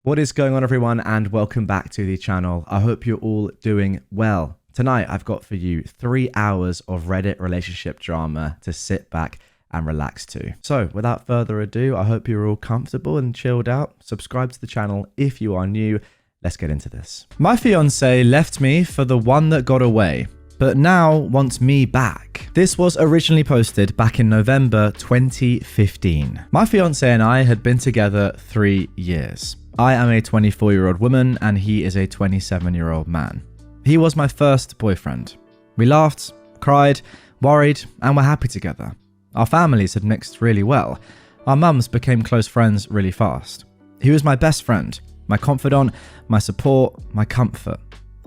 What is going on, everyone, and welcome back to the channel. I hope you're all doing well. Tonight I've got for you 3 hours of Reddit relationship drama to sit back and relax to. So without further ado, I hope you're all comfortable and chilled out. Subscribe to the channel if you are new. Let's get into this. My fiancé left me for the one that got away, but now wants me back. This was originally posted back in November 2015. My fiancé and I had been together 3 years. I am a 24-year-old woman and he is a 27-year-old man. He was my first boyfriend. We laughed, cried, worried, and were happy together. Our families had mixed really well. Our mums became close friends really fast. He was my best friend, my confidant, my support, my comfort.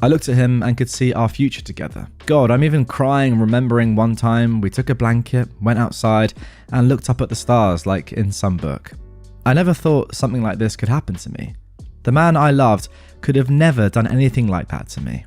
I looked at him and could see our future together. God, I'm even crying remembering one time we took a blanket, went outside, and looked up at the stars like in some book. I never thought something like this could happen to me. The man I loved could have never done anything like that to me.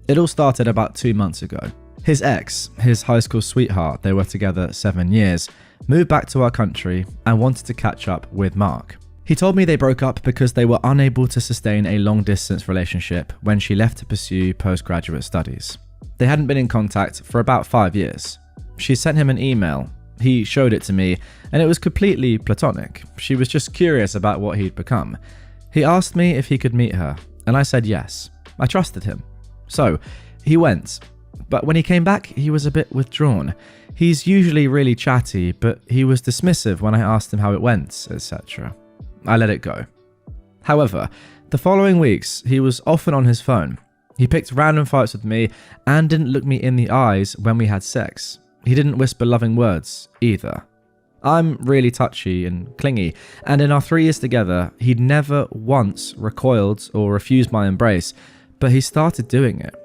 It all started about 2 months ago. His ex, his high school sweetheart, they were together 7 years, moved back to our country and wanted to catch up with Mark. He told me they broke up because they were unable to sustain a long-distance relationship when she left to pursue postgraduate studies. They hadn't been in contact for about 5 years. She sent him an email. He showed it to me, and it was completely platonic. She was just curious about what he'd become. He asked me if he could meet her, and I said yes. I trusted him. So, he went. But when he came back, he was a bit withdrawn. He's usually really chatty, but he was dismissive when I asked him how it went, etc. I let it go. However, the following weeks, he was often on his phone. He picked random fights with me and didn't look me in the eyes when we had sex. He didn't whisper loving words either. I'm really touchy and clingy, and in our 3 years together, he'd never once recoiled or refused my embrace, but he started doing it.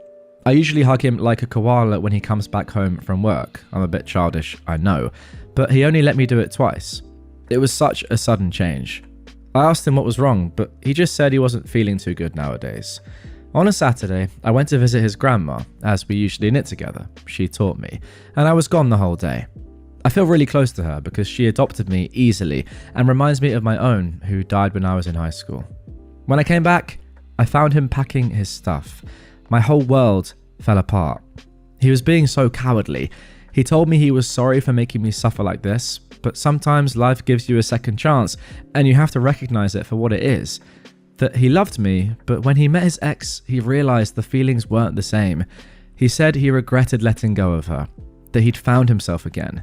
I usually hug him like a koala when he comes back home from work. I'm a bit childish, I know, but he only let me do it twice. It was such a sudden change. I asked him what was wrong, but he just said he wasn't feeling too good nowadays. On a Saturday, I went to visit his grandma, as we usually knit together. She taught me, and I was gone the whole day. I feel really close to her because she adopted me easily and reminds me of my own, who died when I was in high school. When I came back, I found him packing his stuff. My whole world fell apart. He was being so cowardly. He told me he was sorry for making me suffer like this, but sometimes life gives you a second chance, and you have to recognize it for what it is. That he loved me, but when he met his ex, he realized the feelings weren't the same. He said he regretted letting go of her, that he'd found himself again,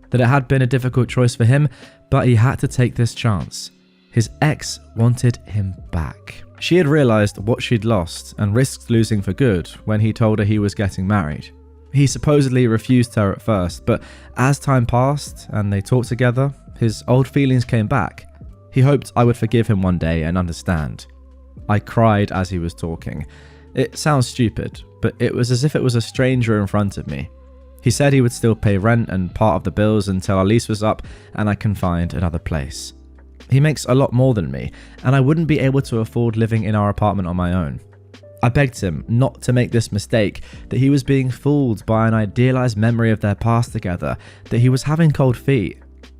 that it had been a difficult choice for him, but he had to take this chance. His ex wanted him back. She had realized what she'd lost and risked losing for good when he told her he was getting married. He supposedly refused her at first, but as time passed and they talked together, his old feelings came back. He hoped I would forgive him one day and understand. I cried as he was talking. It sounds stupid, but it was as if it was a stranger in front of me. He said he would still pay rent and part of the bills until our lease was up and I can find another place. He makes a lot more than me, and I wouldn't be able to afford living in our apartment on my own. I begged him not to make this mistake, that he was being fooled by an idealized memory of their past together, that he was having cold feet.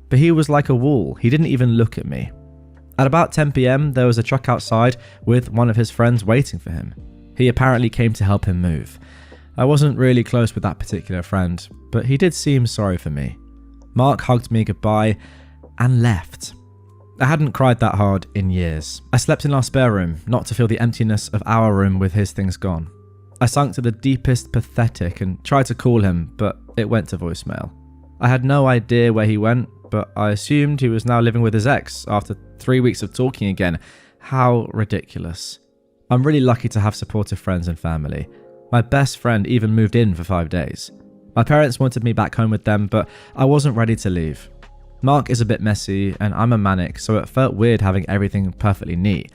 But he was like a wall. He didn't even look at me. At about 10 PM, there was a truck outside with one of his friends waiting for him. He apparently came to help him move. I wasn't really close with that particular friend, but he did seem sorry for me. Mark hugged me goodbye and left. I hadn't cried that hard in years. I slept in our spare room, not to feel the emptiness of our room with his things gone. I sunk to the deepest pathetic and tried to call him, but it went to voicemail. I had no idea where he went, but I assumed he was now living with his ex after 3 weeks of talking again. How ridiculous. I'm really lucky to have supportive friends and family. My best friend even moved in for 5 days. My parents wanted me back home with them, but I wasn't ready to leave. Mark is a bit messy and I'm a manic, so it felt weird having everything perfectly neat.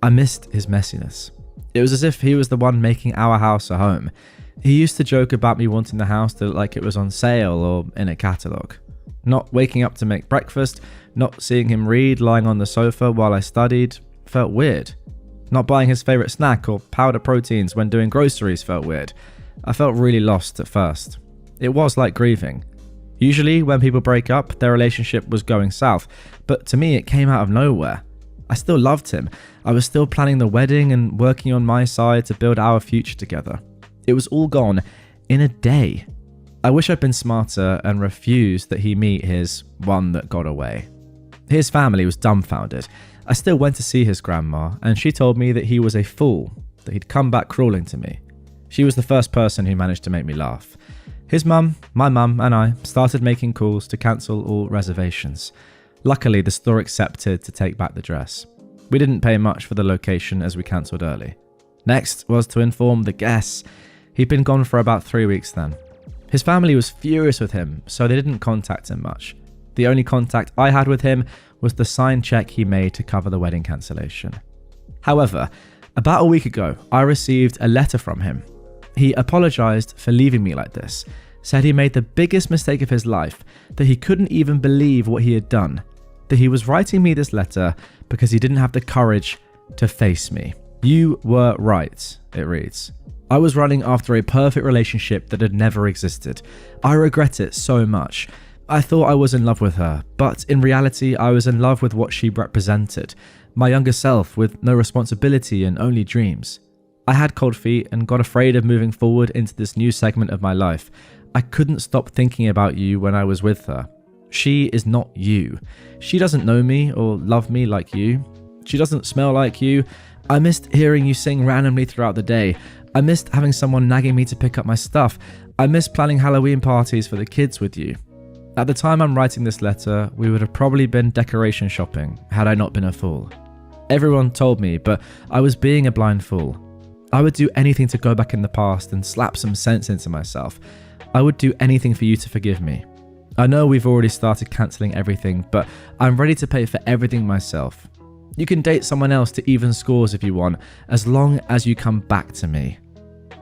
I missed his messiness. It was as if he was the one making our house a home. He used to joke about me wanting the house to look like it was on sale or in a catalogue. Not waking up to make breakfast, not seeing him read lying on the sofa while I studied, felt weird. Not buying his favourite snack or powder proteins when doing groceries felt weird. I felt really lost at first. It was like grieving. Usually when people break up, their relationship was going south, but to me it came out of nowhere. I still loved him. I was still planning the wedding and working on my side to build our future together. It was all gone in a day. I wish I'd been smarter and refused that he meet his one that got away. His family was dumbfounded. I still went to see his grandma, and she told me that he was a fool, that he'd come back crawling to me. She was the first person who managed to make me laugh. His mum, my mum, and I started making calls to cancel all reservations. Luckily, the store accepted to take back the dress. We didn't pay much for the location as we cancelled early. Next was to inform the guests. He'd been gone for about 3 weeks then. His family was furious with him, so they didn't contact him much. The only contact I had with him was the signed check he made to cover the wedding cancellation. However, about a week ago, I received a letter from him. He apologised for leaving me like this, said he made the biggest mistake of his life, that he couldn't even believe what he had done, that he was writing me this letter because he didn't have the courage to face me. You were right, it reads. I was running after a perfect relationship that had never existed. I regret it so much. I thought I was in love with her, but in reality I was in love with what she represented. My younger self with no responsibility and only dreams. I had cold feet and got afraid of moving forward into this new segment of my life. I couldn't stop thinking about you when I was with her. She is not you. She doesn't know me or love me like you. She doesn't smell like you. I missed hearing you sing randomly throughout the day. I missed having someone nagging me to pick up my stuff. I missed planning Halloween parties for the kids with you. At the time I'm writing this letter, we would have probably been decoration shopping had I not been a fool. Everyone told me, but I was being a blind fool. I would do anything to go back in the past and slap some sense into myself. I would do anything for you to forgive me. I know we've already started cancelling everything, but I'm ready to pay for everything myself. You can date someone else to even scores if you want, as long as you come back to me.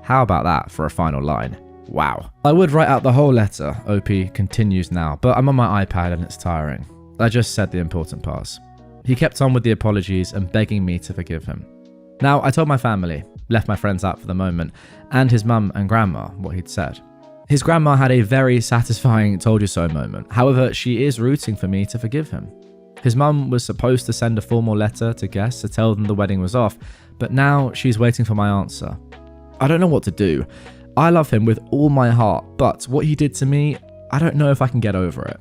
How about that for a final line? Wow. I would write out the whole letter, OP continues now, but I'm on my iPad and it's tiring. I just said the important parts. He kept on with the apologies and begging me to forgive him. Now, I told my family, left my friends out for the moment, and his mum and grandma what he'd said. His grandma had a very satisfying told you so moment. However, she is rooting for me to forgive him. His mum was supposed to send a formal letter to guests to tell them the wedding was off, but now she's waiting for my answer. I don't know what to do. I love him with all my heart, but what he did to me, I don't know if I can get over it.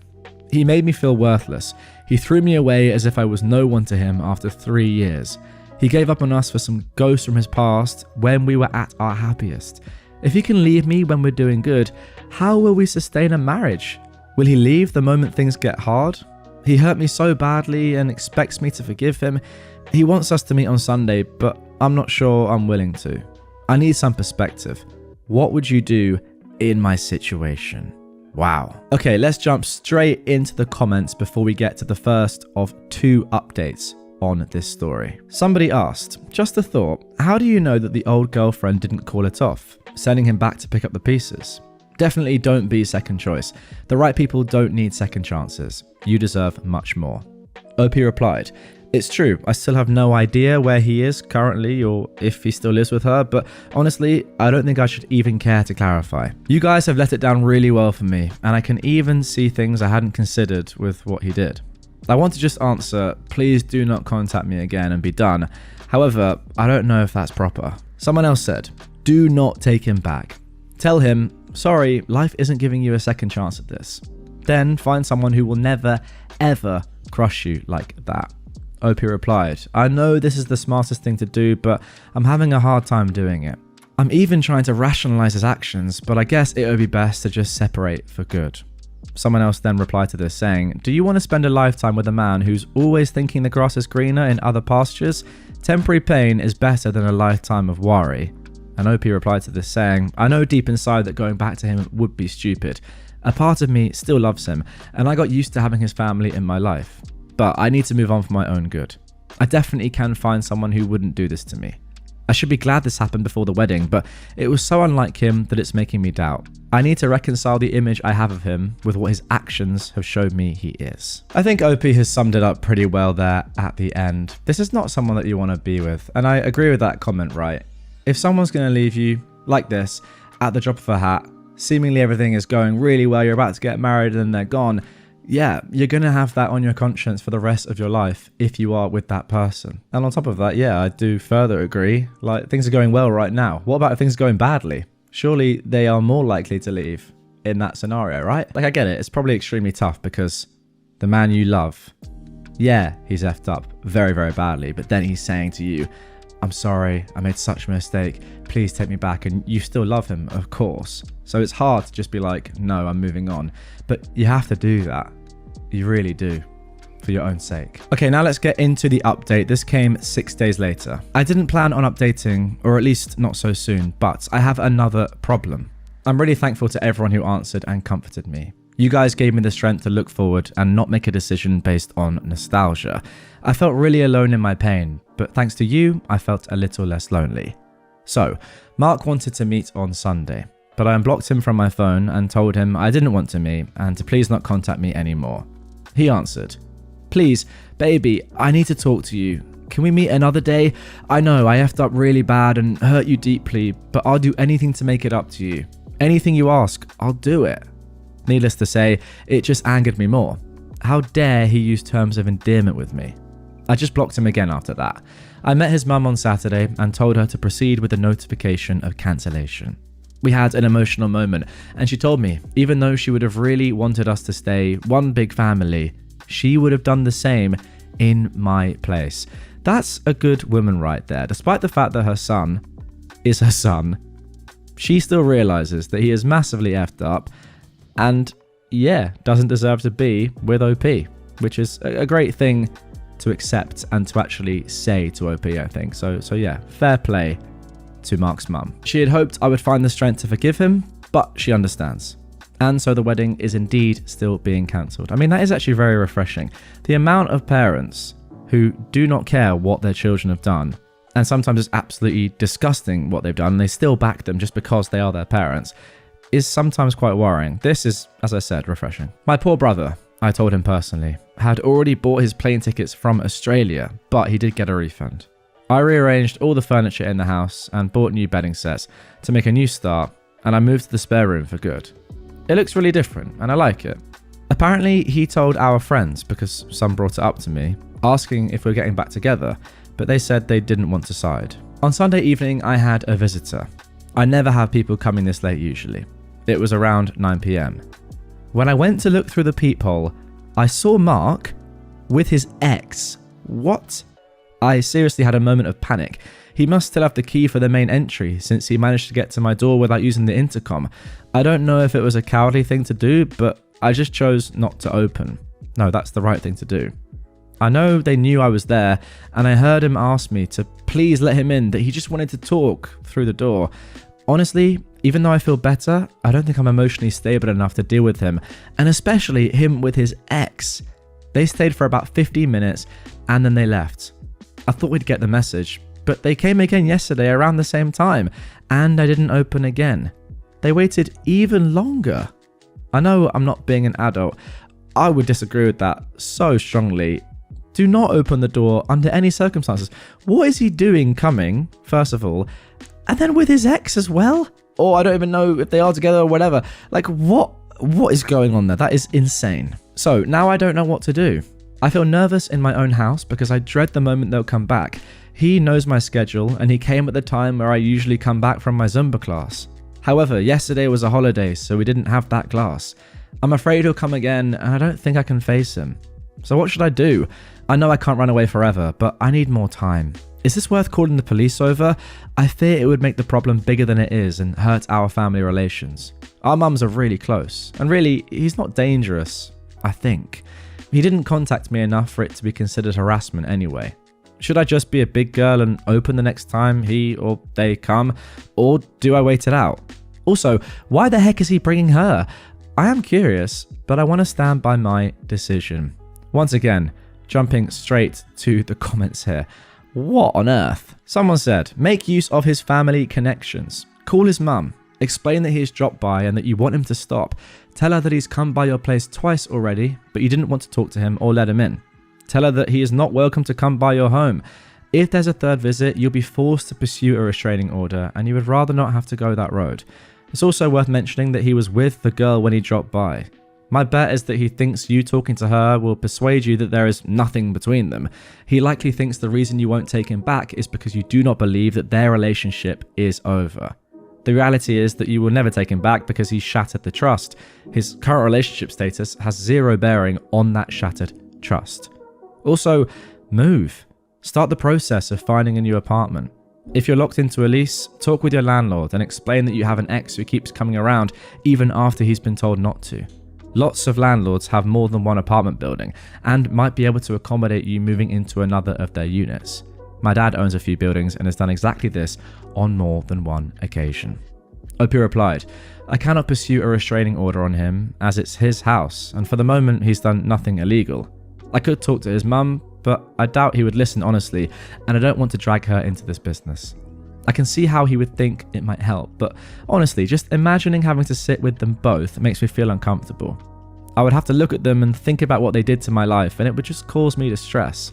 He made me feel worthless. He threw me away as if I was no one to him after 3 years. He gave up on us for some ghosts from his past when we were at our happiest. If he can leave me when we're doing good, how will we sustain a marriage? Will he leave the moment things get hard? He hurt me so badly and expects me to forgive him. He wants us to meet on Sunday, but I'm not sure I'm willing to. I need some perspective. What would you do in my situation? Wow. Okay, let's jump straight into the comments before we get to the first of 2 updates on this story. Somebody asked, just a thought, how do you know that the old girlfriend didn't call it off, sending him back to pick up the pieces? Definitely don't be second choice. The right people don't need second chances. You deserve much more. OP replied, it's true, I still have no idea where he is currently or if he still lives with her, but honestly, I don't think I should even care to clarify. You guys have let it down really well for me, and I can even see things I hadn't considered with what he did. I want to just answer, please do not contact me again and be done. However, I don't know if that's proper. Someone else said, do not take him back. Tell him, sorry, life isn't giving you a second chance at this. Then find someone who will never, ever crush you like that. OP replied, I know this is the smartest thing to do, but I'm having a hard time doing it. I'm even trying to rationalize his actions, but I guess it would be best to just separate for good. Someone else then replied to this saying, do you want to spend a lifetime with a man who's always thinking the grass is greener in other pastures? Temporary pain is better than a lifetime of worry. And OP replied to this saying, I know deep inside that going back to him would be stupid. A part of me still loves him, and I got used to having his family in my life. But I need to move on for my own good. I definitely can find someone who wouldn't do this to me. I should be glad this happened before the wedding, but it was so unlike him that it's making me doubt. I need to reconcile the image I have of him with what his actions have showed me he is. I think OP has summed it up pretty well there at the end. This is not someone that you want to be with, and I agree with that comment, right? If someone's going to leave you like this at the drop of a hat, seemingly everything is going really well, you're about to get married and they're gone, yeah, you're going to have that on your conscience for the rest of your life if you are with that person. And on top of that, yeah, I do further agree. Like, things are going well right now. What about if things are going badly? Surely they are more likely to leave in that scenario, right? Like, I get it. It's probably extremely tough because the man you love, yeah, he's effed up very, very badly. But then he's saying to you, I'm sorry, I made such a mistake. Please take me back. And you still love him, of course. So it's hard to just be like, no, I'm moving on. But you have to do that. You really do. For your own sake. Okay, now let's get into the update. This came 6 days later. I didn't plan on updating, or at least not so soon, but I have another problem. I'm really thankful to everyone who answered and comforted me. You guys gave me the strength to look forward and not make a decision based on nostalgia. I felt really alone in my pain, but thanks to you, I felt a little less lonely. So, Mark wanted to meet on Sunday, but I unblocked him from my phone and told him I didn't want to meet and to please not contact me anymore. He answered, please, baby, I need to talk to you. Can we meet another day? I know I effed up really bad and hurt you deeply, but I'll do anything to make it up to you. Anything you ask, I'll do it. Needless to say, it just angered me more. How dare he use terms of endearment with me? I just blocked him again after that. I met his mum on Saturday and told her to proceed with the notification of cancellation. We had an emotional moment and she told me, even though she would have really wanted us to stay one big family, she would have done the same in my place. That's a good woman right there. Despite the fact that her son is her son, she still realizes that he is massively effed up and, yeah, doesn't deserve to be with OP, which is a great thing to accept and to actually say to OP, I think. So yeah, fair play to Mark's mum. She had hoped I would find the strength to forgive him, but she understands. And so the wedding is indeed still being cancelled. I mean, that is actually very refreshing. The amount of parents who do not care what their children have done, and sometimes it's absolutely disgusting what they've done, and they still back them just because they are their parents, is sometimes quite worrying. This is, as I said, refreshing. My poor brother, I told him personally, had already bought his plane tickets from Australia, but he did get a refund. I rearranged all the furniture in the house and bought new bedding sets to make a new start, and I moved to the spare room for good. It looks really different, and I like it. Apparently, he told our friends, because some brought it up to me, asking if we're getting back together, but they said they didn't want to side. On Sunday evening, I had a visitor. I never have people coming this late usually. It was around 9 PM. When I went to look through the peephole, I saw Mark with his ex. What? I seriously had a moment of panic. He must still have the key for the main entry since he managed to get to my door without using the intercom. I don't know if it was a cowardly thing to do, but I just chose not to open. No, that's the right thing to do. I know they knew I was there, and I heard him ask me to please let him in, that he just wanted to talk through the door. Honestly, even though I feel better, I don't think I'm emotionally stable enough to deal with him, and especially him with his ex. They stayed for about 15 minutes, and then they left. I thought we'd get the message, but they came again yesterday around the same time, and I didn't open again. They waited even longer. I know I'm not being an adult. I would disagree with that so strongly. Do not open the door under any circumstances. What is he doing coming, first of all, and then with his ex as well? Or I don't even know if they are together or whatever. Like, what is going on there? That is insane. So now I don't know what to do. I feel nervous in my own house because I dread the moment they'll come back. He knows my schedule and he came at the time where I usually come back from my Zumba class. However, yesterday was a holiday, so we didn't have that class. I'm afraid he'll come again and I don't think I can face him. So what should I do? I know I can't run away forever, but I need more time. Is this worth calling the police over? I fear it would make the problem bigger than it is and hurt our family relations. Our mums are really close, and really, he's not dangerous, I think. He didn't contact me enough for it to be considered harassment anyway. Should I just be a big girl and open the next time he or they come, or do I wait it out? Also, why the heck is he bringing her? I am curious, but I want to stand by my decision. Once again, jumping straight to the comments here. What on earth? Someone said, make use of his family connections. Call his mum. Explain that he has dropped by and that you want him to stop. Tell her that he's come by your place twice already, but you didn't want to talk to him or let him in. Tell her that he is not welcome to come by your home. If there's a third visit, you'll be forced to pursue a restraining order, and you would rather not have to go that road. It's also worth mentioning that he was with the girl when he dropped by. My bet is that he thinks you talking to her will persuade you that there is nothing between them. He likely thinks the reason you won't take him back is because you do not believe that their relationship is over. The reality is that you will never take him back because he shattered the trust. His current relationship status has zero bearing on that shattered trust. Also, move. Start the process of finding a new apartment. If you're locked into a lease, talk with your landlord and explain that you have an ex who keeps coming around even after he's been told not to. Lots of landlords have more than one apartment building and might be able to accommodate you moving into another of their units. My dad owns a few buildings and has done exactly this on more than one occasion. OP replied, I cannot pursue a restraining order on him as it's his house and for the moment he's done nothing illegal. I could talk to his mum, but I doubt he would listen honestly and I don't want to drag her into this business. I can see how he would think it might help, but honestly, just imagining having to sit with them both makes me feel uncomfortable. I would have to look at them and think about what they did to my life and it would just cause me distress.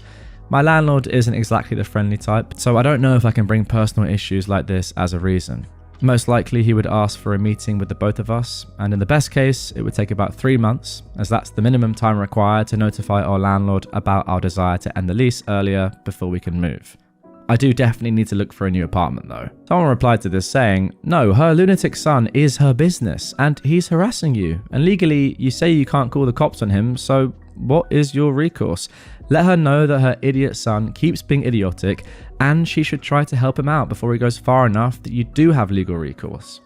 My landlord isn't exactly the friendly type, so I don't know if I can bring personal issues like this as a reason. Most likely he would ask for a meeting with the both of us, and in the best case, it would take about 3 months, as that's the minimum time required to notify our landlord about our desire to end the lease earlier before we can move. I do definitely need to look for a new apartment though. Someone replied to this saying, no, her lunatic son is her business and he's harassing you, and legally you say you can't call the cops on him, so what is your recourse? Let her know that her idiot son keeps being idiotic and she should try to help him out before he goes far enough that you do have legal recourse.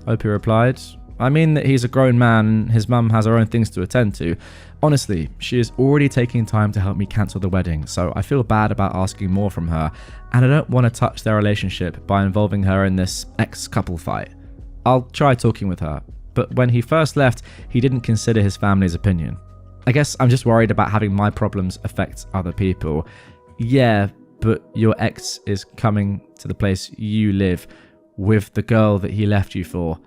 OP replied, I mean that he's a grown man and his mum has her own things to attend to. Honestly, she is already taking time to help me cancel the wedding, so I feel bad about asking more from her and I don't want to touch their relationship by involving her in this ex-couple fight. I'll try talking with her, but when he first left, he didn't consider his family's opinion. I guess I'm just worried about having my problems affect other people. Yeah, but your ex is coming to the place you live with the girl that he left you for.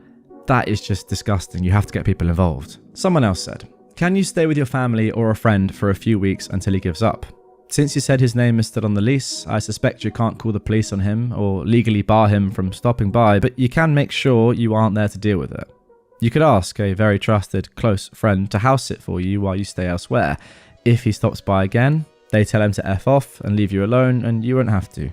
That is just disgusting. You have to get people involved. Someone else said, can you stay with your family or a friend for a few weeks until he gives up? Since you said his name is still on the lease, I suspect you can't call the police on him or legally bar him from stopping by, but you can make sure you aren't there to deal with it. You could ask a very trusted, close friend to house sit for you while you stay elsewhere. If he stops by again, they tell him to F off and leave you alone and you won't have to.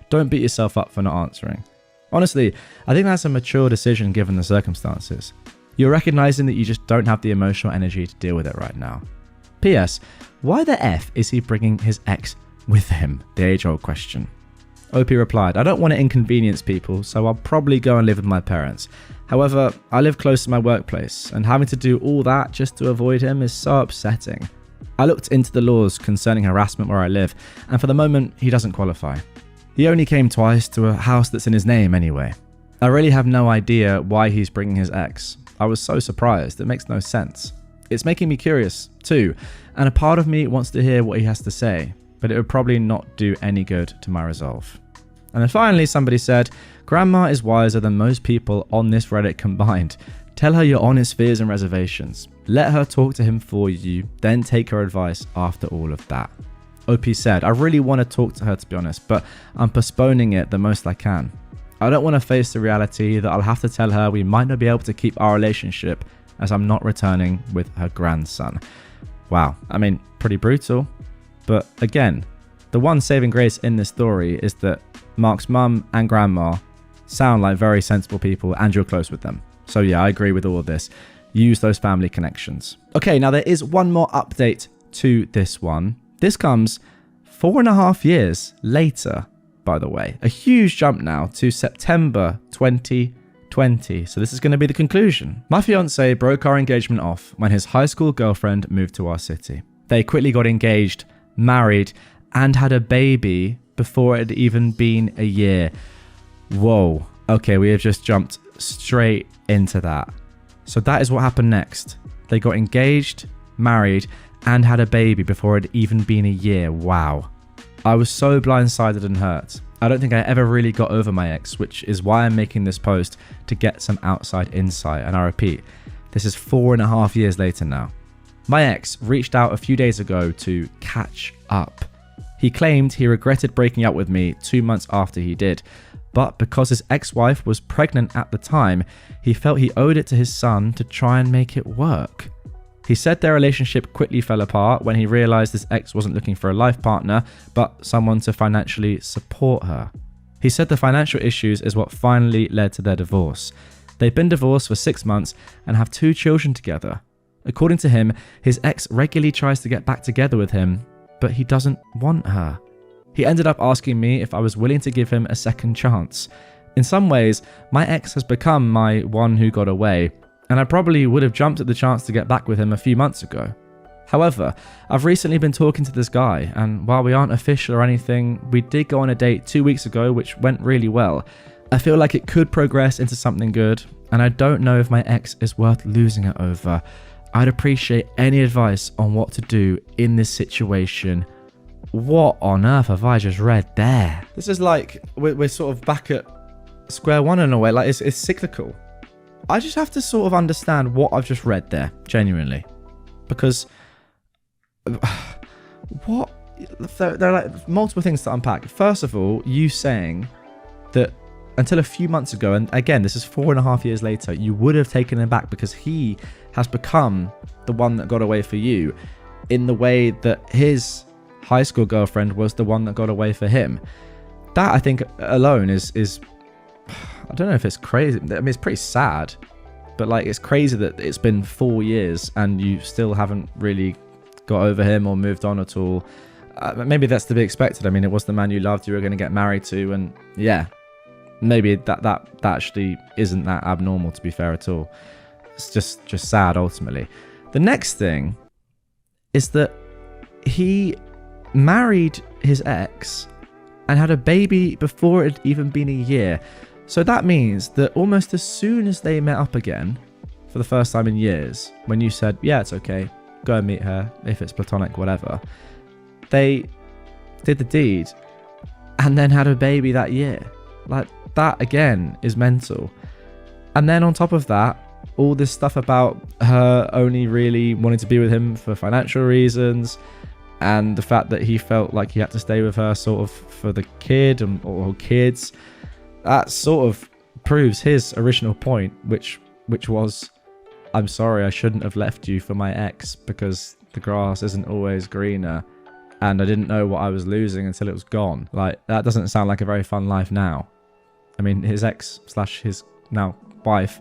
Don't beat yourself up for not answering. Honestly, I think that's a mature decision given the circumstances. You're recognizing that you just don't have the emotional energy to deal with it right now. P.S. Why the F is he bringing his ex with him? The age-old question. OP replied, I don't want to inconvenience people, so I'll probably go and live with my parents. However, I live close to my workplace, and having to do all that just to avoid him is so upsetting. I looked into the laws concerning harassment where I live, and for the moment, he doesn't qualify. He only came twice to a house that's in his name anyway. I really have no idea why he's bringing his ex. I was so surprised, it makes no sense. It's making me curious, too, and a part of me wants to hear what he has to say, but it would probably not do any good to my resolve. And then finally somebody said, Grandma is wiser than most people on this Reddit combined. Tell her your honest fears and reservations. Let her talk to him for you, then take her advice after all of that. OP said, I really want to talk to her to be honest, but I'm postponing it the most I can. I don't want to face the reality that I'll have to tell her we might not be able to keep our relationship as I'm not returning with her grandson. Wow, I mean, pretty brutal. But again, the one saving grace in this story is that Mark's mum and grandma sound like very sensible people and you're close with them. So yeah, I agree with all of this. Use those family connections. Okay, now there is one more update to this one. This comes 4.5 years later, by the way. A huge jump now to September 2020. So this is going to be the conclusion. My fiancé broke our engagement off when his high school girlfriend moved to our city. They quickly got engaged, married, and had a baby before it had even been a year. Whoa. Okay, we have just jumped straight into that. So that is what happened next. They got engaged, married, and had a baby before it had even been a year. Wow. I was so blindsided and hurt. I don't think I ever really got over my ex, which is why I'm making this post to get some outside insight. And I repeat, this is 4.5 years later now. My ex reached out a few days ago to catch up. He claimed he regretted breaking up with me 2 months after he did, but because his ex-wife was pregnant at the time, he felt he owed it to his son to try and make it work. He said their relationship quickly fell apart when he realized his ex wasn't looking for a life partner, but someone to financially support her. He said the financial issues is what finally led to their divorce. They've been divorced for 6 months and have 2 children together. According to him, his ex regularly tries to get back together with him, but he doesn't want her. He ended up asking me if I was willing to give him a second chance. In some ways, my ex has become my one who got away, and I probably would have jumped at the chance to get back with him a few months ago. However, I've recently been talking to this guy, and while we aren't official or anything, we did go on a date 2 weeks ago, which went really well. I feel like it could progress into something good, and I don't know if my ex is worth losing it over. I'd appreciate any advice on what to do in this situation. What on earth have I just read there? This is like, we're sort of back at square one in a way, like it's cyclical. I just have to sort of understand what I've just read there, genuinely. Because, what? There are like multiple things to unpack. First of all, you saying that until a few months ago, and again, this is 4.5 years later, you would have taken him back because he has become the one that got away for you in the way that his high school girlfriend was the one that got away for him. That, I think, alone is I don't know if it's crazy. I mean, it's pretty sad, but like, it's crazy that it's been 4 years and you still haven't really got over him or moved on at all. Maybe that's to be expected. I mean, it was the man you loved, you were going to get married to, and yeah, maybe that actually isn't that abnormal, to be fair, at all. It's just sad, ultimately. The next thing is that he married his ex and had a baby before it had even been a year. So that means that almost as soon as they met up again, for the first time in years, when you said, yeah, it's okay, go and meet her, if it's platonic, whatever, they did the deed and then had a baby that year. Like, that again is mental. And then on top of that, all this stuff about her only really wanting to be with him for financial reasons, and the fact that he felt like he had to stay with her sort of for the kid or kids. That sort of proves his original point, which was, I'm sorry, I shouldn't have left you for my ex because the grass isn't always greener, and I didn't know what I was losing until it was gone. Like, that doesn't sound like a very fun life now. I mean, his ex / his now wife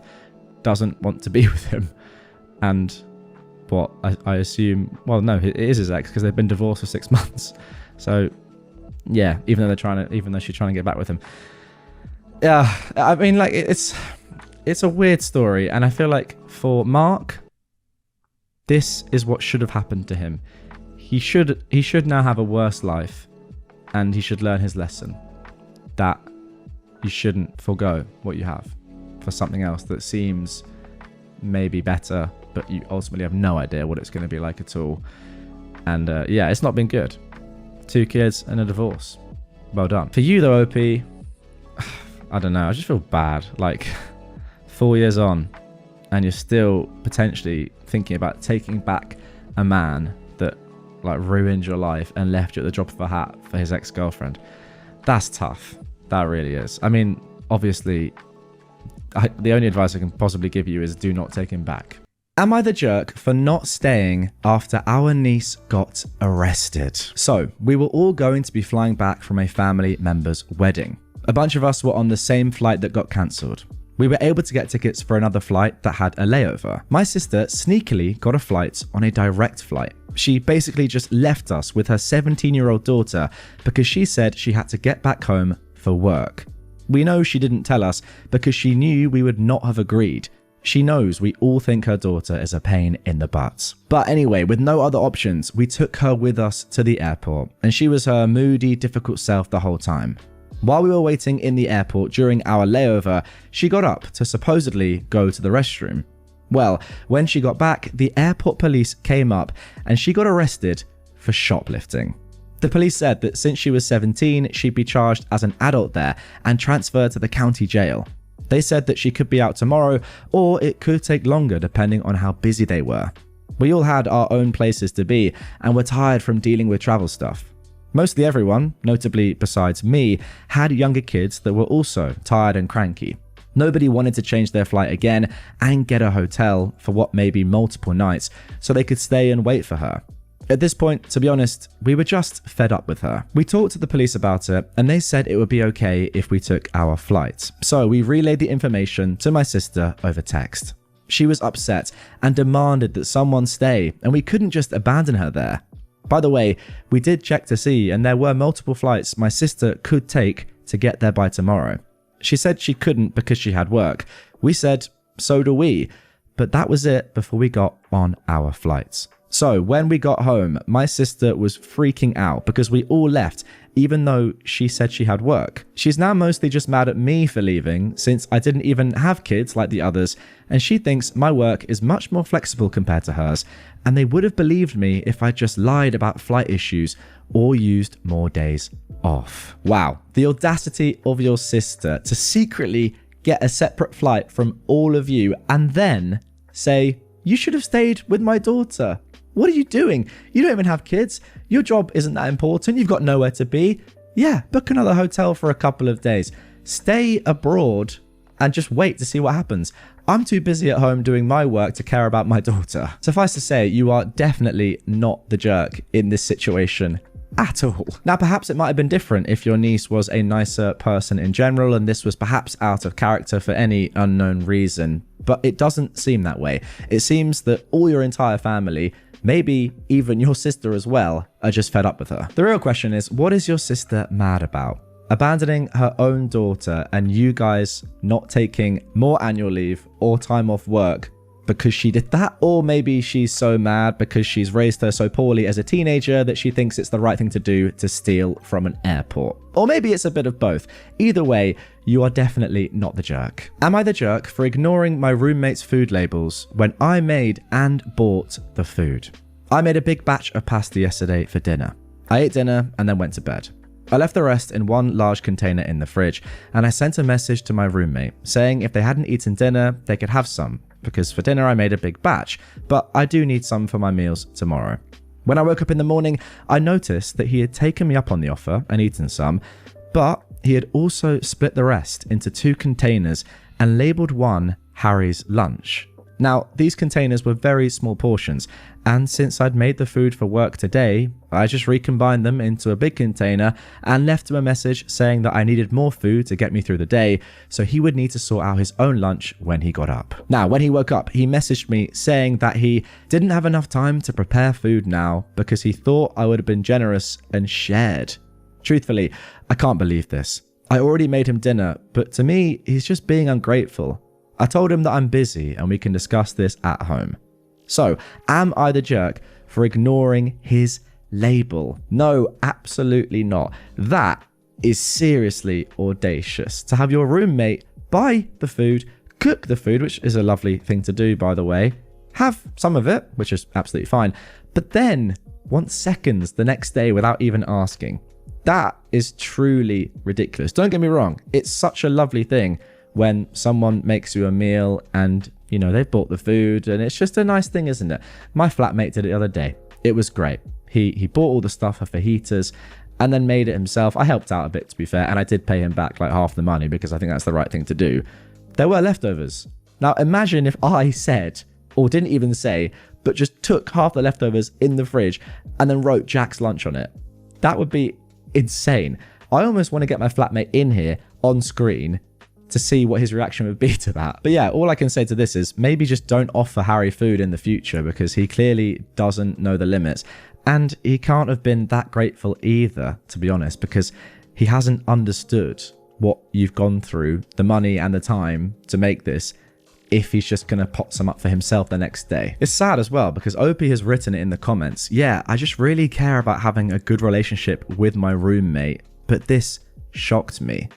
doesn't want to be with him, and what I assume, well, no, it is his ex because they've been divorced for 6 months. So yeah, even though she's trying to get back with him. Yeah, I mean, like, it's a weird story, and I feel like for Mark, this is what should have happened to him. He should now have a worse life, and he should learn his lesson that you shouldn't forgo what you have for something else that seems maybe better, but you ultimately have no idea what it's going to be like at all. And yeah, it's not been good. 2 kids and a divorce. Well done. For you though, OP, I don't know, I just feel bad. Like, 4 years on, and you're still potentially thinking about taking back a man that like ruined your life and left you at the drop of a hat for his ex-girlfriend. That's tough. That really is. I mean, obviously, the only advice I can possibly give you is do not take him back. Am I the jerk for not staying after our niece got arrested? So, we were all going to be flying back from a family member's wedding. A bunch of us were on the same flight that got cancelled. We were able to get tickets for another flight that had a layover. My sister sneakily got a flight on a direct flight. She basically just left us with her 17-year-old daughter because she said she had to get back home for work. We know she didn't tell us because she knew we would not have agreed. She knows we all think her daughter is a pain in the butt. But anyway, with no other options, we took her with us to the airport, and she was her moody, difficult self the whole time. While we were waiting in the airport during our layover, she got up to supposedly go to the restroom. Well, when she got back, the airport police came up and she got arrested for shoplifting. The police said that since she was 17, she'd be charged as an adult there and transferred to the county jail. They said that she could be out tomorrow, or it could take longer depending on how busy they were. We all had our own places to be and were tired from dealing with travel stuff. Mostly everyone, notably besides me, had younger kids that were also tired and cranky. Nobody wanted to change their flight again and get a hotel for what may be multiple nights so they could stay and wait for her. At this point, to be honest, we were just fed up with her. We talked to the police about it and they said it would be okay if we took our flight. So we relayed the information to my sister over text. She was upset and demanded that someone stay, and we couldn't just abandon her there. By the way, we did check to see, and there were multiple flights my sister could take to get there by tomorrow. She said she couldn't because she had work. We said, so do we. But that was it before we got on our flights. So when we got home, my sister was freaking out because we all left, even though she said she had work. She's now mostly just mad at me for leaving, since I didn't even have kids like the others, and she thinks my work is much more flexible compared to hers, and they would have believed me if I just lied about flight issues or used more days off. Wow, the audacity of your sister to secretly get a separate flight from all of you and then say, you should have stayed with my daughter. What are you doing? You don't even have kids. Your job isn't that important. You've got nowhere to be. Yeah, book another hotel for a couple of days. Stay abroad and just wait to see what happens. I'm too busy at home doing my work to care about my daughter. Suffice to say, you are definitely not the jerk in this situation at all. Now, perhaps it might have been different if your niece was a nicer person in general and this was perhaps out of character for any unknown reason, but it doesn't seem that way. It seems that all your entire family, maybe even your sister as well, are just fed up with her. The real question is, what is your sister mad about? Abandoning her own daughter and you guys not taking more annual leave or time off work because she did that? Or maybe she's so mad because she's raised her so poorly as a teenager that she thinks it's the right thing to do to steal from an airport. Or maybe it's a bit of both. Either way, you are definitely not the jerk. Am I the jerk for ignoring my roommate's food labels when I made and bought the food? I made a big batch of pasta yesterday for dinner. I ate dinner and then went to bed. I left the rest in one large container in the fridge, and I sent a message to my roommate saying if they hadn't eaten dinner, they could have some, because for dinner I made a big batch, but I do need some for my meals tomorrow. When I woke up in the morning, I noticed that he had taken me up on the offer and eaten some, but he had also split the rest into 2 containers and labeled one Harry's lunch. Now, these containers were very small portions, and since I'd made the food for work today, I just recombined them into a big container and left him a message saying that I needed more food to get me through the day, so he would need to sort out his own lunch when he got up. Now, when he woke up, he messaged me saying that he didn't have enough time to prepare food now because he thought I would have been generous and shared. Truthfully, I can't believe this. I already made him dinner, but to me, he's just being ungrateful. I told him that I'm busy and we can discuss this at home. So, am I the jerk for ignoring his label? No, absolutely not. That is seriously audacious. To have your roommate buy the food, cook the food, which is a lovely thing to do, by the way, have some of it, which is absolutely fine, but then want seconds the next day without even asking. That is truly ridiculous. Don't get me wrong, it's such a lovely thing when someone makes you a meal and, you know, they've bought the food and it's just a nice thing, isn't it? My flatmate did it the other day. It was great. He bought all the stuff for fajitas and then made it himself. I helped out a bit, to be fair, and I did pay him back like half the money because I think that's the right thing to do. There were leftovers. Now, imagine if I said, or didn't even say, but just took half the leftovers in the fridge and then wrote Jack's lunch on it. That would be insane. I almost want to get my flatmate in here on screen to see what his reaction would be to that. But yeah, all I can say to this is maybe just don't offer Harry food in the future because he clearly doesn't know the limits. And he can't have been that grateful either, to be honest, because he hasn't understood what you've gone through, the money and the time to make this, if he's just going to pot some up for himself the next day. It's sad as well because Opie has written it in the comments. Yeah, I just really care about having a good relationship with my roommate, but this shocked me.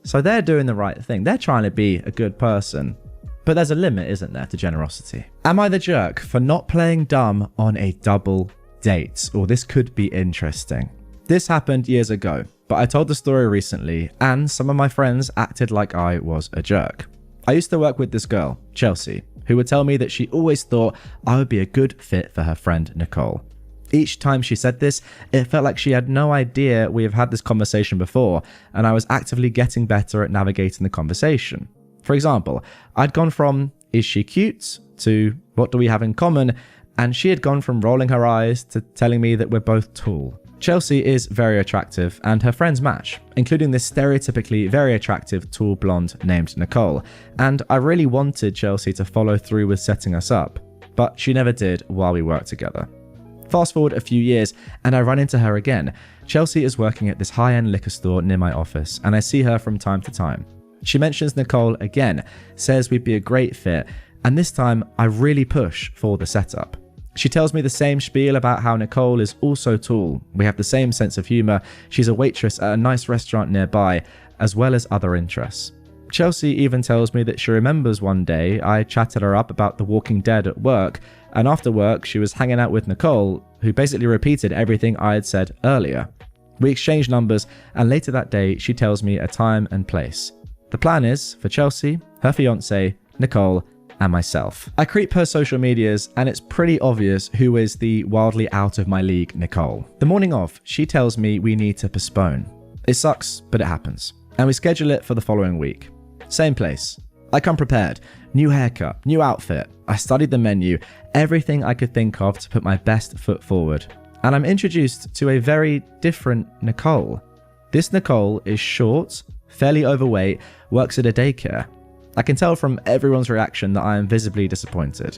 So they're doing the right thing. They're trying to be a good person. But there's a limit, isn't there, to generosity? Am I the jerk for not playing dumb on a double date? Or this could be interesting. This happened years ago, but I told the story recently and some of my friends acted like I was a jerk. I used to work with this girl, Chelsea, who would tell me that she always thought I would be a good fit for her friend Nicole. Each time she said this, it felt like she had no idea we have had this conversation before, and I was actively getting better at navigating the conversation. For example, I'd gone from, is she cute, to what do we have in common, and she had gone from rolling her eyes to telling me that we're both tall. Chelsea is very attractive, and her friends match, including this stereotypically very attractive tall blonde named Nicole, and I really wanted Chelsea to follow through with setting us up, but she never did while we worked together. Fast forward a few years, and I run into her again. Chelsea is working at this high-end liquor store near my office, and I see her from time to time. She mentions Nicole again, says we'd be a great fit, and this time I really push for the setup. She tells me the same spiel about how Nicole is also tall, we have the same sense of humour, she's a waitress at a nice restaurant nearby, as well as other interests. Chelsea even tells me that she remembers one day I chatted her up about The Walking Dead at work, and after work she was hanging out with Nicole, who basically repeated everything I had said earlier. We exchanged numbers, and later that day she tells me a time and place. The plan is for Chelsea, her fiancé, Nicole, and myself. I creep her social medias, and it's pretty obvious who is the wildly out of my league Nicole. The morning of, she tells me we need to postpone. It sucks, but it happens. And we schedule it for the following week. Same place. I come prepared. New haircut, new outfit. I studied the menu, everything I could think of to put my best foot forward. And I'm introduced to a very different Nicole. This Nicole is short, fairly overweight, works at a daycare. I can tell from everyone's reaction that I am visibly disappointed.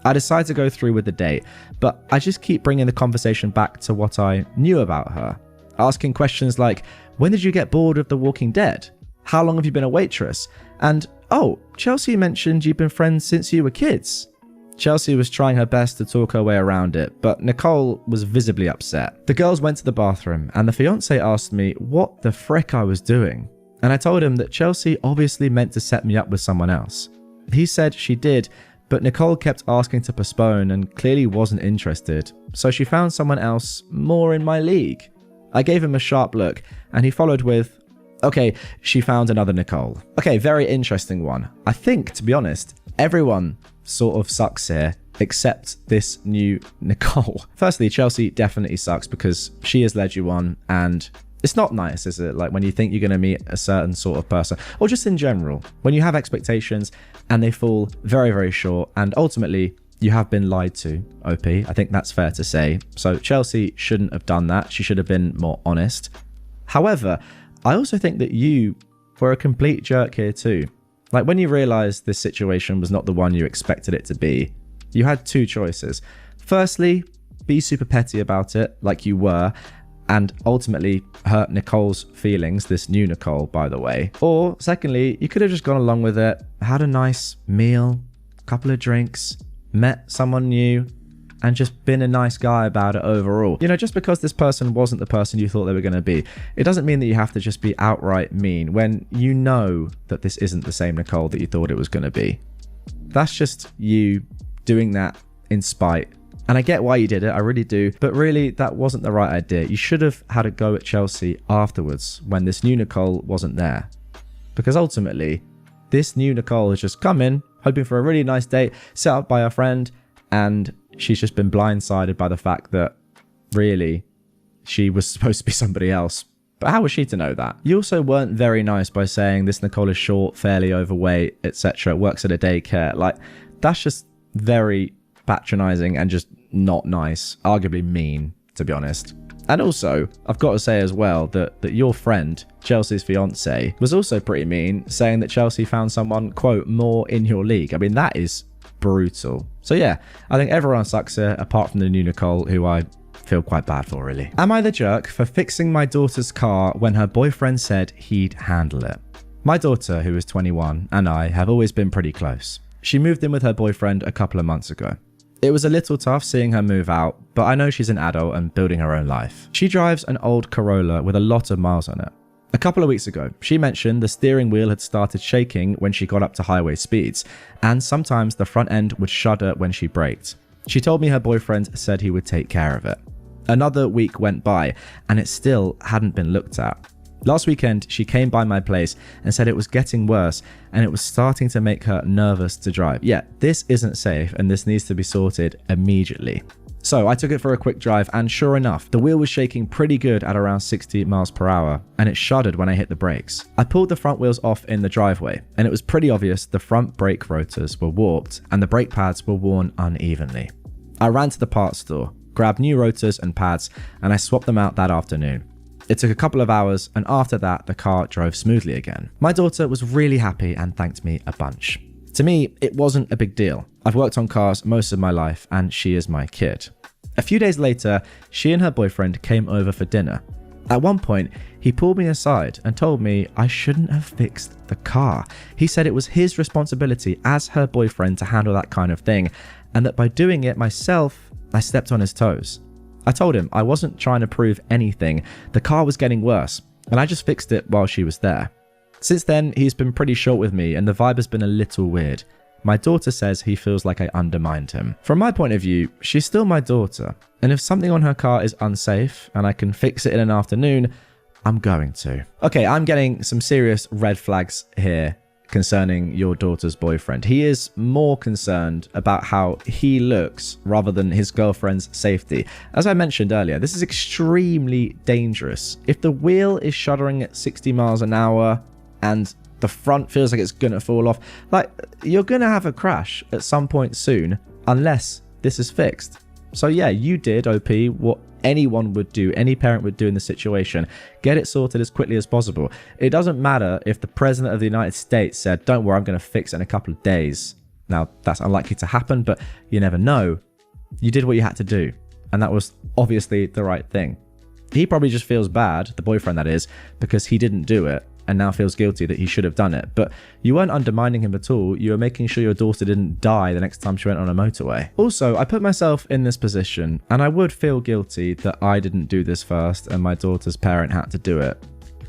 I decide to go through with the date, but I just keep bringing the conversation back to what I knew about her. Asking questions like, when did you get bored of The Walking Dead? How long have you been a waitress? And, oh, Chelsea mentioned you've been friends since you were kids. Chelsea was trying her best to talk her way around it, but Nicole was visibly upset. The girls went to the bathroom, and the fiancé asked me what the frick I was doing. And I told him that Chelsea obviously meant to set me up with someone else. He said she did, but Nicole kept asking to postpone and clearly wasn't interested, so she found someone else more in my league. I gave him a sharp look, and he followed with, okay, she found another Nicole. Okay, very interesting one. I think, to be honest, everyone sort of sucks here, except this new Nicole. Firstly, Chelsea definitely sucks because she has led you on, and it's not nice, is it? Like when you think you're going to meet a certain sort of person, or just in general, when you have expectations and they fall very, very short, and ultimately you have been lied to, OP. I think that's fair to say. So Chelsea shouldn't have done that. She should have been more honest. However, I also think that you were a complete jerk here too. Like when you realized this situation was not the one you expected it to be, you had two choices. Firstly, be super petty about it, like you were, and ultimately hurt Nicole's feelings, this new Nicole, by the way. Or secondly, you could have just gone along with it, had a nice meal, couple of drinks, met someone new, and just been a nice guy about it overall. You know, just because this person wasn't the person you thought they were going to be, it doesn't mean that you have to just be outright mean when you know that this isn't the same Nicole that you thought it was going to be. That's just you doing that in spite. And I get why you did it, I really do, but really that wasn't the right idea. You should have had a go at Chelsea afterwards when this new Nicole wasn't there. Because ultimately, this new Nicole has just come in, hoping for a really nice date, set up by her friend, and she's just been blindsided by the fact that, really, she was supposed to be somebody else. But how was she to know that? You also weren't very nice by saying this Nicole is short, fairly overweight, etc., works at a daycare. Like, that's just very patronizing and just not nice, arguably mean, to be honest. And also, I've got to say as well that your friend, Chelsea's fiance, was also pretty mean, saying that Chelsea found someone, quote, more in your league. I mean, that is brutal. So yeah, I think everyone sucks here, apart from the new Nicole, who I feel quite bad for, really. Am I the jerk for fixing my daughter's car when her boyfriend said he'd handle it? My daughter, who is 21, and I have always been pretty close. She moved in with her boyfriend a couple of months ago. It was a little tough seeing her move out, but I know she's an adult and building her own life. She drives an old Corolla with a lot of miles on it. A couple of weeks ago, she mentioned the steering wheel had started shaking when she got up to highway speeds, and sometimes the front end would shudder when she braked. She told me her boyfriend said he would take care of it. Another week went by, and it still hadn't been looked at. Last weekend, she came by my place and said it was getting worse and it was starting to make her nervous to drive. Yeah, this isn't safe and this needs to be sorted immediately. So I took it for a quick drive, and sure enough, the wheel was shaking pretty good at around 60 miles per hour, and it shuddered when I hit the brakes. I pulled the front wheels off in the driveway, and it was pretty obvious the front brake rotors were warped and the brake pads were worn unevenly. I ran to the parts store, grabbed new rotors and pads, and I swapped them out that afternoon. It took a couple of hours, and after that, the car drove smoothly again. My daughter was really happy and thanked me a bunch. To me, it wasn't a big deal. I've worked on cars most of my life, and she is my kid. A few days later, she and her boyfriend came over for dinner. At one point, he pulled me aside and told me I shouldn't have fixed the car. He said it was his responsibility as her boyfriend to handle that kind of thing, and that by doing it myself, I stepped on his toes. I told him I wasn't trying to prove anything. The car was getting worse, and I just fixed it while she was there. Since then, he's been pretty short with me, and the vibe has been a little weird. My daughter says he feels like I undermined him. From my point of view, she's still my daughter, and if something on her car is unsafe and I can fix it in an afternoon, I'm going to. Okay, I'm getting some serious red flags here concerning your daughter's boyfriend. He is more concerned about how he looks rather than his girlfriend's safety. As I mentioned earlier, this is extremely dangerous. If the wheel is shuddering at 60 miles an hour and the front feels like it's gonna fall off, like, you're gonna have a crash at some point soon unless this is fixed. So yeah, you did, OP, what anyone would do, any parent would do in the situation. Get it sorted as quickly as possible. It doesn't matter if the President of the United States said, don't worry, I'm going to fix it in a couple of days. Now, that's unlikely to happen, but you never know. You did what you had to do, and that was obviously the right thing. He probably just feels bad, the boyfriend that is, because he didn't do it, and now feels guilty that he should have done it. But you weren't undermining him at all. You were making sure your daughter didn't die the next time she went on a motorway. Also, I put myself in this position, and I would feel guilty that I didn't do this first and my daughter's parent had to do it.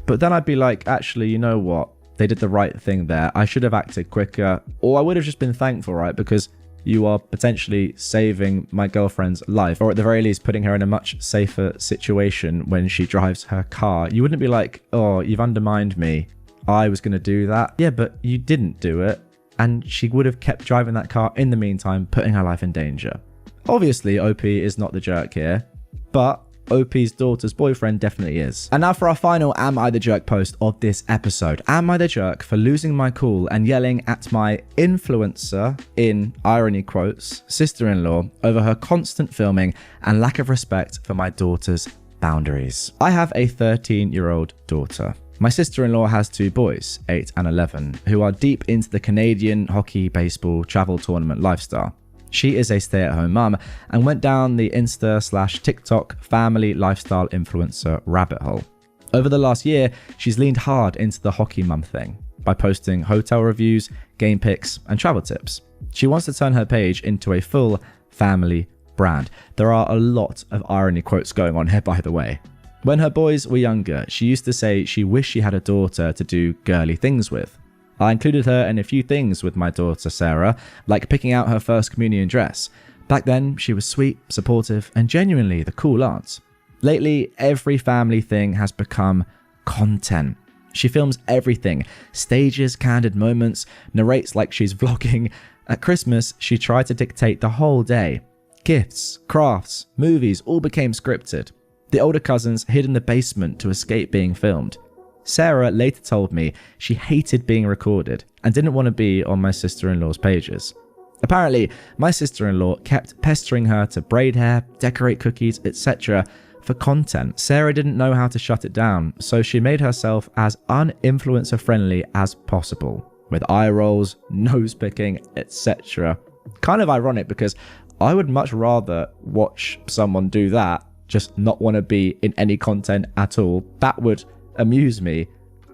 But then I'd be like, actually, you know what? They did the right thing there. I should have acted quicker, or I would have just been thankful, right? Because you are potentially saving my girlfriend's life, or at the very least putting her in a much safer situation when she drives her car. You wouldn't be like, oh, you've undermined me. I was going to do that. Yeah, but you didn't do it, and she would have kept driving that car in the meantime, putting her life in danger. Obviously, OP is not the jerk here, but OP's daughter's boyfriend definitely is. And now for our final Am I the Jerk post of this episode. Am I the jerk for losing my cool and yelling at my influencer, in irony quotes, sister-in-law over her constant filming and lack of respect for my daughter's boundaries? I have a 13-year-old daughter. My sister-in-law has two boys, 8 and 11, who are deep into the Canadian hockey, baseball, travel tournament lifestyle. She is a stay-at-home mum and went down the Insta/TikTok family lifestyle influencer rabbit hole. Over the last year, she's leaned hard into the hockey mum thing by posting hotel reviews, game pics, and travel tips. She wants to turn her page into a full family brand. There are a lot of irony quotes going on here, by the way. When her boys were younger, she used to say she wished she had a daughter to do girly things with. I included her in a few things with my daughter Sarah, like picking out her first communion dress. Back then, she was sweet, supportive, and genuinely the cool aunt. Lately, every family thing has become content. She films everything, stages candid moments, narrates like she's vlogging. At Christmas, she tried to dictate the whole day. Gifts, crafts, movies all became scripted. The older cousins hid in the basement to escape being filmed. Sarah later told me she hated being recorded and didn't want to be on my sister-in-law's pages. Apparently, my sister-in-law kept pestering her to braid hair, decorate cookies, etc. for content. Sarah didn't know how to shut it down, so she made herself as un-influencer friendly as possible, with eye rolls, nose picking, etc. Kind of ironic because I would much rather watch someone do that, just not want to be in any content at all. That would amuse me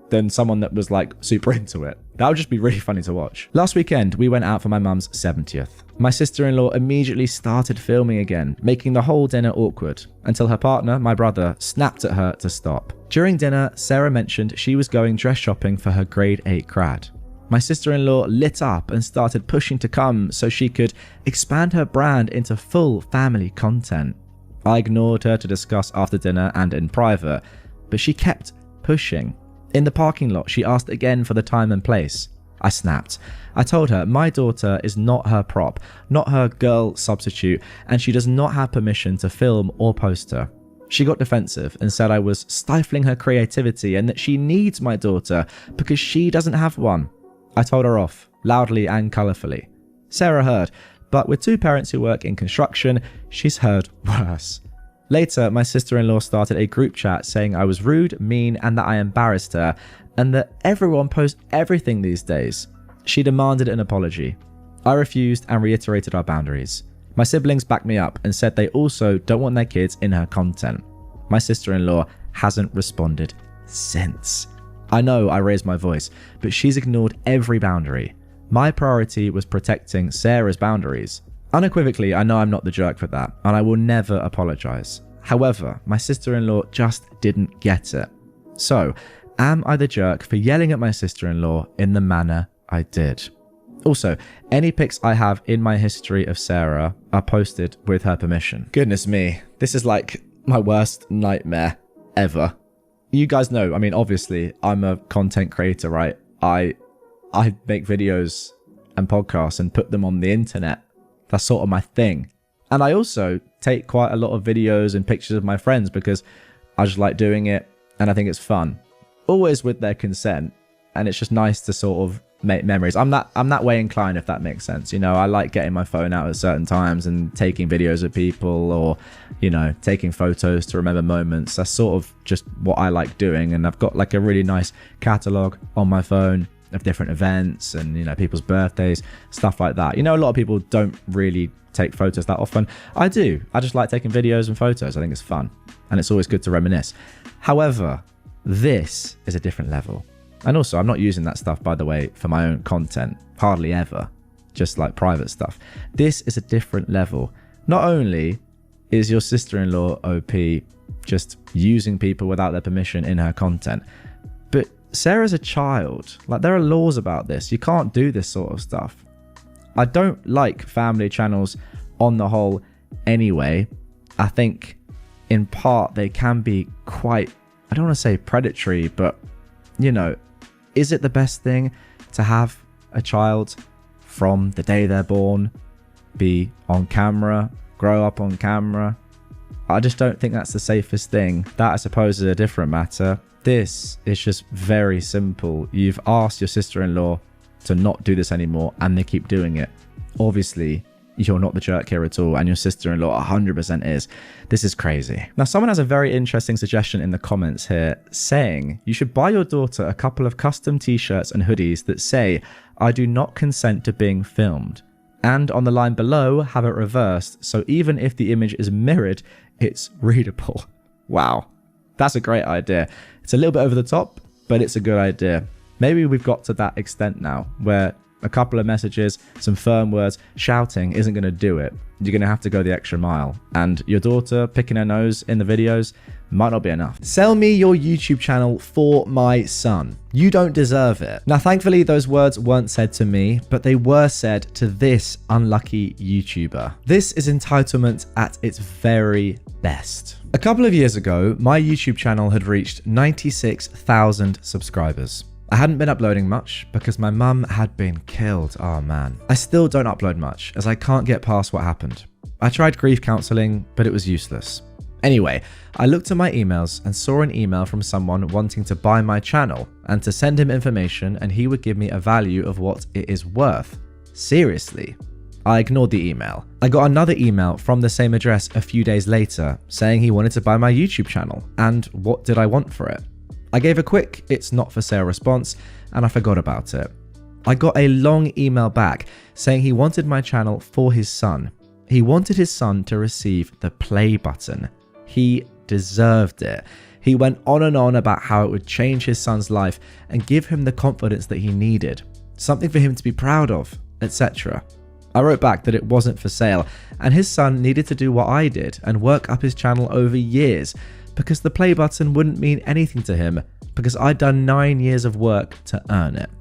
than someone that was like super into it. That would just be really funny to watch. Last weekend, we went out for my mum's 70th. My sister-in-law immediately started filming again, making the whole dinner awkward, until her partner, my brother, snapped at her to stop. During dinner, Sarah mentioned she was going dress shopping for her grade 8 grad. My sister-in-law lit up and started pushing to come so she could expand her brand into full family content. I ignored her to discuss after dinner and in private, but she kept pushing. In the parking lot, she asked again for the time and place. I snapped. I told her my daughter is not her prop, not her girl substitute, and she does not have permission to film or post her. She got defensive and said I was stifling her creativity and that she needs my daughter because she doesn't have one. I told her off, loudly and colourfully. Sarah heard, but with two parents who work in construction, she's heard worse. Later, my sister-in-law started a group chat saying I was rude, mean, and that I embarrassed her, and that everyone posts everything these days. She demanded an apology. I refused and reiterated our boundaries. My siblings backed me up and said they also don't want their kids in her content. My sister-in-law hasn't responded since. I know I raised my voice, but she's ignored every boundary. My priority was protecting Sarah's boundaries. Unequivocally, I know I'm not the jerk for that, and I will never apologize. However, my sister-in-law just didn't get it. So, am I the jerk for yelling at my sister-in-law in the manner I did? Also, any pics I have in my history of Sarah are posted with her permission. Goodness me, this is like my worst nightmare ever. You guys know, I mean, obviously, I'm a content creator, right? I make videos and podcasts and put them on the internet. That's sort of my thing. And I also take quite a lot of videos and pictures of my friends because I just like doing it and I think it's fun. Always with their consent. And it's just nice to sort of make memories. I'm that way inclined, if that makes sense. You know, I like getting my phone out at certain times and taking videos of people, or, you know, taking photos to remember moments. That's sort of just what I like doing. And I've got like a really nice catalog on my phone of different events and, you know, people's birthdays, stuff like that. You know, a lot of people don't really take photos that often. I do. I just like taking videos and photos. I think it's fun and it's always good to reminisce. However, this is a different level. And also, I'm not using that stuff, by the way, for my own content. Hardly ever. Just like private stuff. This is a different level. Not only is your sister-in-law OP just using people without their permission in her content, but Sarah's a child. Like, there are laws about this. You can't do this sort of stuff. I don't like family channels on the whole anyway. I think in part they can be quite, I don't want to say predatory, but, you know, is it the best thing to have a child from the day they're born be on camera, grow up on camera? I just don't think that's the safest thing. That, I suppose, is a different matter. This is just very simple. You've asked your sister-in-law to not do this anymore and they keep doing it. Obviously, you're not the jerk here at all, and your sister-in-law 100% is. This is crazy. Now, someone has a very interesting suggestion in the comments here, saying you should buy your daughter a couple of custom t-shirts and hoodies that say, "I do not consent to being filmed." And on the line below, have it reversed, so even if the image is mirrored, it's readable. Wow. That's a great idea. It's a little bit over the top, but it's a good idea. Maybe we've got to that extent now, where a couple of messages, some firm words, shouting isn't going to do it. You're going to have to go the extra mile. And your daughter picking her nose in the videos might not be enough. Sell me your YouTube channel for my son. You don't deserve it. Now, thankfully, those words weren't said to me, but they were said to this unlucky YouTuber. This is entitlement at its very best. A couple of years ago, my YouTube channel had reached 96,000 subscribers. I hadn't been uploading much because my mum had been killed. Oh man. I still don't upload much as I can't get past what happened. I tried grief counseling, but it was useless. Anyway, I looked at my emails and saw an email from someone wanting to buy my channel and to send him information and he would give me a value of what it is worth. Seriously. I ignored the email. I got another email from the same address a few days later saying he wanted to buy my YouTube channel, and what did I want for it? I gave a quick "it's not for sale" response and I forgot about it. I got a long email back saying he wanted my channel for his son. He wanted his son to receive the play button. He deserved it. He went on and on about how it would change his son's life and give him the confidence that he needed, something for him to be proud of, etc. I wrote back that it wasn't for sale and his son needed to do what I did and work up his channel over years, because the play button wouldn't mean anything to him because I'd done 9 years of work to earn it.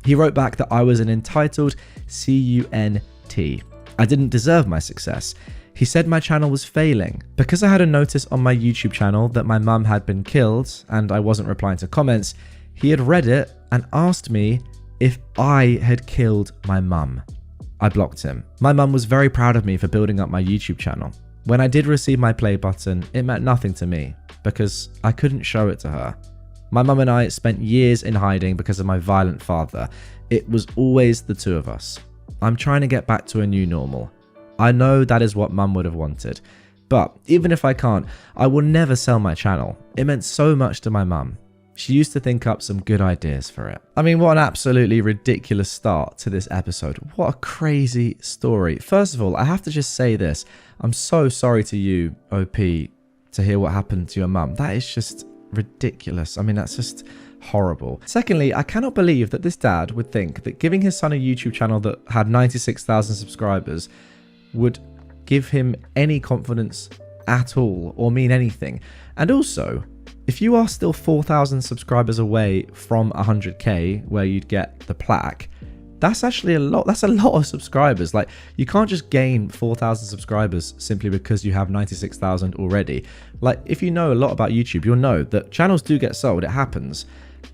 He wrote back that I was an entitled cunt. I didn't deserve my success. He said my channel was failing. Because I had a notice on my YouTube channel that my mum had been killed and I wasn't replying to comments, he had read it and asked me if I had killed my mum. I blocked him. My mum was very proud of me for building up my YouTube channel. When I did receive my play button, it meant nothing to me because I couldn't show it to her. My mum and I spent years in hiding because of my violent father. It was always the two of us. I'm trying to get back to a new normal. I know that is what mum would have wanted. But even if I can't, I will never sell my channel. It meant so much to my mum. She used to think up some good ideas for it. I mean, what an absolutely ridiculous start to this episode. What a crazy story. First of all, I have to just say this. I'm so sorry to you, OP, to hear what happened to your mum. That is just ridiculous. I mean, that's just horrible. Secondly, I cannot believe that this dad would think that giving his son a YouTube channel that had 96,000 subscribers would give him any confidence at all or mean anything. And also, if you are still 4,000 subscribers away from 100k where you'd get the plaque, that's actually a lot. That's a lot of subscribers. Like, you can't just gain 4,000 subscribers simply because you have 96,000 already. Like, if you know a lot about YouTube, you'll know that channels do get sold. It happens.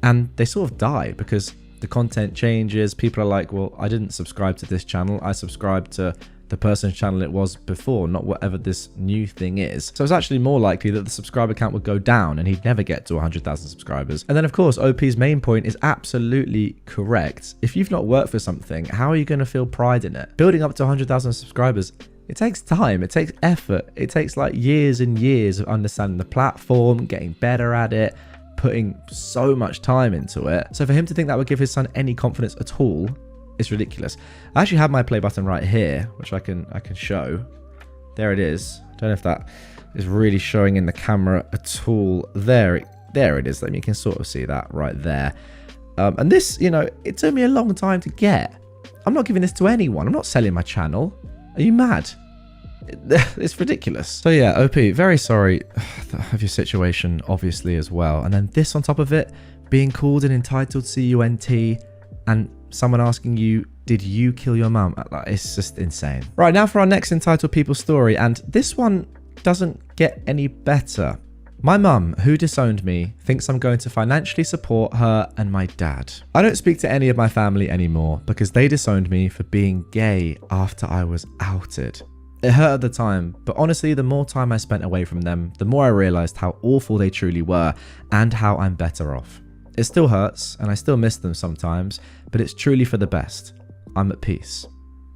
And they sort of die because the content changes. People are like, well, I didn't subscribe to this channel. I subscribed to the person's channel it was before, not whatever this new thing is. So it's actually more likely that the subscriber count would go down and he'd never get to 100,000 subscribers. And then of course, OP's main point is absolutely correct. If you've not worked for something, how are you going to feel pride in it? Building up to 100,000 subscribers, it takes time, it takes effort, it takes like years and years of understanding the platform, getting better at it, putting so much time into it. So for him to think that would give his son any confidence at all, it's ridiculous. I actually have my play button right here, which I can show. There it is. I don't know if that is really showing in the camera at all. There it is. You can sort of see that right there. And this, you know, it took me a long time to get. I'm not giving this to anyone. I'm not selling my channel. Are you mad? It's ridiculous. So yeah, OP, very sorry of your situation, obviously, as well. And then this on top of it, being called an entitled cunt and someone asking you, did you kill your mum? It's just insane. Right, now for our next entitled people story, and this one doesn't get any better. My mum, who disowned me, thinks I'm going to financially support her and my dad. I don't speak to any of my family anymore because they disowned me for being gay after I was outed. It hurt at the time, but honestly, the more time I spent away from them, the more I realized how awful they truly were and how I'm better off. It still hurts, and I still miss them sometimes, but it's truly for the best. I'm at peace.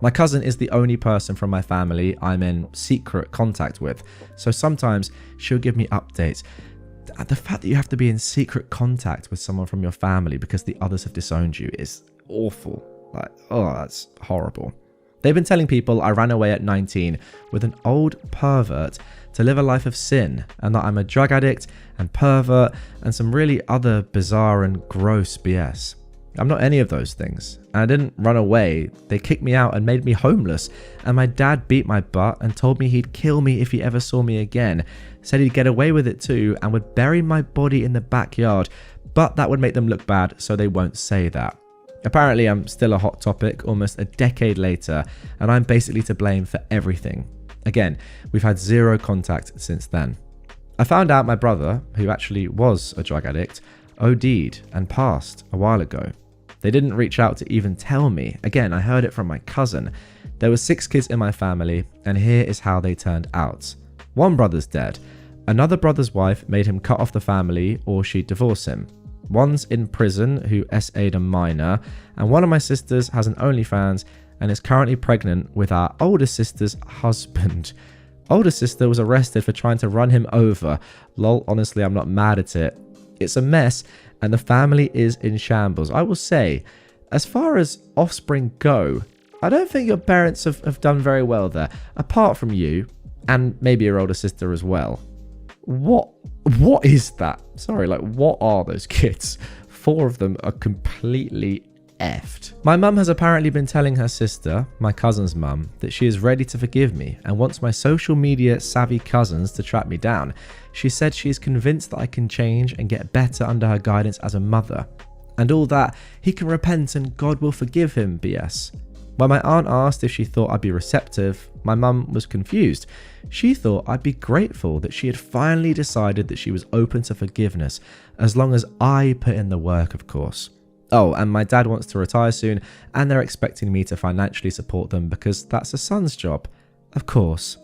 My cousin is the only person from my family I'm in secret contact with, so sometimes she'll give me updates. The fact that you have to be in secret contact with someone from your family because the others have disowned you is awful. Like, oh, that's horrible. They've been telling people I ran away at 19 with an old pervert to live a life of sin, and that I'm a drug addict and pervert and some really other bizarre and gross BS. I'm not any of those things, and I didn't run away. They kicked me out and made me homeless, and my dad beat my butt and told me he'd kill me if he ever saw me again. Said he'd get away with it too and would bury my body in the backyard, but that would make them look bad, so they won't say that. Apparently I'm still a hot topic almost a decade later, and I'm basically to blame for everything. Again, we've had zero contact since then. I found out my brother, who actually was a drug addict, OD'd and passed a while ago. They didn't reach out to even tell me. Again, I heard it from my cousin. There were 6 kids in my family, and here is how they turned out. One brother's dead. Another brother's wife made him cut off the family or she'd divorce him. One's in prison who SA'd a minor, and one of my sisters has an OnlyFans and is currently pregnant with our older sister's husband. Older sister was arrested for trying to run him over. Lol, honestly, I'm not mad at it. It's a mess, and the family is in shambles. I will say, as far as offspring go, I don't think your parents have done very well there, apart from you, and maybe your older sister as well. What is that? Sorry, like, what are those kids? 4 of them are completely effed. My mum has apparently been telling her sister, my cousin's mum, that she is ready to forgive me and wants my social media savvy cousins to track me down. She said she is convinced that I can change and get better under her guidance as a mother. And all that, he can repent and God will forgive him BS. When my aunt asked if she thought I'd be receptive, my mum was confused. She thought I'd be grateful that she had finally decided that she was open to forgiveness, as long as I put in the work, of course. Oh, and my dad wants to retire soon, and they're expecting me to financially support them because that's a son's job. Of course.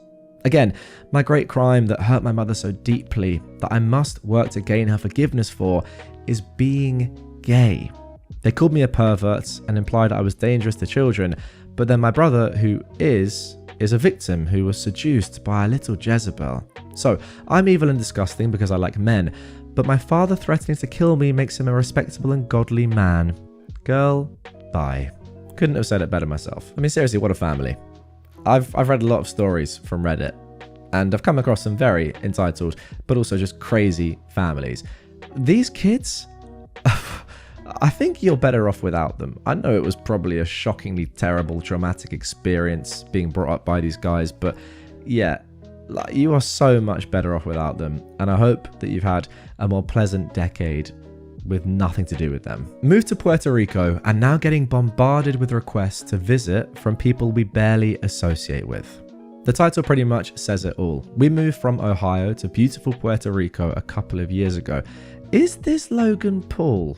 Again, my great crime that hurt my mother so deeply that I must work to gain her forgiveness for is being gay. They called me a pervert and implied I was dangerous to children, but then my brother, who is a victim who was seduced by a little Jezebel. So, I'm evil and disgusting because I like men, but my father threatening to kill me makes him a respectable and godly man. Girl, bye. Couldn't have said it better myself. I mean, seriously, what a family. I've read a lot of stories from Reddit, and I've come across some very entitled, but also just crazy families. These kids, I think you're better off without them. I know it was probably a shockingly terrible, traumatic experience being brought up by these guys, but yeah, you are so much better off without them, and I hope that you've had a more pleasant decade with nothing to do with them. Moved to Puerto Rico and now getting bombarded with requests to visit from people we barely associate with. The title pretty much says it all. We moved from Ohio to beautiful Puerto Rico a couple of years ago. Is this Logan Paul?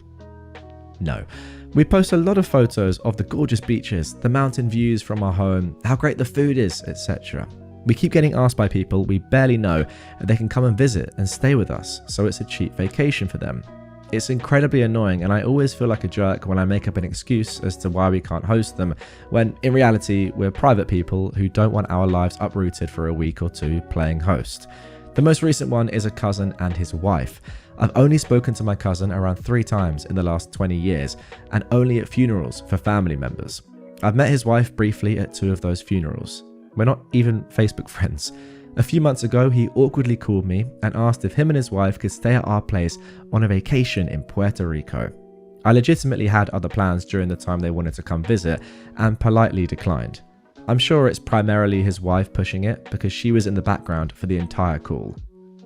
No. We post a lot of photos of the gorgeous beaches, the mountain views from our home, how great the food is, etc. We keep getting asked by people we barely know if they can come and visit and stay with us, so it's a cheap vacation for them. It's incredibly annoying, and I always feel like a jerk when I make up an excuse as to why we can't host them, when in reality we're private people who don't want our lives uprooted for a week or two playing host. The most recent one is a cousin and his wife. I've only spoken to my cousin around 3 times in the last 20 years, and only at funerals for family members. I've met his wife briefly at 2 of those funerals. We're not even Facebook friends. A few months ago, he awkwardly called me and asked if him and his wife could stay at our place on a vacation in Puerto Rico. I legitimately had other plans during the time they wanted to come visit and politely declined. I'm sure it's primarily his wife pushing it because she was in the background for the entire call.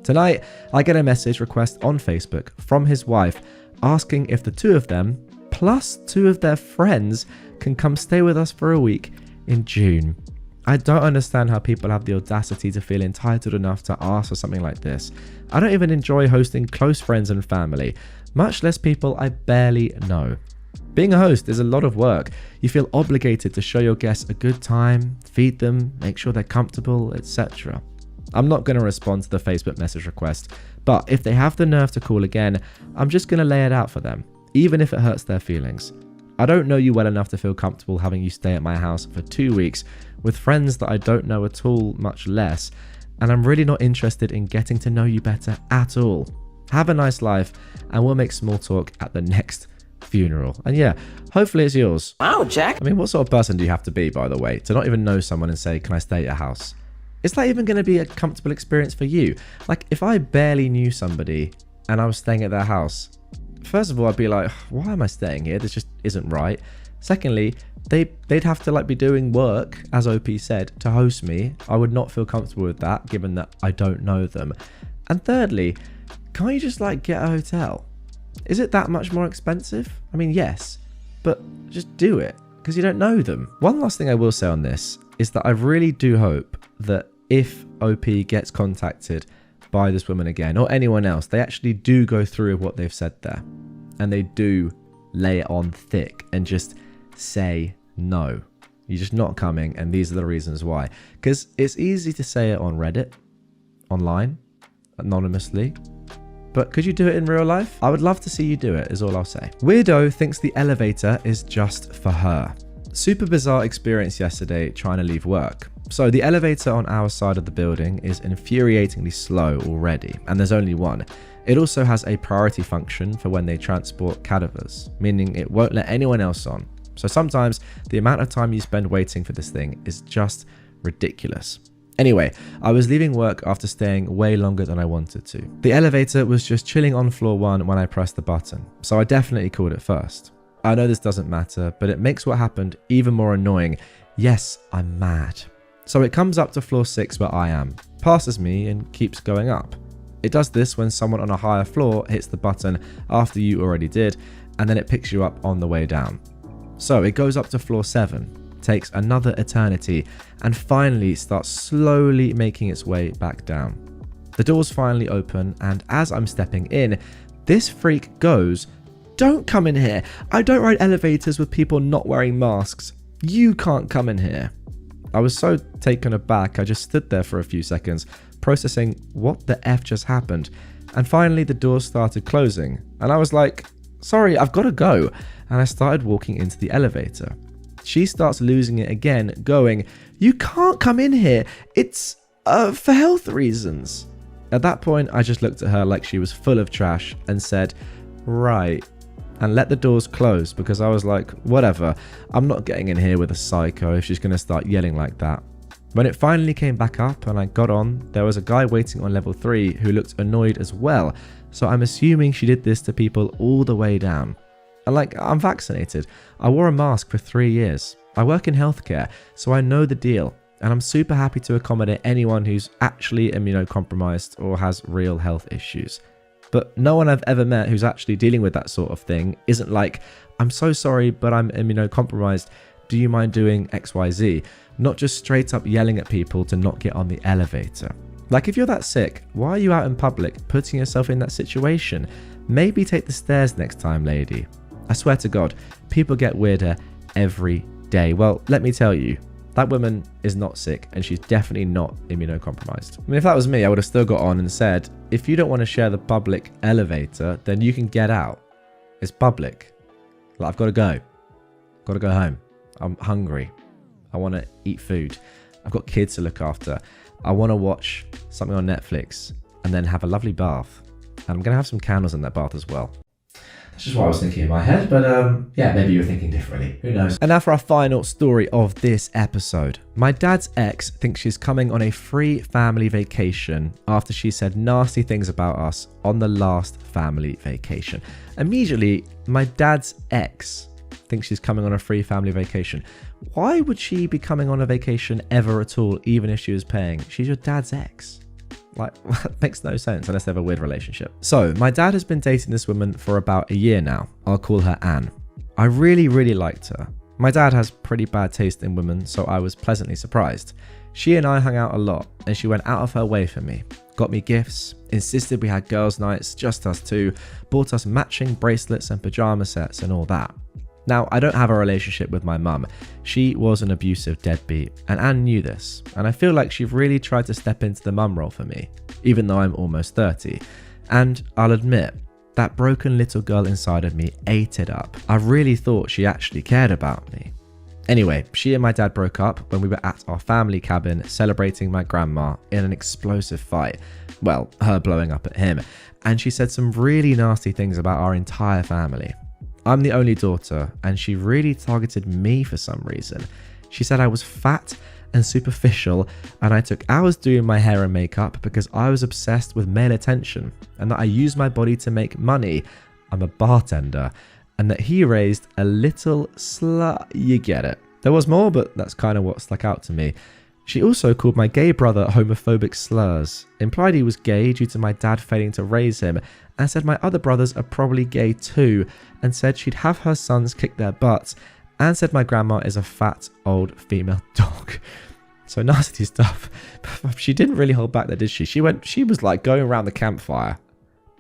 Tonight, I get a message request on Facebook from his wife asking if the 2 of them, plus 2 of their friends, can come stay with us for a week in June. I don't understand how people have the audacity to feel entitled enough to ask for something like this. I don't even enjoy hosting close friends and family, much less people I barely know. Being a host is a lot of work. You feel obligated to show your guests a good time, feed them, make sure they're comfortable, etc. I'm not going to respond to the Facebook message request, but if they have the nerve to call again, I'm just going to lay it out for them, even if it hurts their feelings. I don't know you well enough to feel comfortable having you stay at my house for 2 weeks with friends that I don't know at all, much less, and I'm really not interested in getting to know you better at all. Have a nice life, and we'll make small talk at the next funeral. And yeah, hopefully it's yours. Wow, Jack. I mean, what sort of person do you have to be, by the way, to not even know someone and say, can I stay at your house? Is that even going to be a comfortable experience for you? Like, if I barely knew somebody and I was staying at their house, first of all, I'd be like, why am I staying here? This just isn't right. Secondly, they'd have to be doing work, as OP said, to host me. I would not feel comfortable with that, given that I don't know them. And thirdly, can't you just get a hotel? Is it that much more expensive? I mean, yes, but just do it, because you don't know them. One last thing I will say on this is that I really do hope that if OP gets contacted by this woman again, or anyone else, they actually do go through what they've said there, and they do lay it on thick and just say no, you're just not coming, and these are the reasons why. Because it's easy to say it on Reddit, online, anonymously, but could you do it in real life? I would love to see you do it, is all I'll say. Weirdo thinks the elevator is just for her. Super bizarre experience yesterday trying to leave work. So the elevator on our side of the building is infuriatingly slow already, and there's only one. It also has a priority function for when they transport cadavers, meaning it won't let anyone else on. So sometimes the amount of time you spend waiting for this thing is just ridiculous. Anyway, I was leaving work after staying way longer than I wanted to. The elevator was just chilling on floor 1 when I pressed the button, so I definitely called it first. I know this doesn't matter, but it makes what happened even more annoying. Yes, I'm mad. So it comes up to floor 6 where I am, passes me and keeps going up. It does this when someone on a higher floor hits the button after you already did, and then it picks you up on the way down. So it goes up to floor 7, takes another eternity, and finally starts slowly making its way back down. The doors finally open, and as I'm stepping in, this freak goes don't come in here. I don't ride elevators with people not wearing masks. You can't come in here. I was so taken aback, I just stood there for a few seconds, processing what the F just happened. And finally the doors started closing, and I was like, sorry, I've got to go. And I started walking into the elevator. She starts losing it again, going, you can't come in here. It's for health reasons. At that point, I just looked at her like she was full of trash and said, right, and let the doors close, because I was like, whatever, I'm not getting in here with a psycho if she's going to start yelling like that. When it finally came back up and I got on, there was a guy waiting on level 3 who looked annoyed as well, so I'm assuming she did this to people all the way down. And like, I'm vaccinated, I wore a mask for 3 years, I work in healthcare, so I know the deal. And I'm super happy to accommodate anyone who's actually immunocompromised or has real health issues. But no one I've ever met who's actually dealing with that sort of thing isn't like, I'm so sorry, but I'm immunocompromised. Do you mind doing XYZ? Not just straight up yelling at people to not get on the elevator. Like, if you're that sick, why are you out in public putting yourself in that situation? Maybe take the stairs next time, lady. I swear to God, people get weirder every day. Well, let me tell you, that woman is not sick, and she's definitely not immunocompromised. I mean, if that was me, I would have still got on and said, if you don't want to share the public elevator, then you can get out. It's public. Like, I've got to go. Got to go home. I'm hungry. I want to eat food. I've got kids to look after. I want to watch something on Netflix and then have a lovely bath. And I'm going to have some candles in that bath as well. That's just what I was thinking in my head, but yeah, maybe you were thinking differently. Who knows? And now for our final story of this episode. My dad's ex thinks she's coming on a free family vacation after she said nasty things about us on the last family vacation. Immediately, my dad's ex thinks she's coming on a free family vacation. Why would she be coming on a vacation ever at all, even if she was paying? She's your dad's ex. Like, that makes no sense unless they have a weird relationship. So, my dad has been dating this woman for about a year now. I'll call her Anne. I really liked her. My dad has pretty bad taste in women, so I was pleasantly surprised. She and I hung out a lot, and she went out of her way for me. Got me gifts, insisted we had girls' nights, just us two, bought us matching bracelets and pajama sets and all that. Now, I don't have a relationship with my mum. She was an abusive deadbeat, and Anne knew this, and I feel like she really tried to step into the mum role for me, even though I'm almost 30. And I'll admit, that broken little girl inside of me ate it up. I really thought she actually cared about me. Anyway, she and my dad broke up when we were at our family cabin celebrating my grandma in an explosive fight. Well, her blowing up at him, and she said some really nasty things about our entire family. I'm the only daughter, and she really targeted me for some reason. She said I was fat and superficial, and I took hours doing my hair and makeup because I was obsessed with male attention, and that I used my body to make money. I'm a bartender, and that he raised a little slut. You get it. There was more, but that's kind of what stuck out to me. She also called my gay brother homophobic slurs, implied he was gay due to my dad failing to raise him, and said my other brothers are probably gay too, and said she'd have her sons kick their butts, and said my grandma is a fat old female dog. So nasty stuff. She didn't really hold back there, did she? She was like going around the campfire.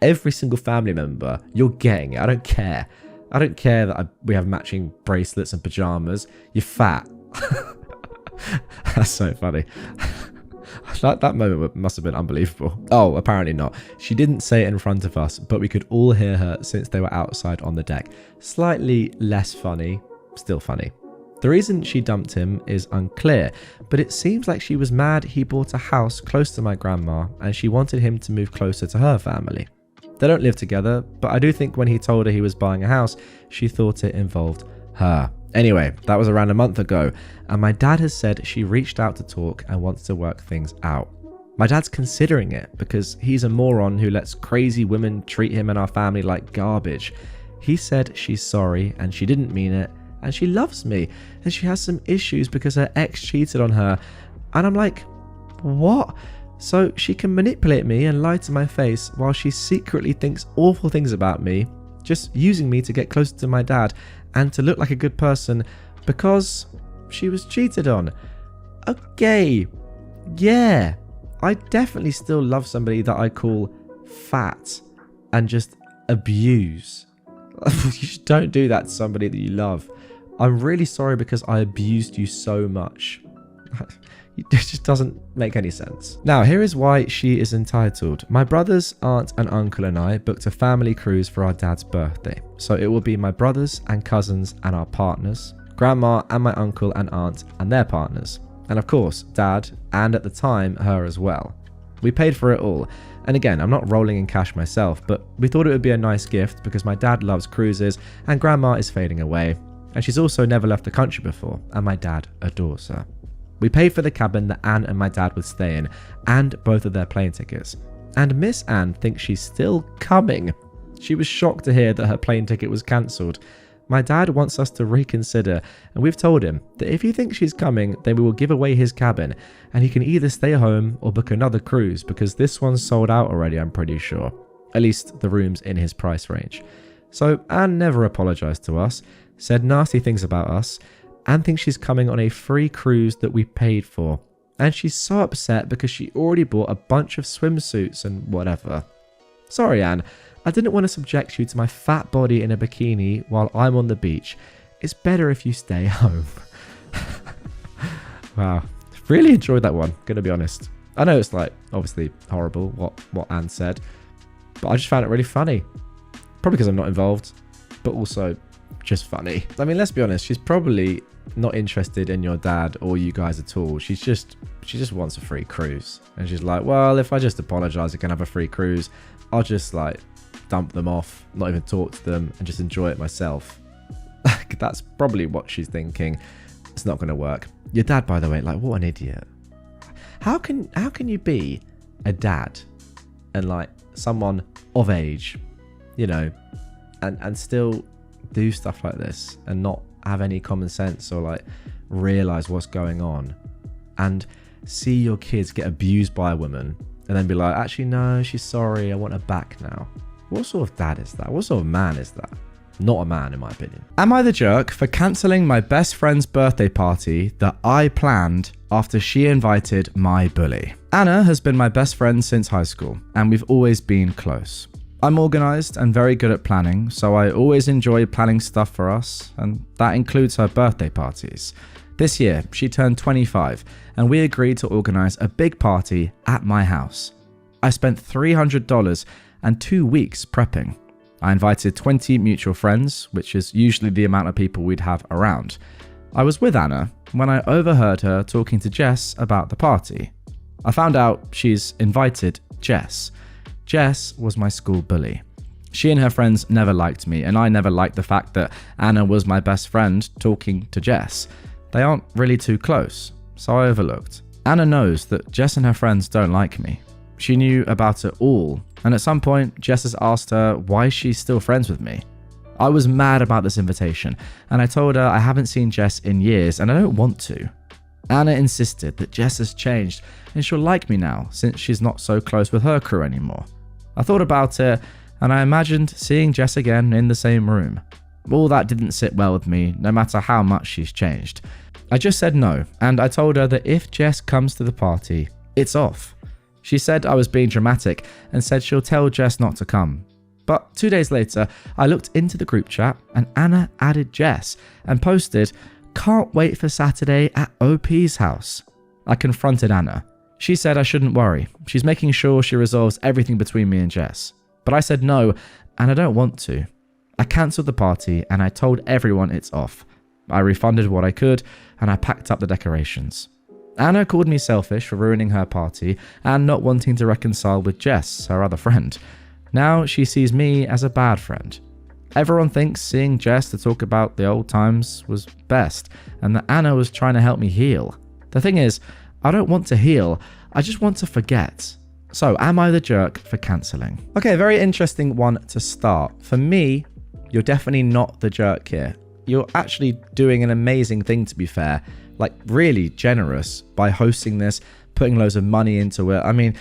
Every single family member, you're getting it. I don't care. I don't care that we have matching bracelets and pajamas. You're fat. That's so funny. That moment must have been unbelievable. Oh, apparently not. She didn't say it in front of us, but we could all hear her since they were outside on the deck. Slightly less funny, still funny. The reason she dumped him is unclear, but it seems like she was mad he bought a house close to my grandma and she wanted him to move closer to her family. They don't live together, but I do think when he told her he was buying a house, she thought it involved her. Anyway, that was around a month ago, and my dad has said she reached out to talk and wants to work things out. My dad's considering it because he's a moron who lets crazy women treat him and our family like garbage. He said she's sorry and she didn't mean it, and she loves me, and she has some issues because her ex cheated on her. And I'm like, what? So she can manipulate me and lie to my face while she secretly thinks awful things about me, just using me to get closer to my dad and to look like a good person because she was cheated on. Okay, yeah, I definitely still love somebody that I call fat and just abuse. You just don't do that to somebody that you love. I'm really sorry because I abused you so much. It just doesn't make any sense. Now, here is why she is entitled. My brothers, aunt and uncle and I booked a family cruise for our dad's birthday. So it will be my brothers and cousins and our partners, grandma and my uncle and aunt and their partners. And of course, dad, and at the time, her as well. We paid for it all. And again, I'm not rolling in cash myself, but we thought it would be a nice gift because my dad loves cruises and grandma is fading away. And she's also never left the country before, and my dad adores her. We paid for the cabin that Anne and my dad would stay in, and both of their plane tickets. And Miss Anne thinks she's still coming. She was shocked to hear that her plane ticket was cancelled. My dad wants us to reconsider, and we've told him that if he thinks she's coming, then we will give away his cabin, and he can either stay home or book another cruise, because this one's sold out already, I'm pretty sure. At least the room's in his price range. So Anne never apologised to us, said nasty things about us, and thinks she's coming on a free cruise that we paid for. And she's so upset because she already bought a bunch of swimsuits and whatever. Sorry, Anne. I didn't want to subject you to my fat body in a bikini while I'm on the beach. It's better if you stay home. Wow. Really enjoyed that one, gonna be honest. I know it's like, obviously horrible what Anne said, but I just found it really funny. Probably because I'm not involved, but also just funny. I mean, let's be honest, she's probably not interested in your dad or you guys at all. She just wants a free cruise. And she's like, well, if I just apologize, I can have a free cruise. I'll just like dump them off, not even talk to them, and just enjoy it myself. That's probably what she's thinking. It's not going to work. Your dad, by the way, like, what an idiot. How can you be a dad and like someone of age, you know, and still do stuff like this and not have any common sense or like realize what's going on and see your kids get abused by a woman and then be like, actually, no, she's sorry, I want her back now. What sort of dad is that? What sort of man is that? Not a man, in my opinion. Am I the jerk for cancelling my best friend's birthday party that I planned after she invited my bully? Anna has been my best friend since high school, and we've always been close. I'm organised and very good at planning, so I always enjoy planning stuff for us, and that includes her birthday parties. This year, she turned 25, and we agreed to organise a big party at my house. I spent $300 and 2 weeks prepping. I invited 20 mutual friends, which is usually the amount of people we'd have around. I was with Anna when I overheard her talking to Jess about the party. I found out she's invited Jess. Jess was my school bully. She and her friends never liked me, and I never liked the fact that Anna was my best friend talking to Jess. They aren't really too close, so I overlooked. Anna knows that Jess and her friends don't like me. She knew about it all, and at some point, Jess has asked her why she's still friends with me. I was mad about this invitation, and I told her I haven't seen Jess in years and I don't want to. Anna insisted that Jess has changed and she'll like me now since she's not so close with her crew anymore. I thought about it, and I imagined seeing Jess again in the same room. All that didn't sit well with me, no matter how much she's changed. I just said no, and I told her that if Jess comes to the party, it's off. She said I was being dramatic and said she'll tell Jess not to come. But 2 days later, I looked into the group chat and Anna added Jess and posted, "Can't wait for Saturday at OP's house." I confronted Anna. She said I shouldn't worry. She's making sure she resolves everything between me and Jess. But I said no, and I don't want to. I cancelled the party and I told everyone it's off. I refunded what I could and I packed up the decorations. Anna called me selfish for ruining her party and not wanting to reconcile with Jess, her other friend. Now she sees me as a bad friend. Everyone thinks seeing Jess to talk about the old times was best and that Anna was trying to help me heal. The thing is, I don't want to heal, I just want to forget. So am I the jerk for cancelling? Okay, very interesting one to start. For me, you're definitely not the jerk here. You're actually doing an amazing thing, to be fair. Like, really generous by hosting this, putting loads of money into it. I mean,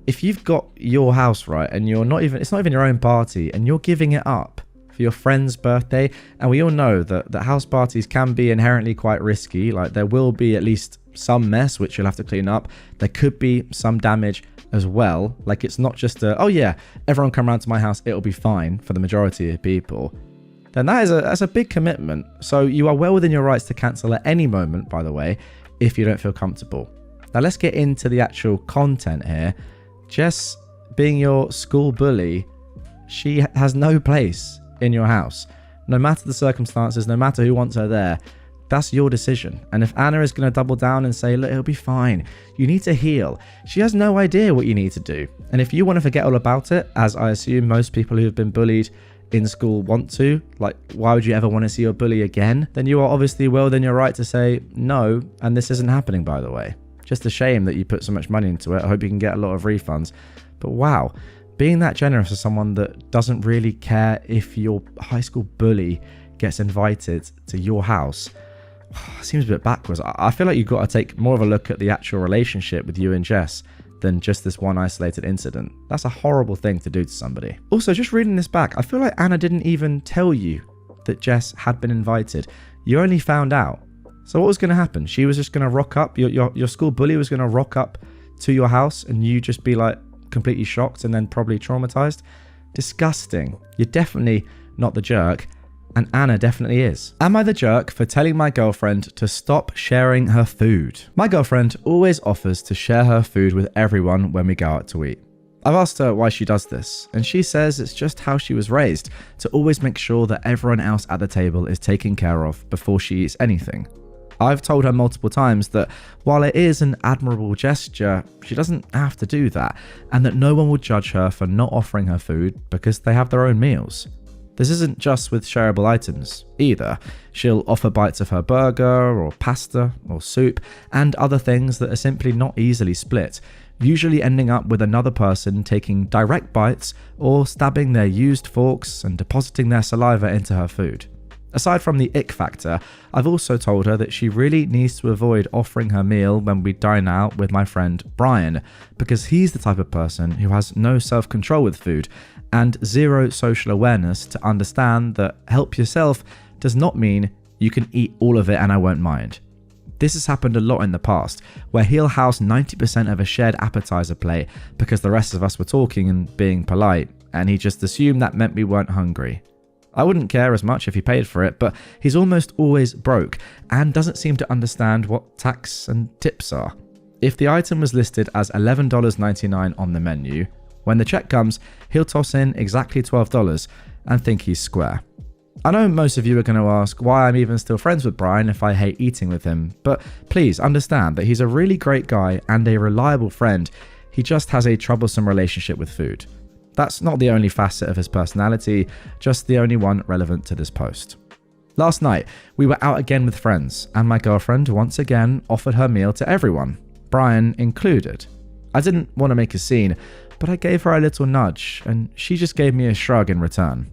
if you've got your house, right, and it's not even your own party, and you're giving it up for your friend's birthday, and we all know that house parties can be inherently quite risky. Like, there will be at least some mess, which you'll have to clean up. There could be some damage as well. Like, it's not just oh yeah, everyone come around to my house, it'll be fine for the majority of people. then that's a big commitment. So you are well within your rights to cancel at any moment, by the way, if you don't feel comfortable. Now let's get into the actual content here. Jess, being your school bully, she has no place in your house. No matter the circumstances, no matter who wants her there, that's your decision. And if Anna is going to double down and say, look, it'll be fine, you need to heal, she has no idea what you need to do. And if you want to forget all about it, as I assume most people who have been bullied in school want to, like, why would you ever want to see your bully again? Then you are obviously well within your right to say no, and this isn't happening, by the way. Just a shame that you put so much money into it. I hope you can get a lot of refunds. But wow, being that generous to someone that doesn't really care if your high school bully gets invited to your house seems a bit backwards. I feel like you've got to take more of a look at the actual relationship with you and Jess than just this one isolated incident. That's a horrible thing to do to somebody. Also, just reading this back, I feel like Anna didn't even tell you that Jess had been invited. You only found out. So what was going to happen? She was just going to rock up, your school bully was going to rock up to your house and you just be like completely shocked and then probably traumatized? Disgusting. You're definitely not the jerk. And Anna definitely is. Am I the jerk for telling my girlfriend to stop sharing her food? My girlfriend always offers to share her food with everyone when we go out to eat. I've asked her why she does this, and she says it's just how she was raised, to always make sure that everyone else at the table is taken care of before she eats anything. I've told her multiple times that while it is an admirable gesture, she doesn't have to do that, and that no one will judge her for not offering her food because they have their own meals. This isn't just with shareable items either. She'll offer bites of her burger or pasta or soup and other things that are simply not easily split, usually ending up with another person taking direct bites or stabbing their used forks and depositing their saliva into her food. Aside from the ick factor, I've also told her that she really needs to avoid offering her meal when we dine out with my friend Brian, because he's the type of person who has no self-control with food and zero social awareness to understand that help yourself does not mean you can eat all of it and I won't mind. This has happened a lot in the past, where he'll house 90% of a shared appetizer plate because the rest of us were talking and being polite, and he just assumed that meant we weren't hungry. I wouldn't care as much if he paid for it, but he's almost always broke and doesn't seem to understand what tax and tips are. If the item was listed as $11.99 on the menu, when the check comes, he'll toss in exactly $12 and think he's square. I know most of you are going to ask why I'm even still friends with Brian if I hate eating with him, but please understand that he's a really great guy and a reliable friend. He just has a troublesome relationship with food. That's not the only facet of his personality, just the only one relevant to this post. Last night, we were out again with friends, and my girlfriend once again offered her meal to everyone, Brian included. I didn't want to make a scene, but I gave her a little nudge, and she just gave me a shrug in return.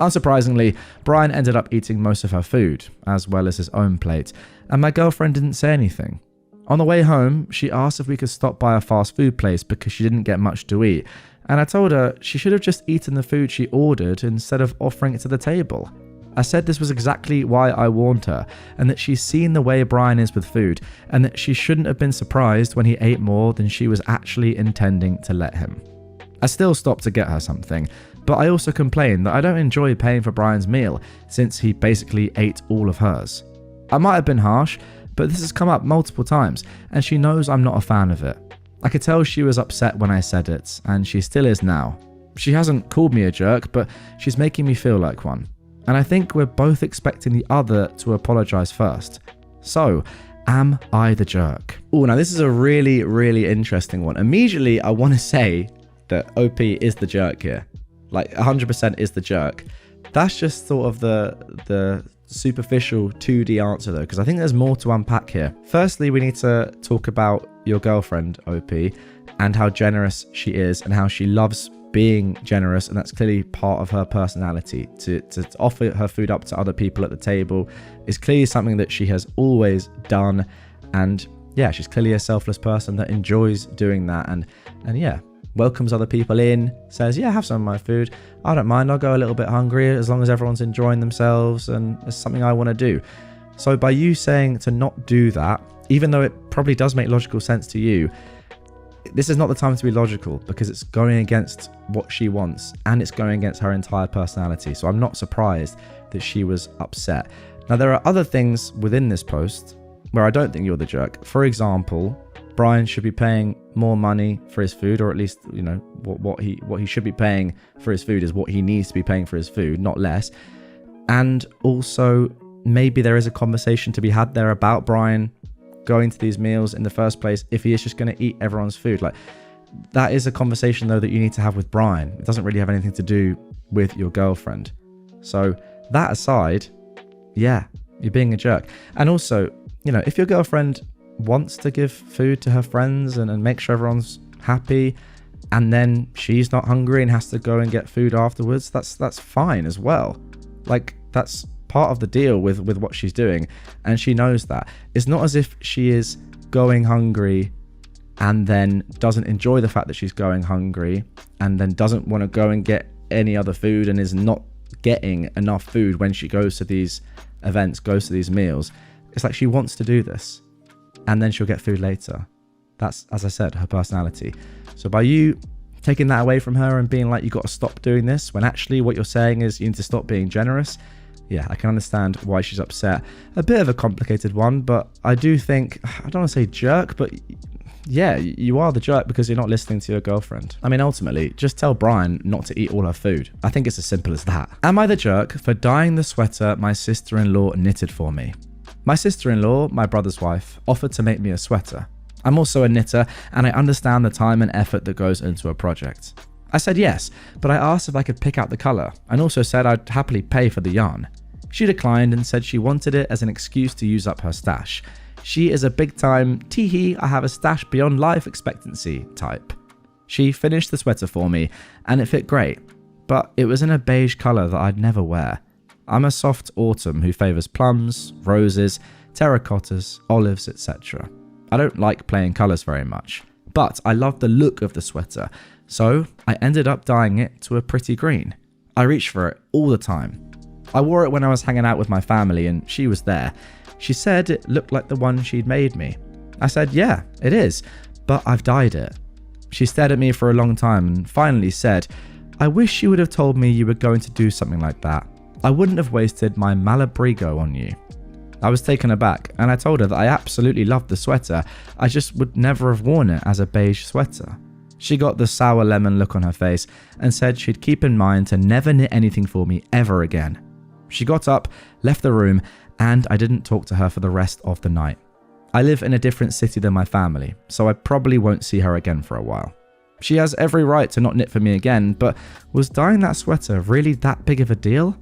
Unsurprisingly, Brian ended up eating most of her food, as well as his own plate, and my girlfriend didn't say anything. On the way home, she asked if we could stop by a fast food place because she didn't get much to eat, and I told her she should have just eaten the food she ordered instead of offering it to the table. I said this was exactly why I warned her, and that she's seen the way Brian is with food, and that she shouldn't have been surprised when he ate more than she was actually intending to let him. I still stopped to get her something, but I also complained that I don't enjoy paying for Brian's meal since he basically ate all of hers. I might have been harsh, but this has come up multiple times, and she knows I'm not a fan of it. I could tell she was upset when I said it, and she still is now. She hasn't called me a jerk, but she's making me feel like one. And I think we're both expecting the other to apologize first. So, am I the jerk? Oh, now this is a really, really interesting one. Immediately, I want to say that OP is the jerk here. Like 100% is the jerk. That's just sort of the superficial 2D answer though, because I think there's more to unpack here. Firstly, we need to talk about your girlfriend, OP, and how generous she is and how she loves being generous, and that's clearly part of her personality. To offer her food up to other people at the table is clearly something that she has always done, and yeah, she's clearly a selfless person that enjoys doing that, and yeah, welcomes other people in, says, yeah, have some of my food, I don't mind, I'll go a little bit hungry as long as everyone's enjoying themselves and it's something I want to do. So by you saying to not do that, even though it probably does make logical sense to you, this is not the time to be logical because it's going against what she wants and it's going against her entire personality. So I'm not surprised that she was upset. Now, there are other things within this post where I don't think you're the jerk. For example, Brian should be paying more money for his food, or at least, you know, what he should be paying for his food is what he needs to be paying for his food, not less. And also, maybe there is a conversation to be had there about Brian going to these meals in the first place if he is just going to eat everyone's food. Like, that is a conversation, though, that you need to have with Brian. It doesn't really have anything to do with your girlfriend. So that aside, yeah, you're being a jerk. And also, you know, if your girlfriend wants to give food to her friends and make sure everyone's happy, and then she's not hungry and has to go and get food afterwards, that's fine as well. Like, that's part of the deal with what she's doing, and she knows that. It's not as if she is going hungry and then doesn't enjoy the fact that she's going hungry and then doesn't want to go and get any other food and is not getting enough food when she goes to these events, goes to these meals. It's like she wants to do this, and then she'll get food later. That's, as I said, her personality. So by you taking that away from her and being like, you got to stop doing this, when actually what you're saying is you need to stop being generous, yeah, I can understand why she's upset. A bit of a complicated one, but I do think, I don't want to say jerk, but yeah, you are the jerk because you're not listening to your girlfriend. I mean, ultimately, just tell Brian not to eat all her food. I think it's as simple as that. Am I the jerk for dyeing the sweater my sister-in-law knitted for me? My sister-in-law, my brother's wife, offered to make me a sweater. I'm also a knitter, and I understand the time and effort that goes into a project. I said yes, but I asked if I could pick out the colour, and also said I'd happily pay for the yarn. She declined and said she wanted it as an excuse to use up her stash. She is a big-time, tee-hee, I have a stash beyond life expectancy type. She finished the sweater for me, and it fit great, but it was in a beige colour that I'd never wear. I'm a soft autumn who favours plums, roses, terracottas, olives, etc. I don't like playing colours very much, but I love the look of the sweater, so I ended up dyeing it to a pretty green. I reached for it all the time. I wore it when I was hanging out with my family and she was there. She said it looked like the one she'd made me. I said, yeah, it is, but I've dyed it. She stared at me for a long time and finally said, I wish you would have told me you were going to do something like that. I wouldn't have wasted my Malabrigo on you. I was taken aback and I told her that I absolutely loved the sweater, I just would never have worn it as a beige sweater. She got the sour lemon look on her face and said she'd keep in mind to never knit anything for me ever again. She got up, left the room, and I didn't talk to her for the rest of the night. I live in a different city than my family, so I probably won't see her again for a while. She has every right to not knit for me again, but was dyeing that sweater really that big of a deal?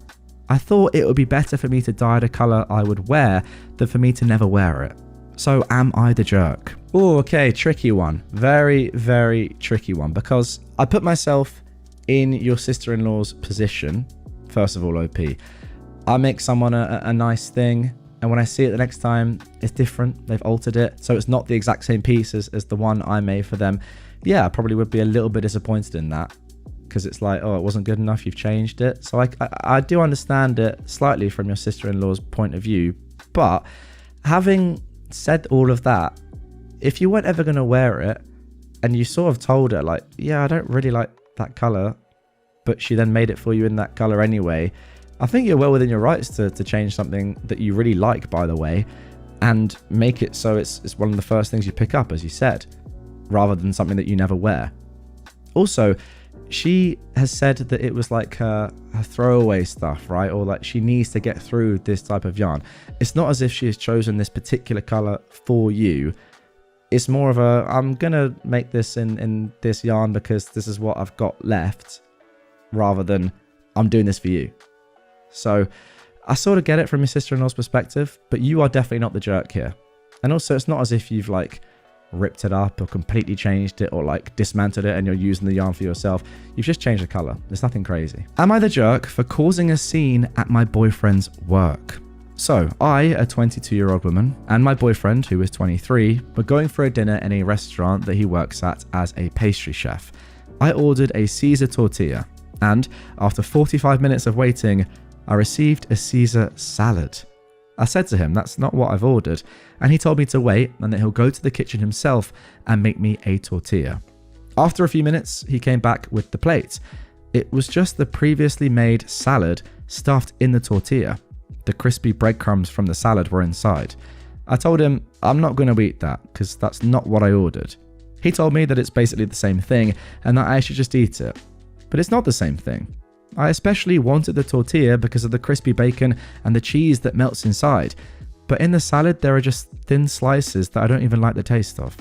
I thought it would be better for me to dye the colour I would wear than for me to never wear it. So am I the jerk? Oh, okay, tricky one. Very, very tricky one, because I put myself in your sister-in-law's position. First of all, OP. I make someone a nice thing, and when I see it the next time, it's different. They've altered it, so it's not the exact same piece as the one I made for them. Yeah, I probably would be a little bit disappointed in that, because it's like, oh, it wasn't good enough, you've changed it. So I do understand it slightly from your sister-in-law's point of view, but having said all of that, if you weren't ever going to wear it, and you sort of told her, like, yeah, I don't really like that colour, but she then made it for you in that colour anyway, I think you're well within your rights to change something that you really like, by the way, and make it so it's one of the first things you pick up, as you said, rather than something that you never wear. Also, she has said that it was like her throwaway stuff, right? Or like she needs to get through this type of yarn. It's not as if she has chosen this particular colour for you. It's more of a, I'm going to make this in this yarn because this is what I've got left, rather than I'm doing this for you. So I sort of get it from your sister-in-law's perspective, but you are definitely not the jerk here. And also, it's not as if you've like ripped it up or completely changed it or like dismantled it and you're using the yarn for yourself. You've just changed the colour. There's nothing crazy. Am I the jerk for causing a scene at my boyfriend's work? So, I, a 22-year-old woman, and my boyfriend, who is 23, were going for a dinner in a restaurant that he works at as a pastry chef. I ordered a Caesar tortilla, and after 45 minutes of waiting, I received a Caesar salad. I said to him, that's not what I've ordered, and he told me to wait and that he'll go to the kitchen himself and make me a tortilla. After a few minutes, he came back with the plate. It was just the previously made salad stuffed in the tortilla. The crispy breadcrumbs from the salad were inside. I told him I'm not going to eat that because that's not what I ordered. He told me that it's basically the same thing and that I should just eat it. But it's not the same thing. I especially wanted the tortilla because of the crispy bacon and the cheese that melts inside. But in the salad, there are just thin slices that I don't even like the taste of.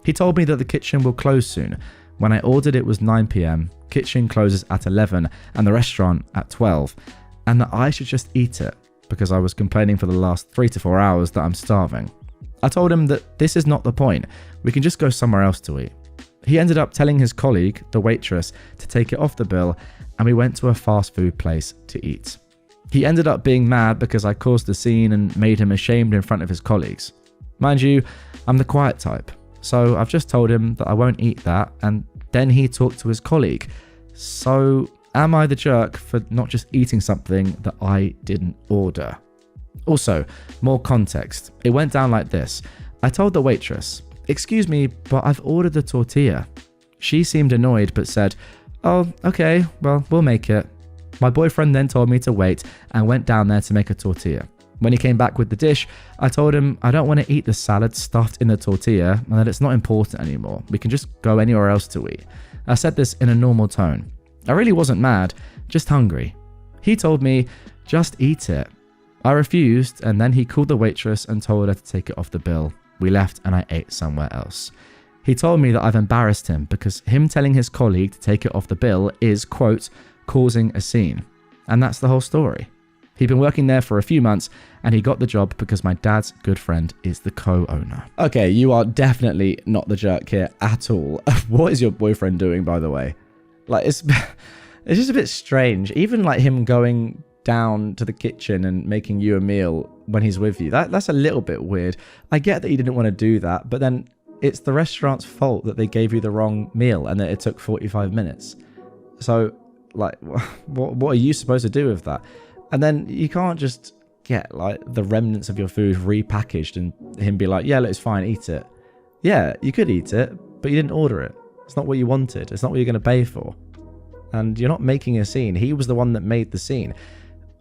He told me that the kitchen will close soon. When I ordered, it was 9 p.m, kitchen closes at 11 and the restaurant at 12, and that I should just eat it because I was complaining for the last 3 to 4 hours that I'm starving. I told him that this is not the point. We can just go somewhere else to eat. He ended up telling his colleague, the waitress, to take it off the bill, and we went to a fast food place to eat. He ended up being mad because I caused the scene and made him ashamed in front of his colleagues. Mind you, I'm the quiet type, so I've just told him that I won't eat that, and then he talked to his colleague. So am I the jerk for not just eating something that I didn't order? Also, more context. It went down like this. I told the waitress, "Excuse me, but I've ordered the tortilla." She seemed annoyed but said, "Oh, okay, well, we'll make it." My boyfriend then told me to wait and went down there to make a tortilla. When he came back with the dish, I told him I don't want to eat the salad stuffed in the tortilla and that it's not important anymore. We can just go anywhere else to eat. I said this in a normal tone. I really wasn't mad, just hungry. He told me, "Just eat it." I refused, and then he called the waitress and told her to take it off the bill. We left and I ate somewhere else. He told me that I've embarrassed him because him telling his colleague to take it off the bill is, quote, causing a scene. And that's the whole story. He'd been working there for a few months and he got the job because my dad's good friend is the co-owner. Okay, you are definitely not the jerk here at all. What is your boyfriend doing, by the way? Like, it's just a bit strange. Even like him going down to the kitchen and making you a meal when he's with you. That's a little bit weird. I get that he didn't want to do that, but then it's the restaurant's fault that they gave you the wrong meal and that it took 45 minutes. So, like, what are you supposed to do with that? And then you can't just get, like, the remnants of your food repackaged and him be like, "Yeah, look, it's fine, eat it." Yeah, you could eat it, but you didn't order it. It's not what you wanted. It's not what you're going to pay for. And you're not making a scene. He was the one that made the scene.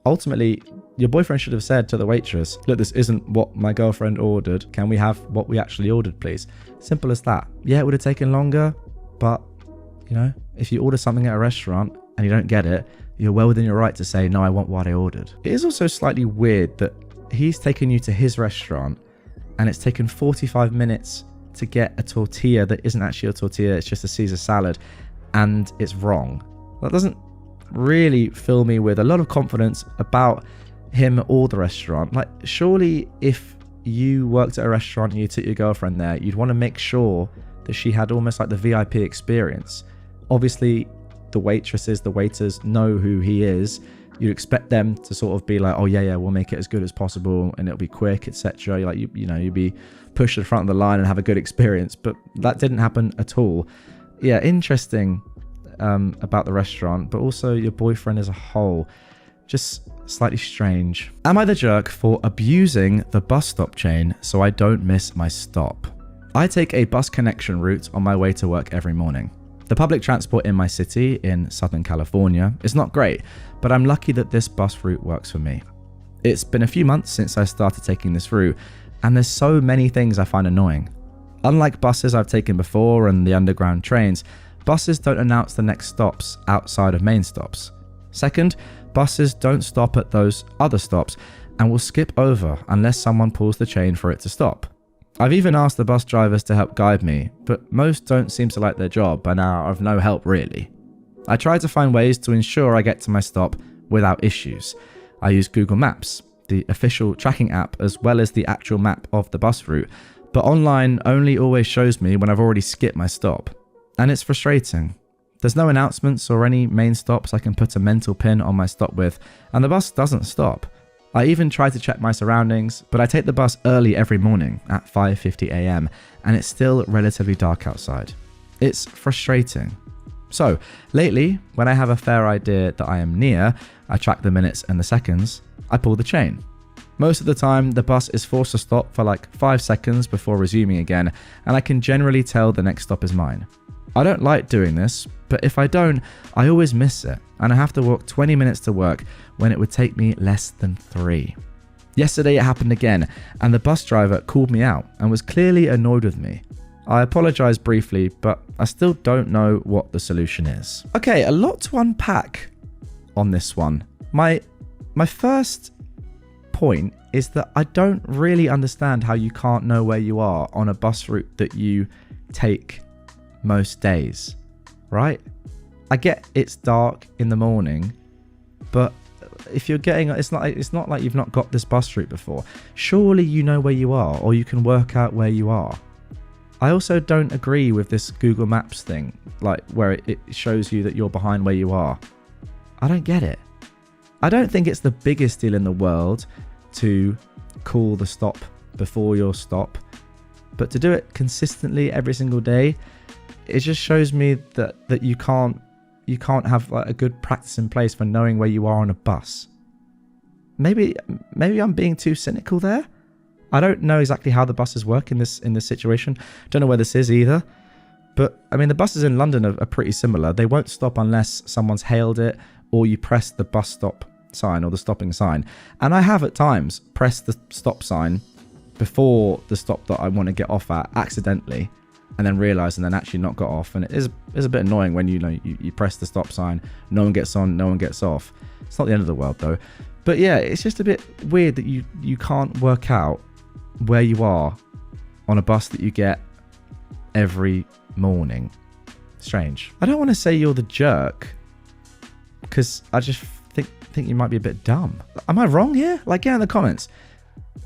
Ultimately, your boyfriend should have said to the waitress, "Look, this isn't what my girlfriend ordered. Can we have what we actually ordered, please?" Simple as that. Yeah, it would have taken longer, but, you know, if you order something at a restaurant and you don't get it, you're well within your right to say, "No, I want what I ordered." It is also slightly weird that he's taken you to his restaurant and it's taken 45 minutes to get a tortilla that isn't actually a tortilla, it's just a Caesar salad, and it's wrong. That doesn't really fill me with a lot of confidence about him or the restaurant. Like, surely if you worked at a restaurant and you took your girlfriend there, you'd want to make sure that she had almost like the VIP experience. Obviously, the waitresses, the waiters know who he is. You'd expect them to sort of be like, "Oh yeah, we'll make it as good as possible and it'll be quick, etc." Like, you know, you'd be pushed to the front of the line and have a good experience, but that didn't happen at all. Yeah, interesting about the restaurant, but also your boyfriend as a whole. Just slightly strange. Am I the jerk for abusing the bus stop chain so I don't miss my stop? I take a bus connection route on my way to work every morning. The public transport in my city in Southern California is not great, but I'm lucky that this bus route works for me. It's been a few months since I started taking this route, and there's so many things I find annoying. Unlike buses I've taken before and the underground trains, buses don't announce the next stops outside of main stops. Second, buses don't stop at those other stops and will skip over unless someone pulls the chain for it to stop. I've even asked the bus drivers to help guide me, but most don't seem to like their job and are of no help really. I try to find ways to ensure I get to my stop without issues. I use Google Maps, the official tracking app, as well as the actual map of the bus route, but online only always shows me when I've already skipped my stop. And it's frustrating. There's no announcements or any main stops I can put a mental pin on my stop with, and the bus doesn't stop. I even try to check my surroundings, but I take the bus early every morning at 5:50 a.m. and it's still relatively dark outside. It's frustrating. So, lately, when I have a fair idea that I am near, I track the minutes and the seconds, I pull the chain. Most of the time, the bus is forced to stop for like 5 seconds before resuming again, and I can generally tell the next stop is mine. I don't like doing this, but if I don't, I always miss it, and I have to walk 20 minutes to work when it would take me less than 3. Yesterday it happened again, and the bus driver called me out and was clearly annoyed with me. I apologized briefly, but I still don't know what the solution is. Okay, a lot to unpack on this one. My first point is that I don't really understand how you can't know where you are on a bus route that you take most days, right? I get it's dark in the morning, but if you're getting, it's not like you've not got this bus route before. Surely you know where you are, or you can work out where you are. I also don't agree with this Google Maps thing, like where it shows you that you're behind where you are. I don't get it. I don't think it's the biggest deal in the world to call the stop before your stop, but to do it consistently every single day, it just shows me that you can't have like a good practice in place for knowing where you are on a bus. Maybe I'm being too cynical there. I don't know exactly how the buses work in this situation. Don't know where this is either. But I mean, the buses in London are pretty similar. They won't stop unless someone's hailed it or you press the bus stop sign or the stopping sign. And I have at times pressed the stop sign before the stop that I want to get off at accidentally, and then realised and then actually not got off. And it is a bit annoying when you press the stop sign, no one gets on, no one gets off. It's not the end of the world though. But yeah, it's just a bit weird that you can't work out where you are on a bus that you get every morning. Strange. I don't want to say you're the jerk, because I just think you might be a bit dumb. Am I wrong here? Like, get in the comments.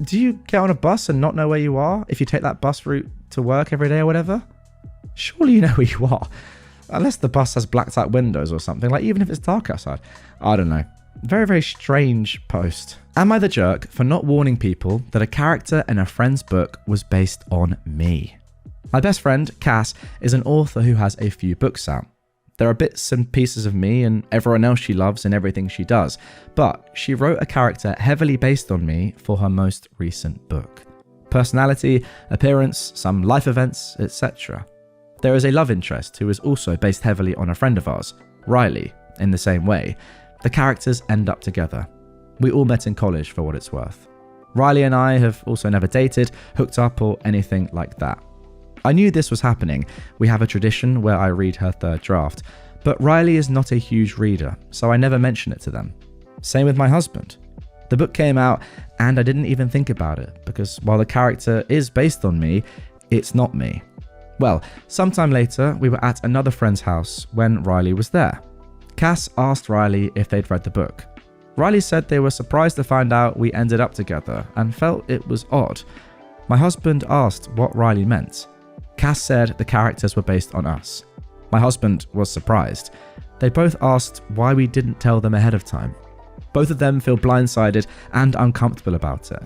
Do you get on a bus and not know where you are if you take that bus route to work every day or whatever? Surely you know where you are. Unless the bus has blacked out windows or something, like even if it's dark outside. I don't know. Very, very strange post. Am I the jerk for not warning people that a character in a friend's book was based on me? My best friend, Cass, is an author who has a few books out. There are bits and pieces of me and everyone else she loves in everything she does, but she wrote a character heavily based on me for her most recent book. Personality, appearance, some life events, etc. There is a love interest who is also based heavily on a friend of ours, Riley, in the same way. The characters end up together. We all met in college for what it's worth. Riley and I have also never dated, hooked up or anything like that. I knew this was happening. We have a tradition where I read her third draft, but Riley is not a huge reader, so I never mention it to them. Same with my husband. The book came out and I didn't even think about it, because while the character is based on me, it's not me. Well, sometime later, we were at another friend's house when Riley was there. Cass asked Riley if they'd read the book. Riley said they were surprised to find out we ended up together and felt it was odd. My husband asked what Riley meant. Cass said the characters were based on us. My husband was surprised. They both asked why we didn't tell them ahead of time. Both of them feel blindsided and uncomfortable about it.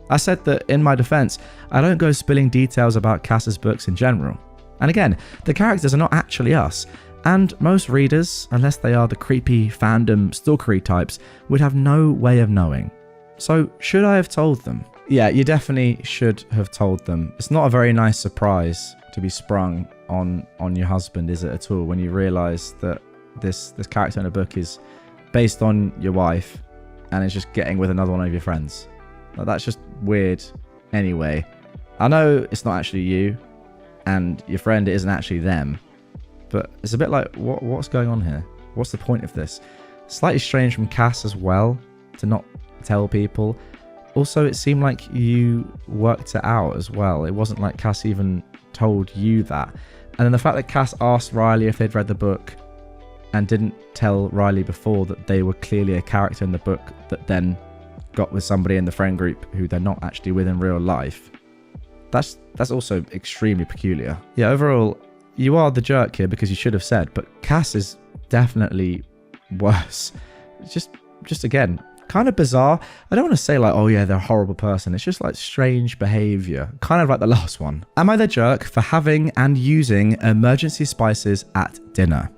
I said that in my defense, I don't go spilling details about Cass's books in general. And again, the characters are not actually us, and most readers, unless they are the creepy fandom stalkery types, would have no way of knowing. So should I have told them? Yeah, you definitely should have told them. It's not a very nice surprise to be sprung on your husband, is it at all, when you realise that this character in a book is based on your wife and is just getting with another one of your friends. Like, that's just weird anyway. I know it's not actually you and your friend isn't actually them, but it's a bit like, what's going on here? What's the point of this? Slightly strange from Cass as well to not tell people. Also, it seemed like you worked it out as well. It wasn't like Cass even told you that. And then the fact that Cass asked Riley if they'd read the book and didn't tell Riley before that they were clearly a character in the book that then got with somebody in the friend group who they're not actually with in real life. That's also extremely peculiar. Yeah, overall, you are the jerk here because you should have said, but Cass is definitely worse. It's just again, kind of bizarre. I don't want to say like, oh yeah, they're a horrible person. It's just like strange behavior, kind of like the last one. Am I the jerk for having and using emergency spices at dinner?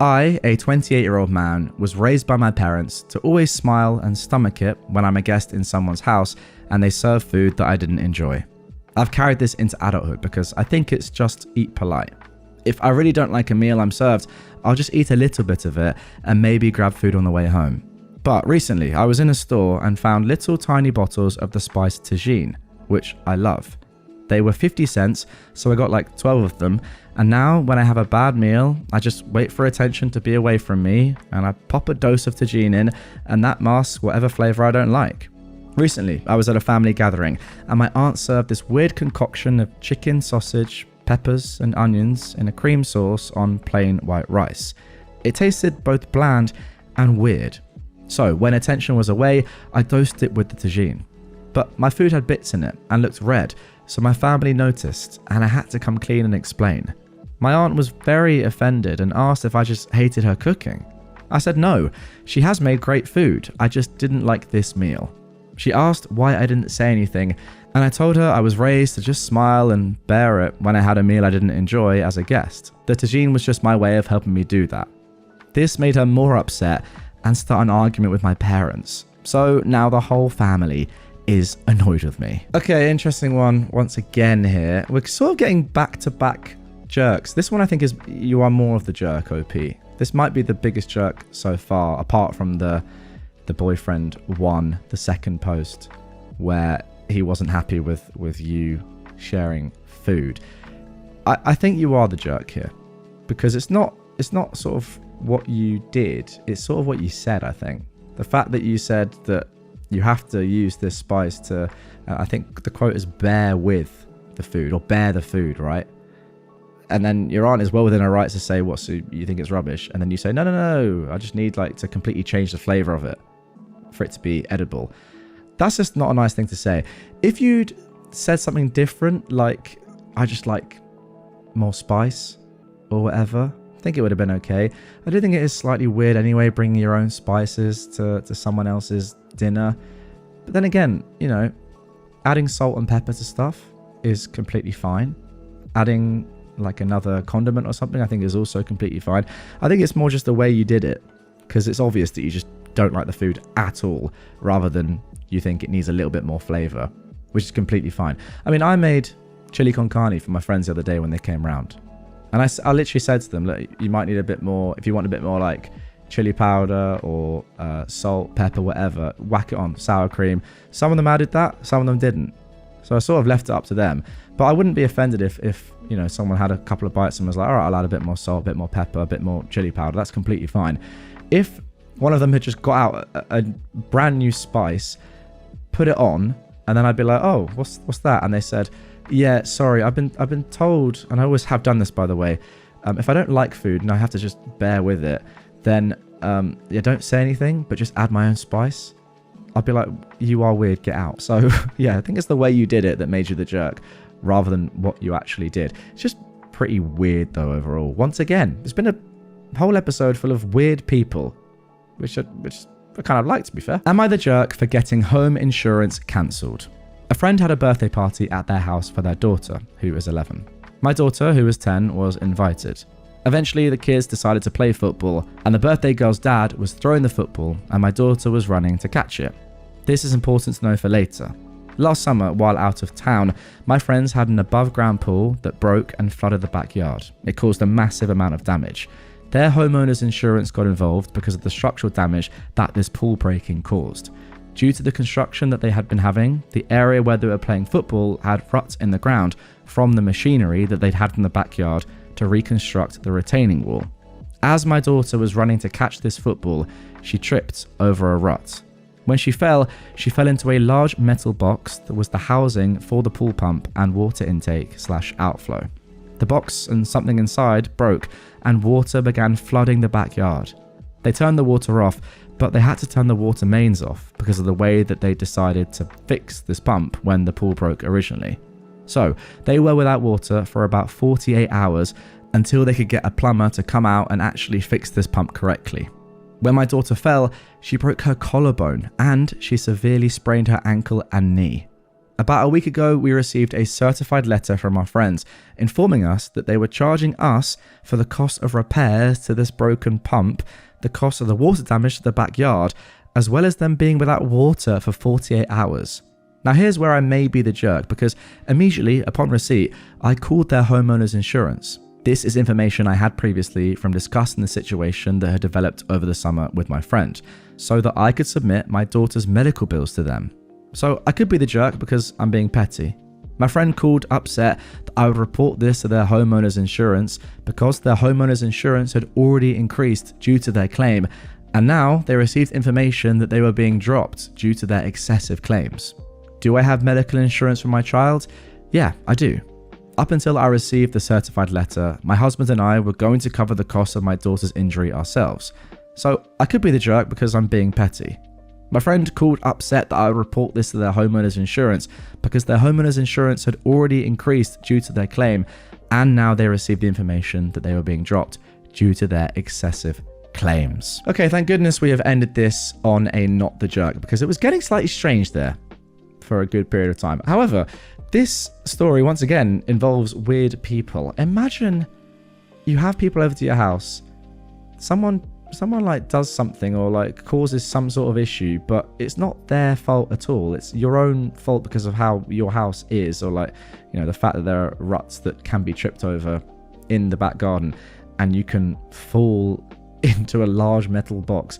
I, a 28-year-old man, was raised by my parents to always smile and stomach it when I'm a guest in someone's house and they serve food that I didn't enjoy. I've carried this into adulthood because I think it's just eat polite. If I really don't like a meal I'm served, I'll just eat a little bit of it and maybe grab food on the way home. But recently, I was in a store and found little tiny bottles of the spice tagine, which I love. They were 50 cents, so I got like 12 of them, and now when I have a bad meal, I just wait for attention to be away from me, and I pop a dose of tagine in, and that masks whatever flavour I don't like. Recently, I was at a family gathering, and my aunt served this weird concoction of chicken, sausage, peppers, and onions in a cream sauce on plain white rice. It tasted both bland and weird. So when attention was away, I dosed it with the tagine. But my food had bits in it and looked red, so my family noticed, and I had to come clean and explain. My aunt was very offended and asked if I just hated her cooking. I said no, she has made great food, I just didn't like this meal. She asked why I didn't say anything, and I told her I was raised to just smile and bear it when I had a meal I didn't enjoy as a guest. The tagine was just my way of helping me do that. This made her more upset and start an argument with my parents. So now the whole family is annoyed with me. Okay, interesting one once again here. We're sort of getting back-to-back jerks. This one I think is you are more of the jerk, OP. This might be the biggest jerk so far, apart from the boyfriend one, the second post, where he wasn't happy with you sharing food. I think you are the jerk here, because it's not sort of what you did, it's sort of what you said. I think the fact that you said that you have to use this spice to, I think the quote is bear with the food or bear the food, right? And then your aunt is well within her rights to say what, so you think it's rubbish, and then you say no, I just need like to completely change the flavor of it for it to be edible. That's just not a nice thing to say. If you'd said something different, like I just like more spice or whatever, I think it would have been okay. I do think it is slightly weird anyway, bringing your own spices to someone else's dinner. But then again, you know, adding salt and pepper to stuff is completely fine. Adding like another condiment or something I think is also completely fine. I think it's more just the way you did it, because it's obvious that you just don't like the food at all, rather than you think it needs a little bit more flavor, which is completely fine. I mean, I made chili con carne for my friends the other day when they came round, and I literally said to them, look, you might need a bit more, if you want a bit more like chili powder or salt, pepper, whatever, whack it on, sour cream. Some of them added that, some of them didn't. So I sort of left it up to them. But I wouldn't be offended if you know, someone had a couple of bites and was like, all right, I'll add a bit more salt, a bit more pepper, a bit more chili powder. That's completely fine. If one of them had just got out a brand new spice, put it on, and then I'd be like, oh, what's that? And they said, yeah, sorry, I've been told, and I always have done this, by the way, if I don't like food and I have to just bear with it, then yeah, don't say anything, but just add my own spice. I'd be like, you are weird, get out. So yeah, I think it's the way you did it that made you the jerk, rather than what you actually did. It's just pretty weird though overall. Once again, there's been a whole episode full of weird people, which I kind of like, to be fair. Am I the jerk for getting home insurance cancelled? A friend had a birthday party at their house for their daughter, who is 11. My daughter, who was 10, was invited. Eventually, the kids decided to play football, and the birthday girl's dad was throwing the football, and my daughter was running to catch it. This is important to know for later. Last summer, while out of town, my friends had an above-ground pool that broke and flooded the backyard. It caused a massive amount of damage. Their homeowner's insurance got involved because of the structural damage that this pool breaking caused. Due to the construction that they had been having, the area where they were playing football had ruts in the ground from the machinery that they'd had in the backyard to reconstruct the retaining wall. As my daughter was running to catch this football, she tripped over a rut. When she fell into a large metal box that was the housing for the pool pump and water intake / outflow. The box and something inside broke, and water began flooding the backyard. They turned the water off, but they had to turn the water mains off because of the way that they decided to fix this pump when the pool broke originally. So they were without water for about 48 hours until they could get a plumber to come out and actually fix this pump correctly. When my daughter fell, she broke her collarbone and she severely sprained her ankle and knee. About a week ago, we received a certified letter from our friends informing us that they were charging us for the cost of repairs to this broken pump, the cost of the water damage to the backyard, as well as them being without water for 48 hours. Now here's where I may be the jerk, because immediately upon receipt, I called their homeowner's insurance. This is information I had previously from discussing the situation that had developed over the summer with my friend, so that I could submit my daughter's medical bills to them. So I could be the jerk because I'm being petty. My friend called upset that I would report this to their homeowner's insurance because their homeowner's insurance had already increased due to their claim, and now they received information that they were being dropped due to their excessive claims. Do I have medical insurance for my child? Yeah, I do. Up until I received the certified letter, my husband and I were going to cover the cost of my daughter's injury ourselves. So I could be the jerk because I'm being petty. My friend called upset that I would report this to their homeowner's insurance because their homeowner's insurance had already increased due to their claim, and now they received the information that they were being dropped due to their excessive claims. Okay, thank goodness we have ended this on a not the jerk, because it was getting slightly strange there for a good period of time. However, this story once again involves weird people. Imagine you have people over to your house, someone like does something or like causes some sort of issue, but it's not their fault at all. It's your own fault because of how your house is, or like, you know, the fact that there are ruts that can be tripped over in the back garden and you can fall into a large metal box.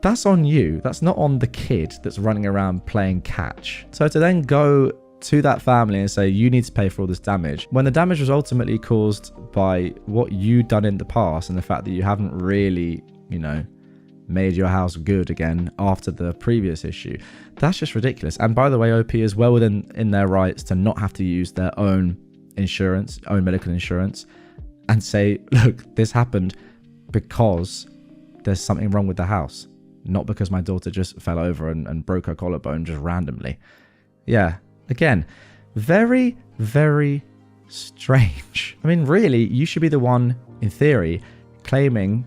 That's on you. That's not on the kid that's running around playing catch. So to then go to that family and say, you need to pay for all this damage, when the damage was ultimately caused by what you'd done in the past and the fact that you haven't really, you know, made your house good again after the previous issue. That's just ridiculous. And by the way, OP is well within their rights to not have to use their own insurance, own medical insurance, and say, look, this happened because there's something wrong with the house, not because my daughter just fell over and broke her collarbone just randomly. Yeah, again, very, very strange. I mean, really, you should be the one, in theory, claiming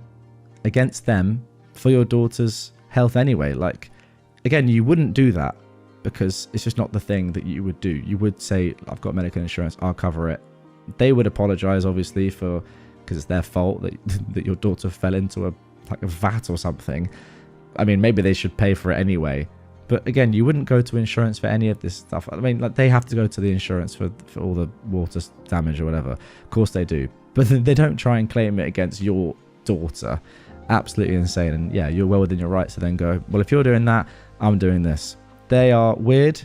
against them for your daughter's health anyway. Like, again, you wouldn't do that because it's just not the thing that you would do. You would say, I've got medical insurance, I'll cover it. They would apologize, obviously, because it's their fault that your daughter fell into a vat or something. I mean, maybe they should pay for it anyway. But again, you wouldn't go to insurance for any of this stuff. I mean, like, they have to go to the insurance for all the water damage or whatever. Of course they do. But they don't try and claim it against your daughter. Absolutely insane. And yeah, you're well within your rights to then go, well, if you're doing that, I'm doing this. They are weird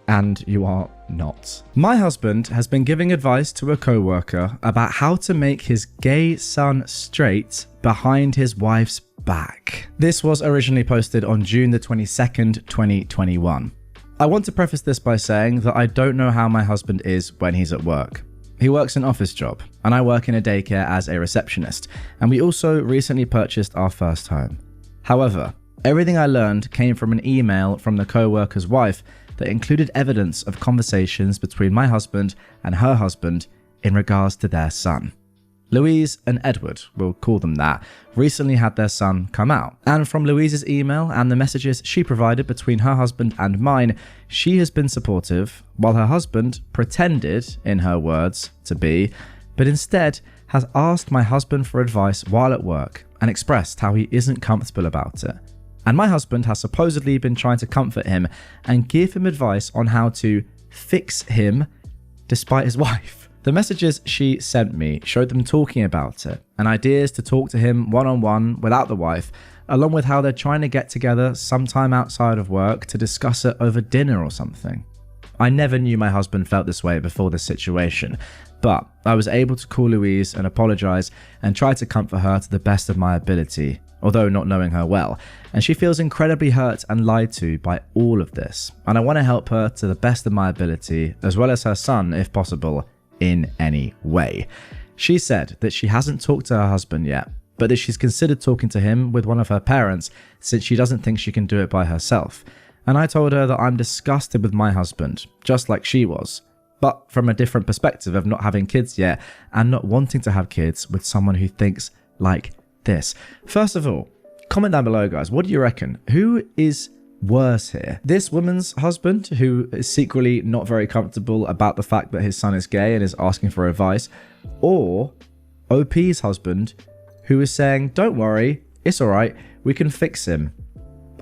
and you are not. My husband has been giving advice to a co-worker about how to make his gay son straight behind his wife's back. This was originally posted on June the 22nd, 2021. I want to preface this by saying that I don't know how my husband is when he's at work. He works an office job, and I work in a daycare as a receptionist, and we also recently purchased our first home. However, everything I learned came from an email from the co-worker's wife that included evidence of conversations between my husband and her husband in regards to their son. Louise and Edward, we'll call them that, recently had their son come out. And from Louise's email and the messages she provided between her husband and mine, she has been supportive, while her husband pretended, in her words, to be, but instead has asked my husband for advice while at work and expressed how he isn't comfortable about it. And my husband has supposedly been trying to comfort him and give him advice on how to fix him despite his wife. The messages she sent me showed them talking about it and ideas to talk to him one-on-one without the wife, along with how they're trying to get together sometime outside of work to discuss it over dinner or something. I never knew my husband felt this way before this situation, but I was able to call Louise and apologize and try to comfort her to the best of my ability, although not knowing her well, and she feels incredibly hurt and lied to by all of this, and I want to help her to the best of my ability, as well as her son if possible, in any way. She said that she hasn't talked to her husband yet, but that she's considered talking to him with one of her parents since she doesn't think she can do it by herself. And I told her that I'm disgusted with my husband, just like she was, but from a different perspective of not having kids yet and not wanting to have kids with someone who thinks like this. First of all, comment down below, guys. What do you reckon? Who is worse here. This woman's husband, who is secretly not very comfortable about the fact that his son is gay and is asking for advice, or OP's husband, who is saying, don't worry, it's alright, we can fix him.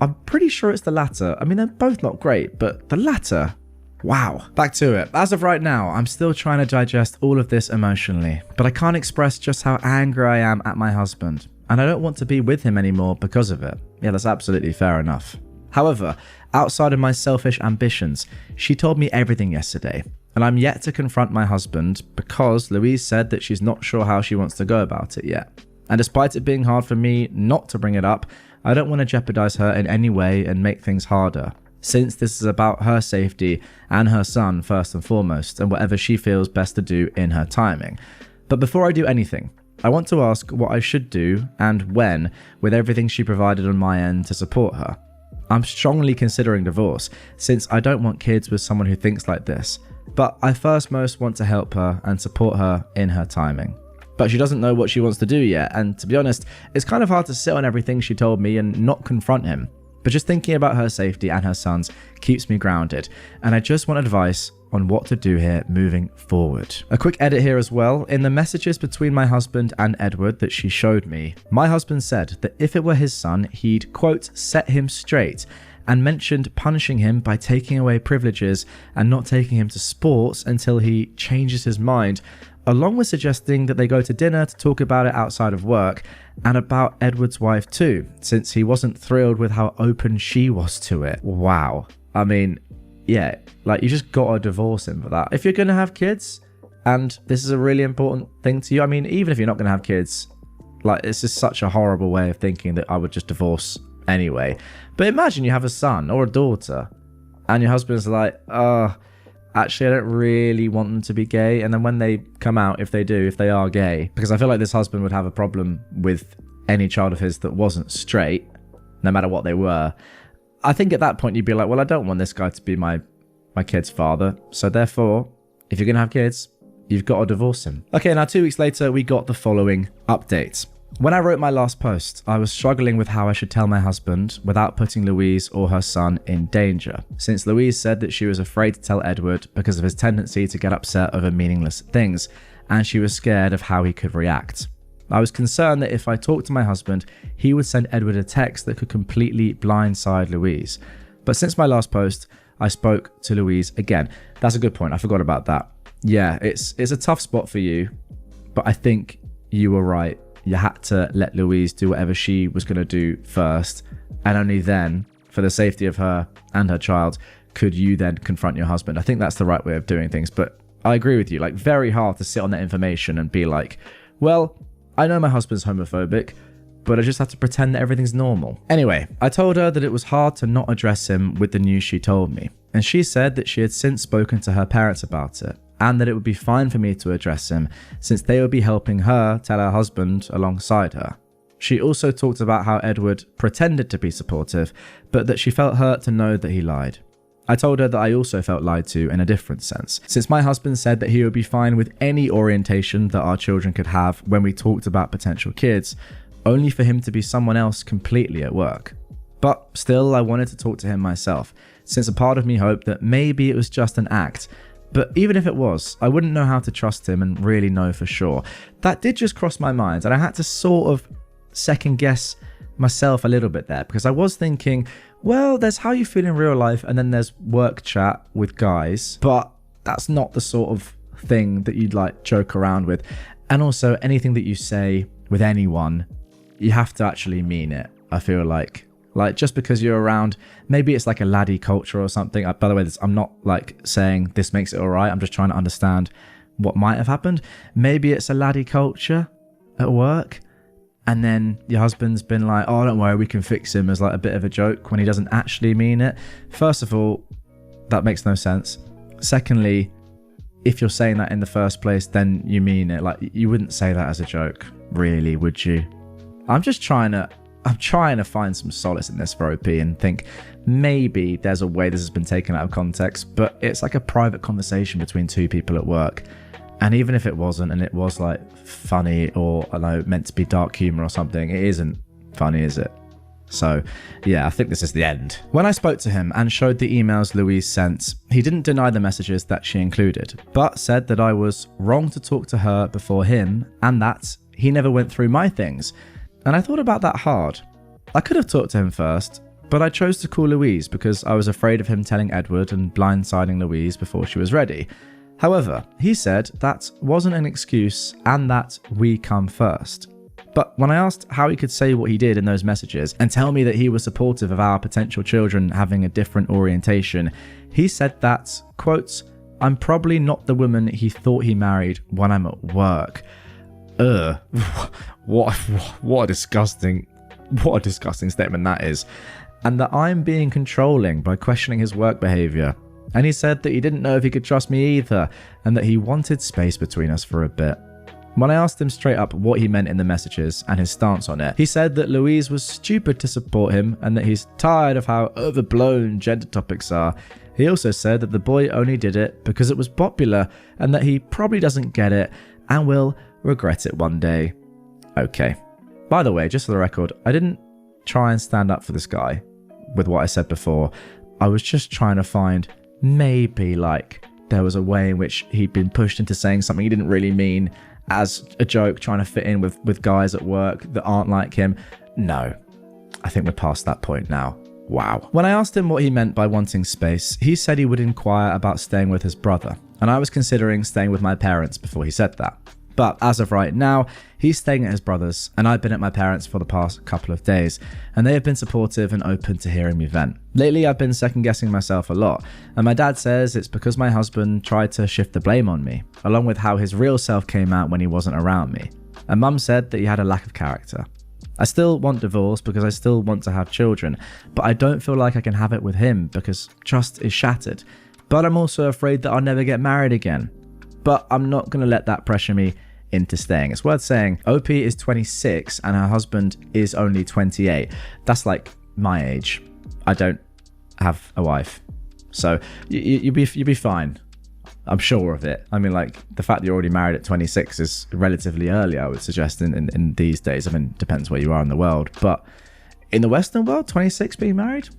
I'm pretty sure it's the latter. I mean, they're both not great, but the latter, wow. Back to it. As of right now, I'm still trying to digest all of this emotionally, but I can't express just how angry I am at my husband, and I don't want to be with him anymore because of it. Yeah, that's absolutely fair enough. However, outside of my selfish ambitions, she told me everything yesterday, and I'm yet to confront my husband because Louise said that she's not sure how she wants to go about it yet. And despite it being hard for me not to bring it up, I don't want to jeopardize her in any way and make things harder, since this is about her safety and her son first and foremost, and whatever she feels best to do in her timing. But before I do anything, I want to ask what I should do and when with everything she provided on my end to support her. I'm strongly considering divorce, since I don't want kids with someone who thinks like this, but I first most want to help her and support her in her timing. But she doesn't know what she wants to do yet, and to be honest, it's kind of hard to sit on everything she told me and not confront him. But just thinking about her safety and her son's keeps me grounded, and I just want advice on what to do here moving forward. A quick edit here as well. In the messages between my husband and Edward that she showed me, my husband said that if it were his son, he'd, quote, set him straight, and mentioned punishing him by taking away privileges and not taking him to sports until he changes his mind, along with suggesting that they go to dinner to talk about it outside of work, and about Edward's wife too, since he wasn't thrilled with how open she was to it. Wow. I mean, yeah, like you just gotta divorce him for that. If you're gonna have kids, and this is a really important thing to you, I mean, even if you're not gonna have kids, like it's just such a horrible way of thinking that I would just divorce anyway. But imagine you have a son or a daughter, and your husband's like, actually, I don't really want them to be gay. And then when they come out, if they are gay, because I feel like this husband would have a problem with any child of his that wasn't straight, no matter what they were. I think at that point you'd be like, well, I don't want this guy to be my kid's father. So therefore, if you're going to have kids, you've got to divorce him. Okay, now 2 weeks later, we got the following updates. When I wrote my last post, I was struggling with how I should tell my husband without putting Louise or her son in danger, since Louise said that she was afraid to tell Edward because of his tendency to get upset over meaningless things, and she was scared of how he could react. I was concerned that if I talked to my husband, he would send Edward a text that could completely blindside Louise. But since my last post, I spoke to Louise again. That's a good point, I forgot about that. Yeah, it's a tough spot for you, but I think you were right. You had to let Louise do whatever she was going to do first, and only then, for the safety of her and her child, could you then confront your husband. I think that's the right way of doing things, but I agree with you, like very hard to sit on that information and be like, well, I know my husband's homophobic, but I just have to pretend that everything's normal. Anyway, I told her that it was hard to not address him with the news she told me, and she said that she had since spoken to her parents about it, and that it would be fine for me to address him since they would be helping her tell her husband alongside her. She also talked about how Edward pretended to be supportive, but that she felt hurt to know that he lied. I told her that I also felt lied to in a different sense, since my husband said that he would be fine with any orientation that our children could have when we talked about potential kids, only for him to be someone else completely at work. But still, I wanted to talk to him myself, since a part of me hoped that maybe it was just an act. But even if it was, I wouldn't know how to trust him and really know for sure. That did just cross my mind, and I had to sort of second guess myself a little bit there, because I was thinking, well, there's how you feel in real life, and then there's work chat with guys, but that's not the sort of thing that you'd like joke around with. And also, anything that you say with anyone, you have to actually mean it, I feel like. Like, just because you're around, maybe it's like a laddie culture or something. By the way, I'm not like saying this makes it all right. I'm just trying to understand what might have happened. Maybe it's a laddie culture at work, and then your husband's been like, oh, don't worry, we can fix him, as like a bit of a joke when he doesn't actually mean it. First of all, that makes no sense. Secondly, if you're saying that in the first place, then you mean it. Like, you wouldn't say that as a joke, really, would you? I'm trying to find some solace in this for OP and think maybe there's a way this has been taken out of context, but it's like a private conversation between two people at work. And even if it wasn't, and it was like funny or, I don't know, meant to be dark humor or something, it isn't funny, is it? So yeah, I think this is the end. When I spoke to him and showed the emails Louise sent, he didn't deny the messages that she included, but said that I was wrong to talk to her before him and that he never went through my things. And I thought about that hard. I could have talked to him first, but I chose to call Louise because I was afraid of him telling Edward and blindsiding Louise before she was ready. However, he said that wasn't an excuse and that we come first. But when I asked how he could say what he did in those messages and tell me that he was supportive of our potential children having a different orientation, he said that, quote, "I'm probably not the woman he thought he married when I'm at work." What a disgusting statement that is. And that I'm being controlling by questioning his work behaviour. And he said that he didn't know if he could trust me either, and that he wanted space between us for a bit. When I asked him straight up what he meant in the messages and his stance on it, he said that Louise was stupid to support him and that he's tired of how overblown gender topics are. He also said that the boy only did it because it was popular and that he probably doesn't get it and will regret it one day. Okay. By the way, just for the record, I didn't try and stand up for this guy with what I said before. I was just trying to find maybe like there was a way in which he'd been pushed into saying something he didn't really mean as a joke, trying to fit in with guys at work that aren't like him. No, I think we're past that point now. Wow. When I asked him what he meant by wanting space, he said he would inquire about staying with his brother, and I was considering staying with my parents before he said that. But as of right now, he's staying at his brother's, and I've been at my parents' for the past couple of days, and they have been supportive and open to hearing me vent. Lately, I've been second guessing myself a lot, and my dad says it's because my husband tried to shift the blame on me, along with how his real self came out when he wasn't around me. And mum said that he had a lack of character. I still want divorce because I still want to have children, but I don't feel like I can have it with him because trust is shattered. But I'm also afraid that I'll never get married again. But I'm not going to let that pressure me into staying. It's worth saying OP is 26 and her husband is only 28. That's like my age. I don't have a wife. So you'll be fine. I'm sure of it. I mean, like, the fact that you're already married at 26 is relatively early, I would suggest, in these days. I mean, depends where you are in the world. But in the Western world, 26 being married?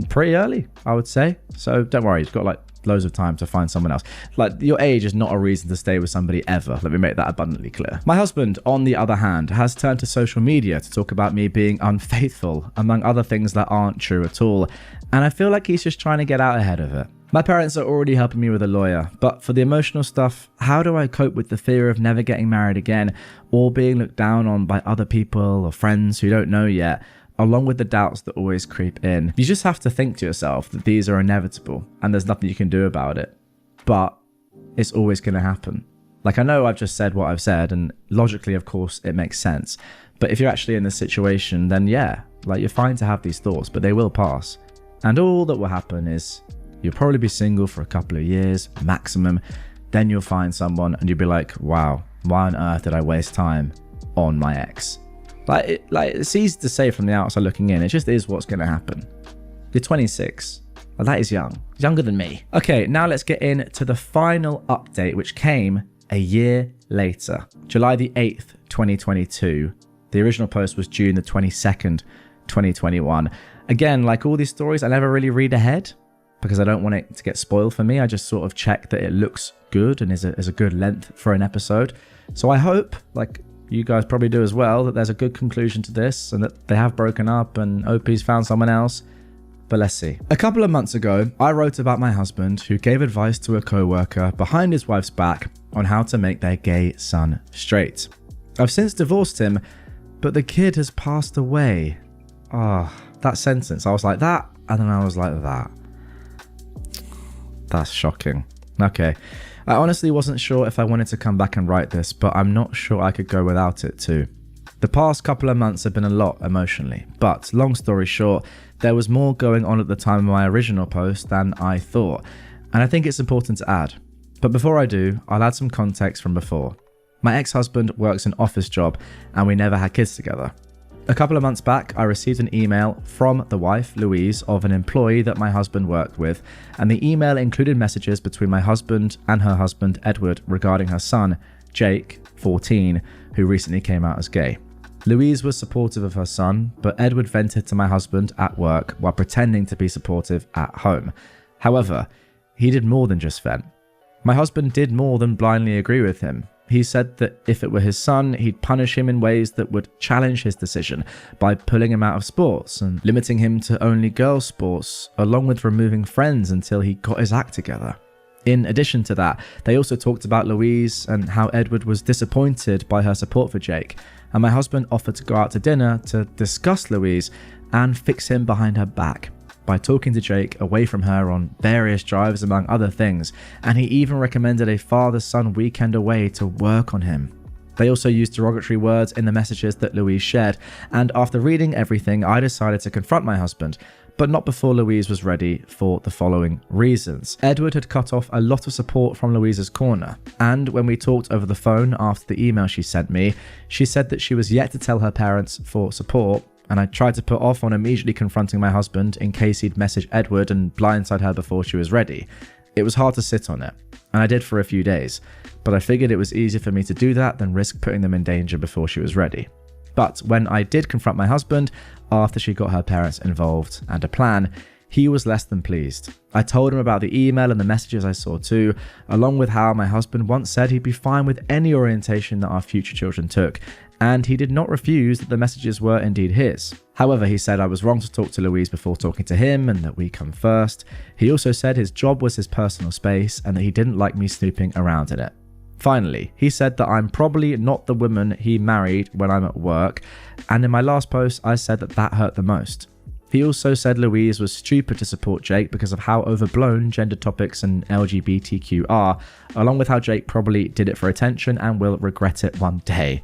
Pretty early, I would say. So don't worry, you've got like loads of time to find someone else. Like, your age is not a reason to stay with somebody ever. Let me make that abundantly clear. My husband, on the other hand, has turned to social media to talk about me being unfaithful, among other things that aren't true at all. And I feel like he's just trying to get out ahead of it. My parents are already helping me with a lawyer, but for the emotional stuff, how do I cope with the fear of never getting married again or being looked down on by other people or friends who don't know yet, along with the doubts that always creep in? You just have to think to yourself that these are inevitable and there's nothing you can do about it, but it's always going to happen. Like, I know I've just said what I've said, and logically, of course, it makes sense. But if you're actually in this situation, then yeah, like, you're fine to have these thoughts, but they will pass. And all that will happen is you'll probably be single for a couple of years, maximum. Then you'll find someone and you'll be like, wow, why on earth did I waste time on my ex? Like it's easy to say from the outside looking in. It just is what's going to happen. You're 26. Well, that is young. Younger than me. Okay, now let's get into the final update, which came a year later. July the 8th, 2022. The original post was June the 22nd, 2021. Again, like all these stories, I never really read ahead because I don't want it to get spoiled for me. I just sort of check that it looks good and is a good length for an episode. So I hope, like you guys probably do as well, that there's a good conclusion to this and that they have broken up and OP's found someone else. But let's see. A couple of months ago, I wrote about my husband who gave advice to a co-worker behind his wife's back on how to make their gay son straight. I've since divorced him, but the kid has passed away. That sentence, I was like that, and then I was like that. That's shocking. Okay. I honestly wasn't sure if I wanted to come back and write this, but I'm not sure I could go without it too. The past couple of months have been a lot emotionally, but long story short, there was more going on at the time of my original post than I thought, and I think it's important to add. But before I do, I'll add some context from before. My ex-husband works an office job and we never had kids together. A couple of months back, I received an email from the wife, Louise, of an employee that my husband worked with, and the email included messages between my husband and her husband, Edward, regarding her son, Jake, 14, who recently came out as gay. Louise was supportive of her son, but Edward vented to my husband at work while pretending to be supportive at home. However, he did more than just vent. My husband did more than blindly agree with him. He said that if it were his son, he'd punish him in ways that would challenge his decision by pulling him out of sports and limiting him to only girls' sports, along with removing friends until he got his act together. In addition to that, they also talked about Louise and how Edward was disappointed by her support for Jake, and my husband offered to go out to dinner to discuss Louise and fix him behind her back by talking to Jake away from her on various drives among other things, and he even recommended a father-son weekend away to work on him. They also used derogatory words in the messages that Louise shared, and after reading everything, I decided to confront my husband, but not before Louise was ready for the following reasons. Edward had cut off a lot of support from Louise's corner, and when we talked over the phone after the email she sent me, she said that she was yet to tell her parents for support, and I tried to put off on immediately confronting my husband in case he'd message Edward and blindside her before she was ready. It was hard to sit on it, and I did for a few days, but I figured it was easier for me to do that than risk putting them in danger before she was ready. But when I did confront my husband, after she got her parents involved and a plan, he was less than pleased. I told him about the email and the messages I saw too, along with how my husband once said he'd be fine with any orientation that our future children took, and he did not refuse that the messages were indeed his. However, he said I was wrong to talk to Louise before talking to him and that we come first. He also said his job was his personal space and that he didn't like me snooping around in it. Finally, he said that I'm probably not the woman he married when I'm at work, and in my last post I said that that hurt the most. He also said Louise was stupid to support Jake because of how overblown gender topics and LGBTQ are, along with how Jake probably did it for attention and will regret it one day.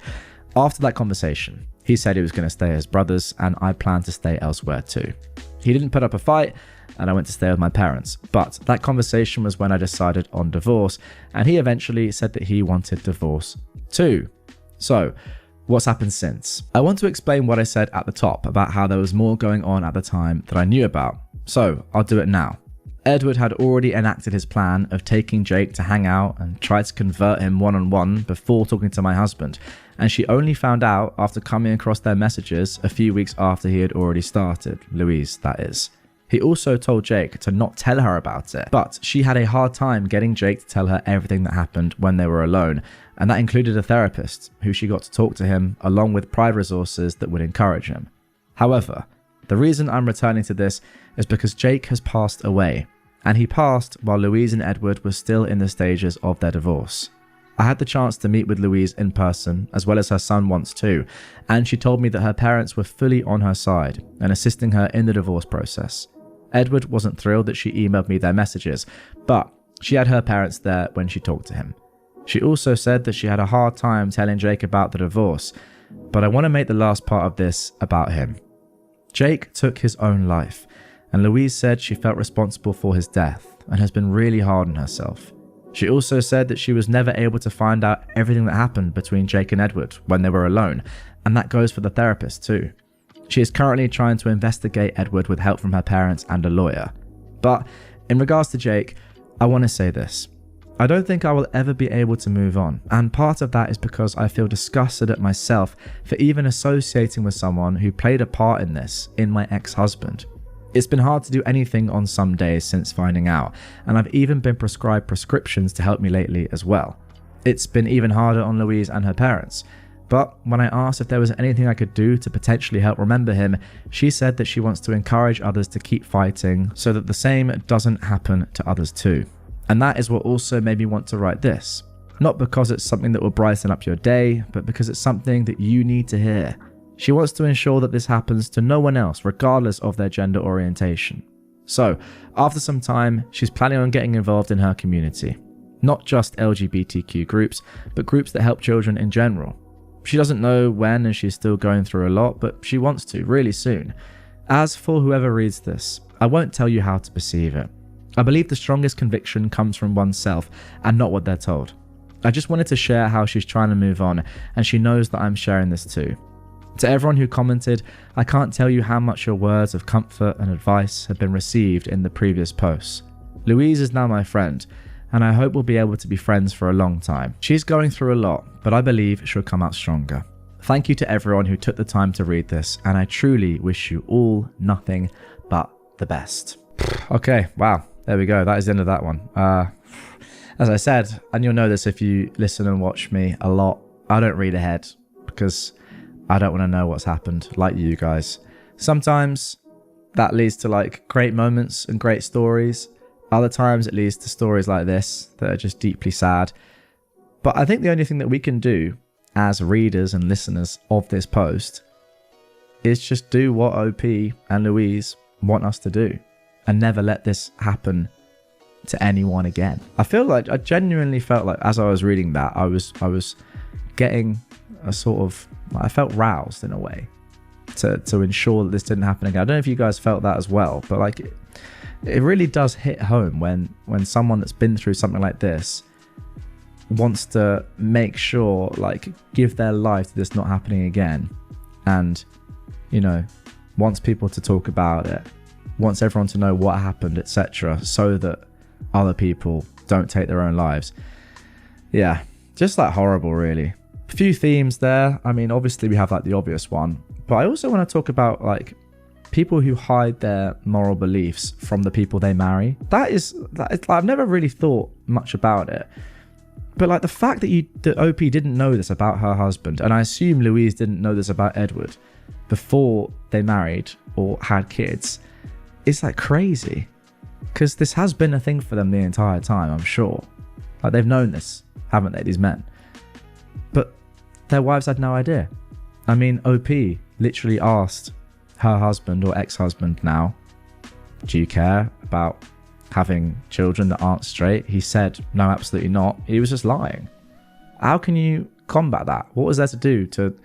After that conversation, he said he was going to stay at his brother's and I plan to stay elsewhere too. He didn't put up a fight and I went to stay with my parents, but that conversation was when I decided on divorce, and he eventually said that he wanted divorce too. So, what's happened since? I want to explain what I said at the top about how there was more going on at the time that I knew about, so I'll do it now. Edward had already enacted his plan of taking Jake to hang out and tried to convert him one-on-one before talking to my husband, and she only found out after coming across their messages a few weeks after he had already started, Louise that is. He also told Jake to not tell her about it, but she had a hard time getting Jake to tell her everything that happened when they were alone, and that included a therapist who she got to talk to him along with private resources that would encourage him. However, the reason I'm returning to this is because Jake has passed away, and he passed while Louise and Edward were still in the stages of their divorce. I had the chance to meet with Louise in person, as well as her son once too, and she told me that her parents were fully on her side and assisting her in the divorce process. Edward wasn't thrilled that she emailed me their messages, but she had her parents there when she talked to him. She also said that she had a hard time telling Jake about the divorce, but I want to make the last part of this about him. Jake took his own life, and Louise said she felt responsible for his death and has been really hard on herself. She also said that she was never able to find out everything that happened between Jake and Edward when they were alone, and that goes for the therapist too. She is currently trying to investigate Edward with help from her parents and a lawyer. But in regards to Jake, I want to say this. I don't think I will ever be able to move on, and part of that is because I feel disgusted at myself for even associating with someone who played a part in this, in my ex-husband. It's been hard to do anything on some days since finding out, and I've even been prescribed prescriptions to help me lately as well. It's been even harder on Louise and her parents. But when I asked if there was anything I could do to potentially help remember him, she said that she wants to encourage others to keep fighting so that the same doesn't happen to others too. And that is what also made me want to write this. Not because it's something that will brighten up your day, but because it's something that you need to hear. She wants to ensure that this happens to no one else, regardless of their gender orientation. So, after some time, she's planning on getting involved in her community. Not just LGBTQ groups, but groups that help children in general. She doesn't know when, and she's still going through a lot, but she wants to really soon. As for whoever reads this, I won't tell you how to perceive it. I believe the strongest conviction comes from oneself and not what they're told. I just wanted to share how she's trying to move on, and she knows that I'm sharing this too. To everyone who commented, I can't tell you how much your words of comfort and advice have been received in the previous posts. Louise is now my friend, and I hope we'll be able to be friends for a long time. She's going through a lot, but I believe she'll come out stronger. Thank you to everyone who took the time to read this, and I truly wish you all nothing but the best. Okay, wow, there we go. That is the end of that one. As I said, and you'll know this if you listen and watch me a lot, I don't read ahead because I don't want to know what's happened, like you guys. Sometimes that leads to like great moments and great stories. Other times it leads to stories like this that are just deeply sad. But I think the only thing that we can do as readers and listeners of this post is just do what OP and Louise want us to do and never let this happen to anyone again. I genuinely felt like as I was reading that, I was getting a sort of, I felt roused in a way to ensure that this didn't happen again. I don't know if you guys felt that as well, but like it really does hit home when someone that's been through something like this wants to make sure, like, give their life to this not happening again, and wants people to talk about it, wants everyone to know what happened, etc., so that other people don't take their own lives. Yeah, just like horrible, really. A few themes there. I mean, obviously we have like the obvious one, but I also want to talk about like people who hide their moral beliefs from the people they marry. That is I've never really thought much about it. But like the fact that OP didn't know this about her husband, and I assume Louise didn't know this about Edward before they married or had kids, is like crazy. Because this has been a thing for them the entire time, I'm sure. Like they've known this, haven't they, these men? But their wives had no idea. I mean, OP literally asked her husband or ex-husband now, do you care about having children that aren't straight? He said, no, absolutely not. He was just lying. How can you combat that? What was there to do to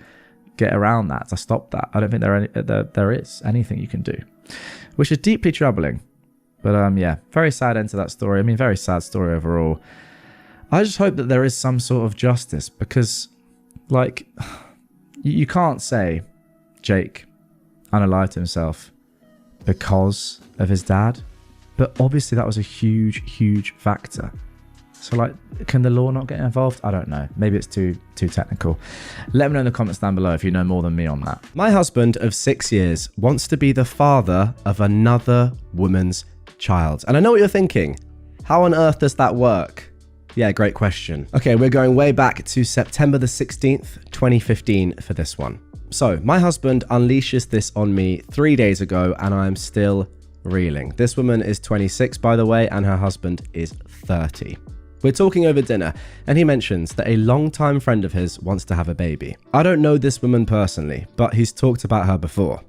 get around that, to stop that? I don't think there is anything you can do, which is deeply troubling. But yeah, very sad end to that story. I mean, very sad story overall. I just hope that there is some sort of justice, because like you can't say Jake unalived himself because of his dad. But obviously that was a huge factor. So like, can the law not get involved? I don't know. Maybe it's too technical. Let me know in the comments down below if you know more than me on that. My husband of 6 years wants to be the father of another woman's child. And I know what you're thinking. How on earth does that work? Yeah, great question. Okay, we're going way back to September the 16th, 2015 for this one. So my husband unleashes this on me 3 days ago, and I'm still reeling. This woman is 26, by the way, and her husband is 30. We're talking over dinner, and he mentions that a longtime friend of his wants to have a baby. I don't know this woman personally, but he's talked about her before.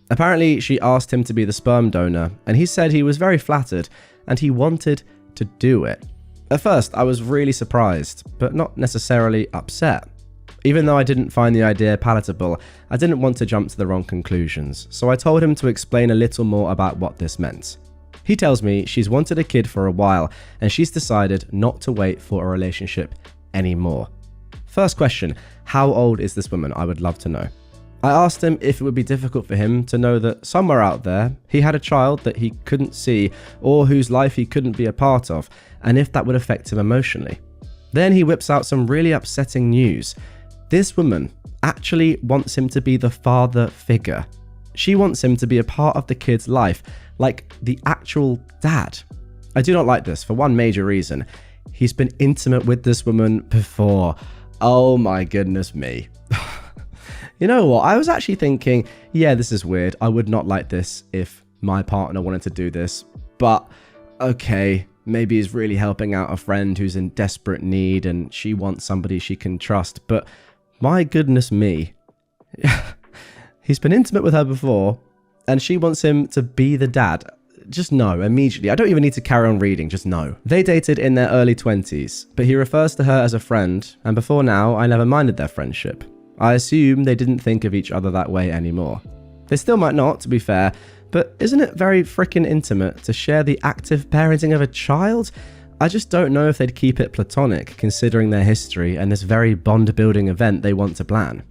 Apparently, she asked him to be the sperm donor, and he said he was very flattered, and he wanted to do it. At first, I was really surprised, but not necessarily upset. Even though I didn't find the idea palatable, I didn't want to jump to the wrong conclusions, so I told him to explain a little more about what this meant. He tells me she's wanted a kid for a while, and she's decided not to wait for a relationship anymore. First question, how old is this woman? I would love to know. I asked him if it would be difficult for him to know that somewhere out there, he had a child that he couldn't see or whose life he couldn't be a part of, and if that would affect him emotionally. Then he whips out some really upsetting news. This woman actually wants him to be the father figure. She wants him to be a part of the kid's life, like the actual dad. I do not like this for one major reason. He's been intimate with this woman before. Oh my goodness me. You know what? I was actually thinking, yeah, this is weird. I would not like this if my partner wanted to do this. But okay, maybe he's really helping out a friend who's in desperate need and she wants somebody she can trust. But my goodness me. He's been intimate with her before and she wants him to be the dad. Just no, immediately. I don't even need to carry on reading, just no. They dated in their early 20s, but he refers to her as a friend, and before now, I never minded their friendship. I assume they didn't think of each other that way anymore. They still might not, to be fair, but isn't it very freaking intimate to share the active parenting of a child? I just don't know if they'd keep it platonic, considering their history and this very bond-building event they want to plan.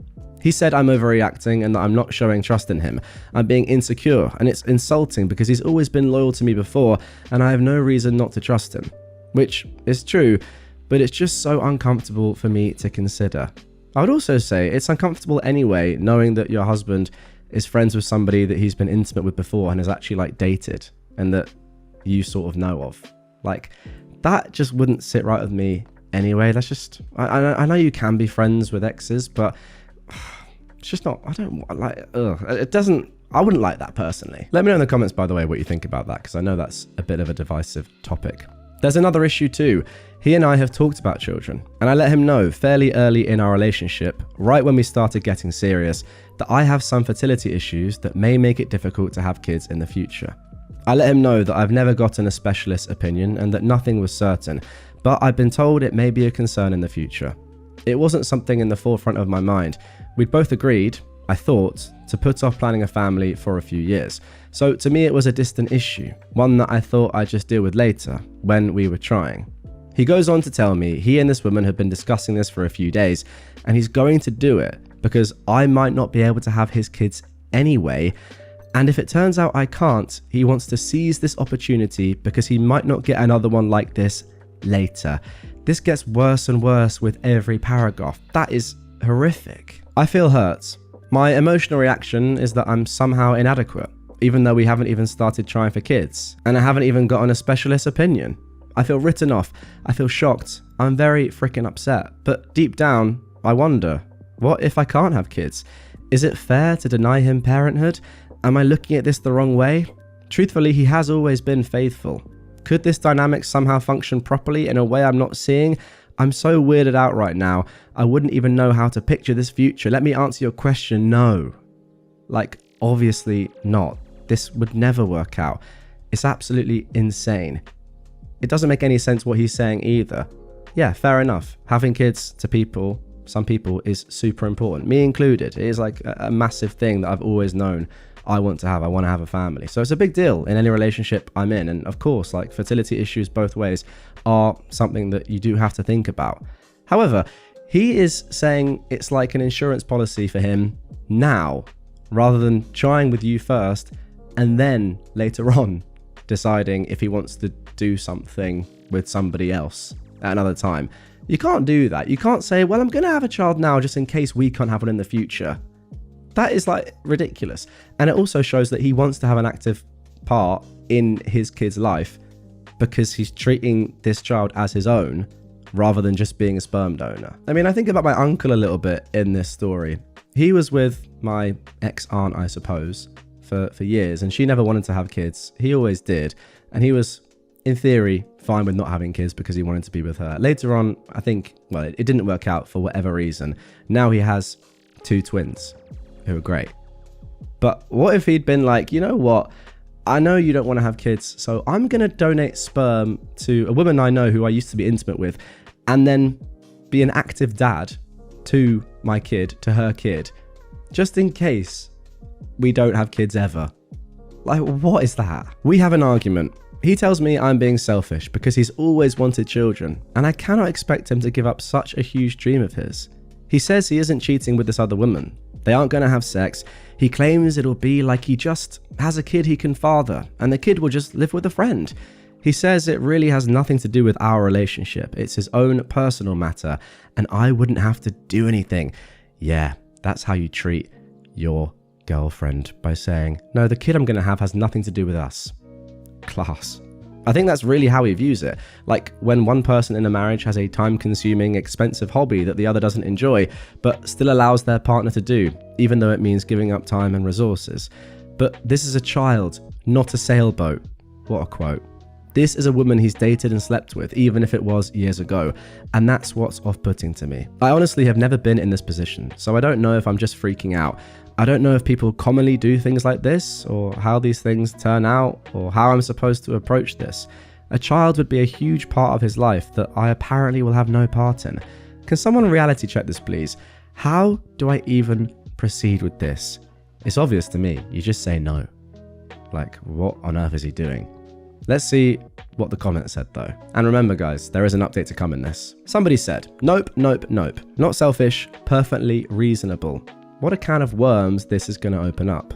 He said I'm overreacting and that I'm not showing trust in him. I'm being insecure, and it's insulting because he's always been loyal to me before, and I have no reason not to trust him. Which is true, but it's just so uncomfortable for me to consider. I would also say it's uncomfortable anyway, knowing that your husband is friends with somebody that he's been intimate with before and has actually like dated and that you sort of know of. Like, that just wouldn't sit right with me anyway. That's just, I know you can be friends with exes, but it's just not, I don't like, it doesn't, I wouldn't like that personally. Let me know in the comments, by the way, what you think about that, because I know that's a bit of a divisive topic. There's another issue too. He and I have talked about children, and I let him know fairly early in our relationship, right when we started getting serious, that I have some fertility issues that may make it difficult to have kids in the future. I let him know that I've never gotten a specialist opinion and that nothing was certain, but I've been told it may be a concern in the future. It wasn't something in the forefront of my mind. We'd both agreed, I thought, to put off planning a family for a few years. So to me it was a distant issue, one that I thought I'd just deal with later, when we were trying. He goes on to tell me he and this woman have been discussing this for a few days, and he's going to do it because I might not be able to have his kids anyway, and if it turns out I can't, he wants to seize this opportunity because he might not get another one like this later. This gets worse and worse with every paragraph. That is horrific. I feel hurt. My emotional reaction is that I'm somehow inadequate, even though we haven't even started trying for kids, and I haven't even gotten a specialist opinion. I feel written off. I feel shocked. I'm very freaking upset. But deep down, I wonder, what if I can't have kids? Is it fair to deny him parenthood? Am I looking at this the wrong way? Truthfully, he has always been faithful. Could this dynamic somehow function properly in a way I'm not seeing? I'm so weirded out right now. I wouldn't even know how to picture this future. Let me answer your question. No. Like, obviously not. This would never work out. It's absolutely insane. It doesn't make any sense what he's saying either. Yeah, fair enough. Having kids to people, some people, is super important. Me included. It is like a massive thing that I've always known I want to have. I want to have a family. So it's a big deal in any relationship I'm in. And of course, like, fertility issues both ways are something that you do have to think about. However, he is saying it's like an insurance policy for him now, rather than trying with you first and then later on deciding if he wants to do something with somebody else at another time. You can't do that. You can't say, well, I'm going to have a child now just in case we can't have one in the future. That is like ridiculous. And it also shows that he wants to have an active part in his kid's life because he's treating this child as his own rather than just being a sperm donor. I mean, I think about my uncle a little bit in this story. He was with my ex-aunt, I suppose, for years, and she never wanted to have kids. He always did. And he was, in theory, fine with not having kids because he wanted to be with her. Later on, I think, well, it didn't work out for whatever reason. Now he has 2 twins who are great. But what if he'd been like, you know what? I know you don't want to have kids, so I'm going to donate sperm to a woman I know who I used to be intimate with, and then be an active dad to my kid, to her kid, just in case we don't have kids ever. Like, what is that? We have an argument. He tells me I'm being selfish because he's always wanted children, and I cannot expect him to give up such a huge dream of his. He says he isn't cheating with this other woman. They aren't going to have sex. He claims it'll be like he just has a kid he can father, and the kid will just live with a friend. He says it really has nothing to do with our relationship. It's his own personal matter, and I wouldn't have to do anything. Yeah, that's how you treat your girlfriend, by saying, no, the kid I'm going to have has nothing to do with us. Class. I think that's really how he views it. Like when one person in a marriage has a time-consuming, expensive hobby that the other doesn't enjoy, but still allows their partner to do, even though it means giving up time and resources. But this is a child, not a sailboat. What a quote. This is a woman he's dated and slept with, even if it was years ago, and that's what's off-putting to me. I honestly have never been in this position, so I don't know if I'm just freaking out. I don't know if people commonly do things like this, or how these things turn out, or how I'm supposed to approach this. A child would be a huge part of his life that I apparently will have no part in. Can someone reality check this, please? How do I even proceed with this? It's obvious to me. You just say no. Like, what on earth is he doing? Let's see what the comment said though. And remember guys, there is an update to come in this. Somebody said, nope, nope, nope. Not selfish, perfectly reasonable. What a can of worms this is going to open up.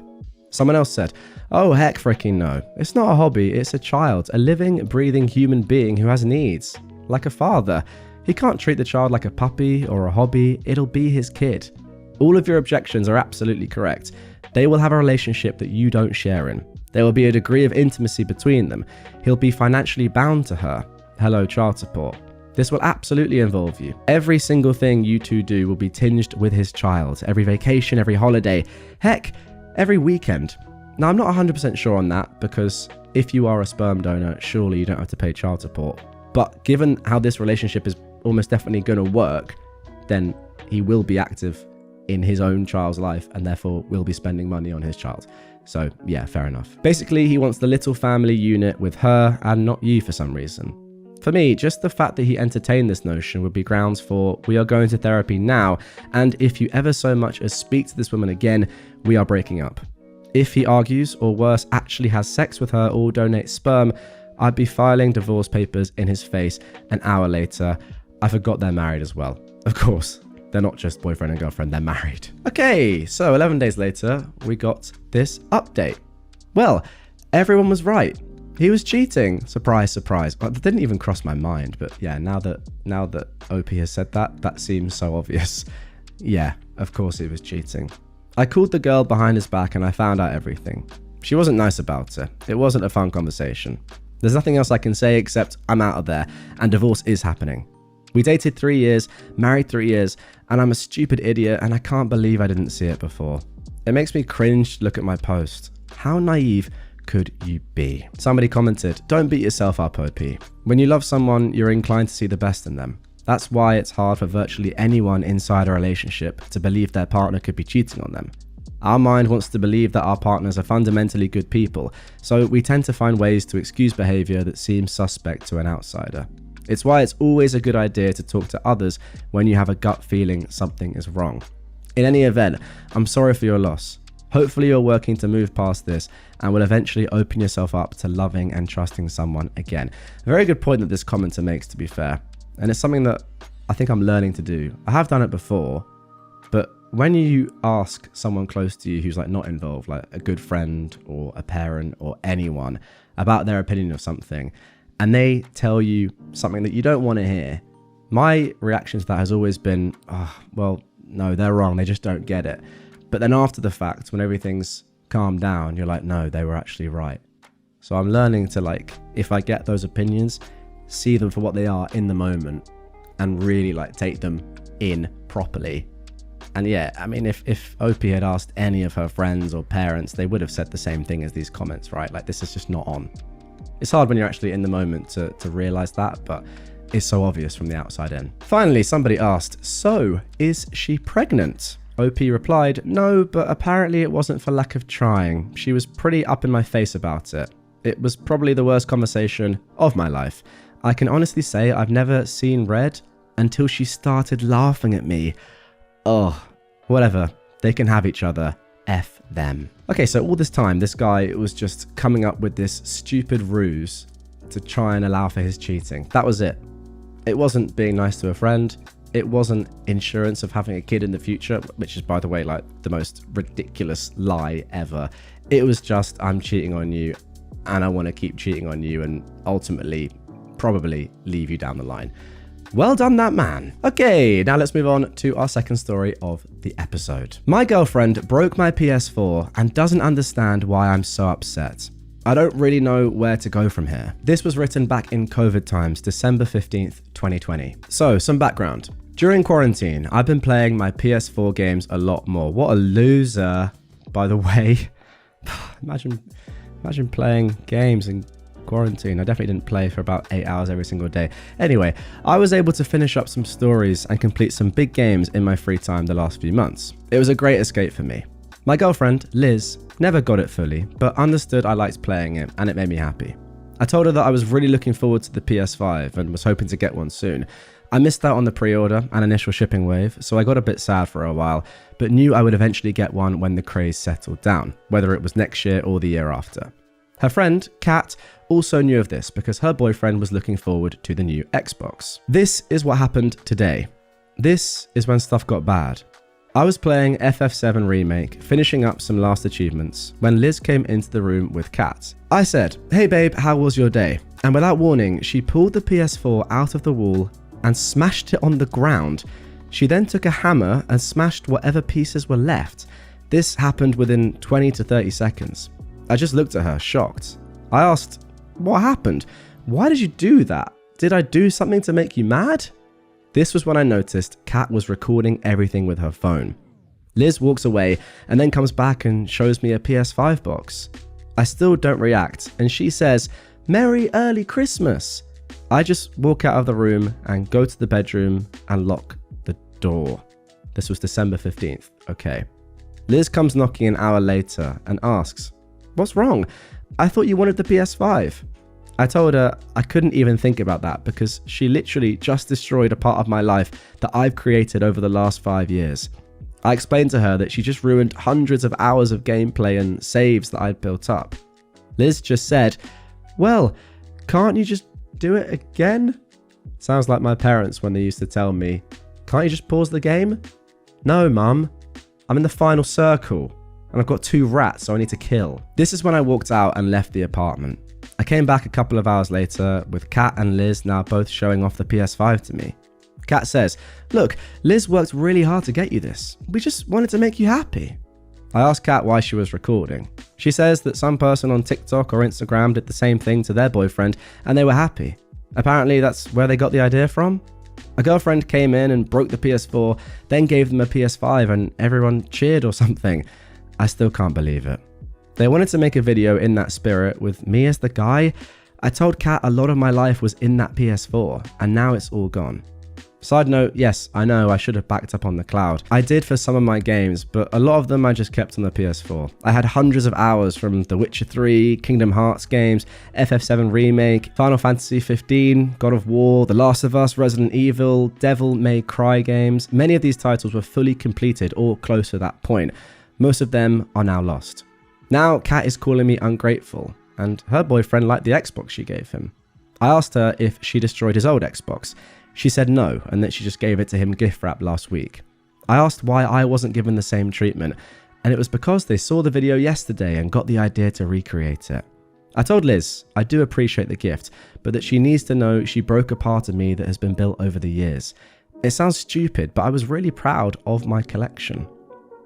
Someone else said, oh heck freaking no. It's not a hobby, it's a child, a living, breathing human being who has needs. Like a father. He can't treat the child like a puppy or a hobby, it'll be his kid. All of your objections are absolutely correct. They will have a relationship that you don't share in. There will be a degree of intimacy between them. He'll be financially bound to her. Hello, child support. This will absolutely involve you. Every single thing you two do will be tinged with his child. Every vacation, every holiday, heck, every weekend. Now, I'm not 100% sure on that because if you are a sperm donor, surely you don't have to pay child support. But given how this relationship is almost definitely going to work, then he will be active in his own child's life and therefore will be spending money on his child. So yeah, fair enough. Basically, he wants the little family unit with her and not you for some reason. For me, just the fact that he entertained this notion would be grounds for we are going to therapy now, and if you ever so much as speak to this woman again, we are breaking up. If he argues, or worse, actually has sex with her or donates sperm, I'd be filing divorce papers in his face an hour later. I forgot they're married as well. Of course, they're not just boyfriend and girlfriend, they're married. Okay, so 11 days later, we got this update. Well, everyone was right. He was cheating. Surprise, surprise. That didn't even cross my mind, but yeah, now that OP has said that, that seems so obvious. Yeah, of course he was cheating. I called the girl behind his back and I found out everything. She wasn't nice about it. It wasn't a fun conversation. There's nothing else I can say except I'm out of there, and divorce is happening. We dated 3 years, married 3 years, and I'm a stupid idiot and I can't believe I didn't see it before. It makes me cringe to look at my post. How naive could you be? Somebody commented, don't beat yourself up, OP. When you love someone, you're inclined to see the best in them. That's why it's hard for virtually anyone inside a relationship to believe their partner could be cheating on them. Our mind wants to believe that our partners are fundamentally good people, so we tend to find ways to excuse behavior that seems suspect to an outsider. It's why it's always a good idea to talk to others when you have a gut feeling something is wrong. In any event, I'm sorry for your loss. Hopefully you're working to move past this and will eventually open yourself up to loving and trusting someone again. A very good point that this commenter makes, to be fair. And it's something that I think I'm learning to do. I have done it before, but when you ask someone close to you who's like not involved, like a good friend or a parent or anyone, about their opinion of something, and they tell you something that you don't want to hear, my reaction to that has always been, oh, well, no, they're wrong. They just don't get it. But then after the fact, when everything's calmed down, you're like, no, they were actually right. So I'm learning to, like, if I get those opinions, see them for what they are in the moment and really like take them in properly. And yeah, I mean, if OP had asked any of her friends or parents, they would have said the same thing as these comments, right? Like, this is just not on. It's hard when you're actually in the moment to realize that, but it's so obvious from the outside in. Finally, somebody asked, so is she pregnant? OP replied, no, but apparently it wasn't for lack of trying. She was pretty up in my face about it. It was probably the worst conversation of my life. I can honestly say I've never seen red until she started laughing at me. Oh, whatever. They can have each other. F them. Okay, so all this time, this guy was just coming up with this stupid ruse to try and allow for his cheating. That was it. It wasn't being nice to a friend. It wasn't insurance of having a kid in the future, which is, by the way, like the most ridiculous lie ever. It was just, I'm cheating on you and I want to keep cheating on you and ultimately probably leave you down the line. Well done, that man. Okay, now let's move on to our second story of the episode. My girlfriend broke my PS4 and doesn't understand why I'm so upset. I don't really know where to go from here. This was written back in COVID times, December 15th, 2020. So, some background. During quarantine, I've been playing my PS4 games a lot more. What a loser, by the way. Imagine playing games in quarantine. I definitely didn't play for about 8 hours every single day. Anyway, I was able to finish up some stories and complete some big games in my free time the last few months. It was a great escape for me. My girlfriend, Liz, never got it fully, but understood I liked playing it and it made me happy. I told her that I was really looking forward to the PS5 and was hoping to get one soon. I missed out on the pre-order and initial shipping wave, so I got a bit sad for a while, but knew I would eventually get one when the craze settled down, whether it was next year or the year after. Her friend, Kat, also knew of this because her boyfriend was looking forward to the new Xbox. This is what happened today. This is when stuff got bad. I was playing FF7 Remake, finishing up some last achievements, when Liz came into the room with Kat. I said, hey babe, how was your day? And without warning, she pulled the PS4 out of the wall and smashed it on the ground. She then took a hammer and smashed whatever pieces were left. This happened within 20 to 30 seconds. I just looked at her, shocked. I asked, "What happened? Why did you do that? Did I do something to make you mad?" This was when I noticed Kat was recording everything with her phone. Liz walks away and then comes back and shows me a PS5 box. I still don't react, and she says, "Merry early Christmas." I just walk out of the room and go to the bedroom and lock the door. This was December 15th, okay. Liz comes knocking an hour later and asks, "What's wrong? I thought you wanted the PS5. I told her I couldn't even think about that because she literally just destroyed a part of my life that I've created over the last 5 years. I explained to her that she just ruined hundreds of hours of gameplay and saves that I'd built up. Liz just said, "Well, can't you just do it again?" Sounds like my parents when they used to tell me, "Can't you just pause the game?" "No, Mum. I'm in the final circle and I've got 2 rats so I need to kill." This is when I walked out and left the apartment. I came back a couple of hours later with Kat and Liz now both showing off the PS5 to me. Kat says, "Look, Liz worked really hard to get you this. We just wanted to make you happy." I asked Kat why she was recording. She says that some person on TikTok or Instagram did the same thing to their boyfriend and they were happy. Apparently that's where they got the idea from. A girlfriend came in and broke the PS4, then gave them a PS5 and everyone cheered or something. I still can't believe it. They wanted to make a video in that spirit with me as the guy. I told Kat a lot of my life was in that PS4 and now it's all gone. Side note, yes, I know I should have backed up on the cloud. I did for some of my games, but a lot of them I just kept on the PS4. I had hundreds of hours from The Witcher 3, Kingdom Hearts games, FF7 Remake, Final Fantasy 15, God of War, The Last of Us, Resident Evil, Devil May Cry games. Many of these titles were fully completed or close to that point. Most of them are now lost. Now Kat is calling me ungrateful, and her boyfriend liked the Xbox she gave him. I asked her if she destroyed his old Xbox. She said no, and that she just gave it to him gift wrap last week. I asked why I wasn't given the same treatment, and it was because they saw the video yesterday and got the idea to recreate it. I told Liz I do appreciate the gift, but that she needs to know she broke a part of me that has been built over the years. It sounds stupid, but I was really proud of my collection.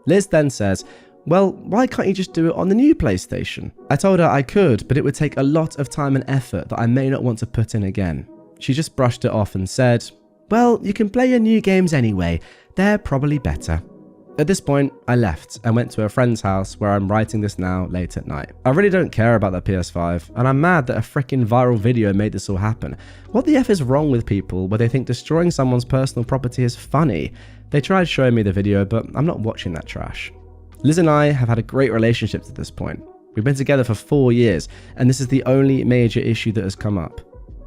Liz then says, "Well, why can't you just do it on the new PlayStation?" I told her I could, but it would take a lot of time and effort that I may not want to put in again. She just brushed it off and said, "Well, you can play your new games anyway. They're probably better." At this point, I left and went to a friend's house where I'm writing this now late at night. I really don't care about the PS5, and I'm mad that a freaking viral video made this all happen. What the F is wrong with people where they think destroying someone's personal property is funny? They tried showing me the video, but I'm not watching that trash. Liz and I have had a great relationship to this point. We've been together for 4 years, and this is the only major issue that has come up.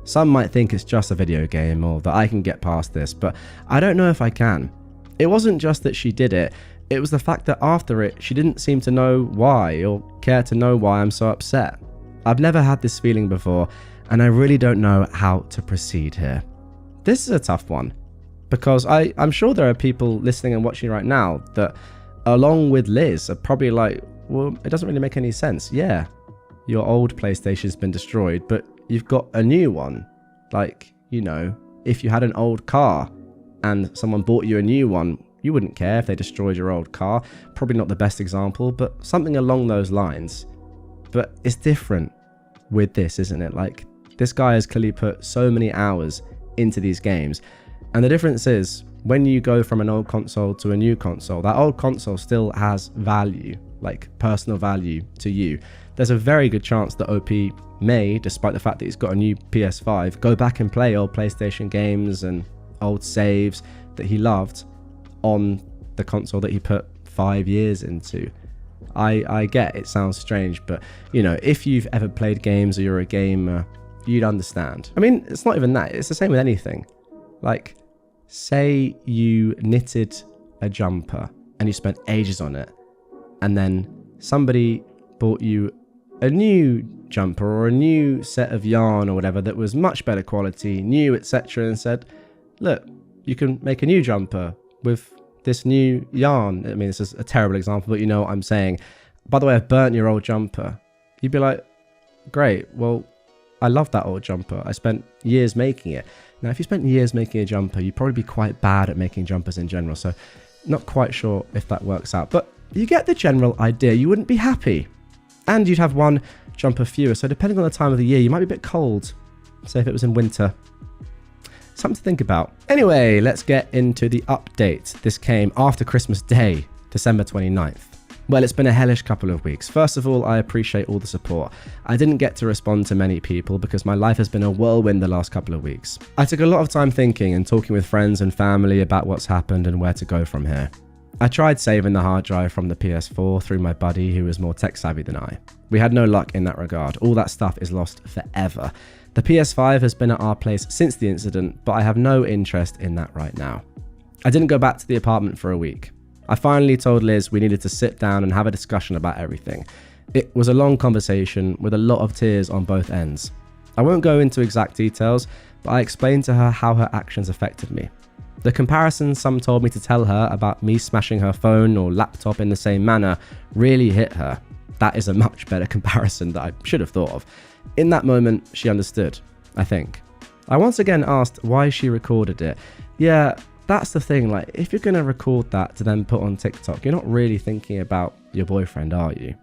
Some might think it's just a video game or that I can get past this, but I don't know if I can. It wasn't just that she did it, it was the fact that after it, she didn't seem to know why or care to know why I'm so upset. I've never had this feeling before, and I really don't know how to proceed here. This is a tough one, because I'm sure there are people listening and watching right now that, along with Liz, are probably like, well, it doesn't really make any sense. Yeah, your old PlayStation's been destroyed, but you've got a new one. Like, you know, if you had an old car and someone bought you a new one, you wouldn't care if they destroyed your old car. Probably not the best example, but something along those lines. But it's different with this, isn't it? Like, this guy has clearly put so many hours into these games. And the difference is, when you go from an old console to a new console, that old console still has value, like personal value to you. There's a very good chance that OP may, despite the fact that he's got a new PS5, go back and play old PlayStation games and old saves that he loved on the console that he put 5 years into. I get it sounds strange, but you know, if you've ever played games or you're a gamer, you'd understand. I mean, it's not even that, it's the same with anything. Like, say you knitted a jumper and you spent ages on it, and then somebody bought you a new jumper or a new set of yarn or whatever that was much better quality, new, etc., and said, look, you can make a new jumper with this new yarn. I mean, this is a terrible example, but you know what I'm saying. By the way, I've burnt your old jumper. You'd be like, great, well, I love that old jumper. I spent years making it. Now, if you spent years making a jumper, you'd probably be quite bad at making jumpers in general. So not quite sure if that works out, but you get the general idea. You wouldn't be happy and you'd have one jumper fewer. So depending on the time of the year, you might be a bit cold. Say if it was in winter. Something to think about. Anyway, let's get into the update. This came after Christmas Day, December 29th. Well, it's been a hellish couple of weeks. First of all, I appreciate all the support. I didn't get to respond to many people because my life has been a whirlwind the last couple of weeks. I took a lot of time thinking and talking with friends and family about what's happened and where to go from here. I tried saving the hard drive from the PS4 through my buddy who was more tech savvy than I. We had no luck in that regard. All that stuff is lost forever. The PS5 has been at our place since the incident, but I have no interest in that right now. I didn't go back to the apartment for a week. I finally told Liz we needed to sit down and have a discussion about everything. It was a long conversation with a lot of tears on both ends. I won't go into exact details, but I explained to her how her actions affected me. The comparison some told me to tell her about me smashing her phone or laptop in the same manner really hit her. That is a much better comparison that I should have thought of. In that moment, she understood, I think. I once again asked why she recorded it. Yeah, that's the thing, like, if you're going to record that to then put on TikTok, you're not really thinking about your boyfriend, are you?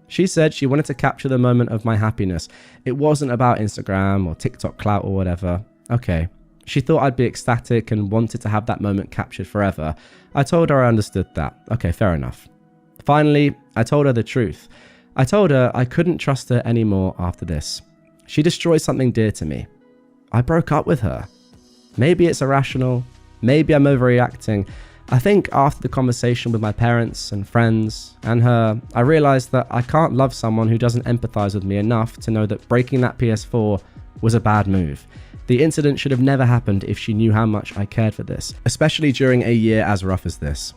She said she wanted to capture the moment of my happiness. It wasn't about Instagram or TikTok clout or whatever. Okay. She thought I'd be ecstatic and wanted to have that moment captured forever. I told her I understood that. Okay, fair enough. Finally, I told her the truth. I told her I couldn't trust her anymore after this. She destroyed something dear to me. I broke up with her. Maybe it's irrational. Maybe I'm overreacting. I think after the conversation with my parents and friends and her, I realized that I can't love someone who doesn't empathize with me enough to know that breaking that PS4 was a bad move. The incident should have never happened if she knew how much I cared for this, especially during a year as rough as this.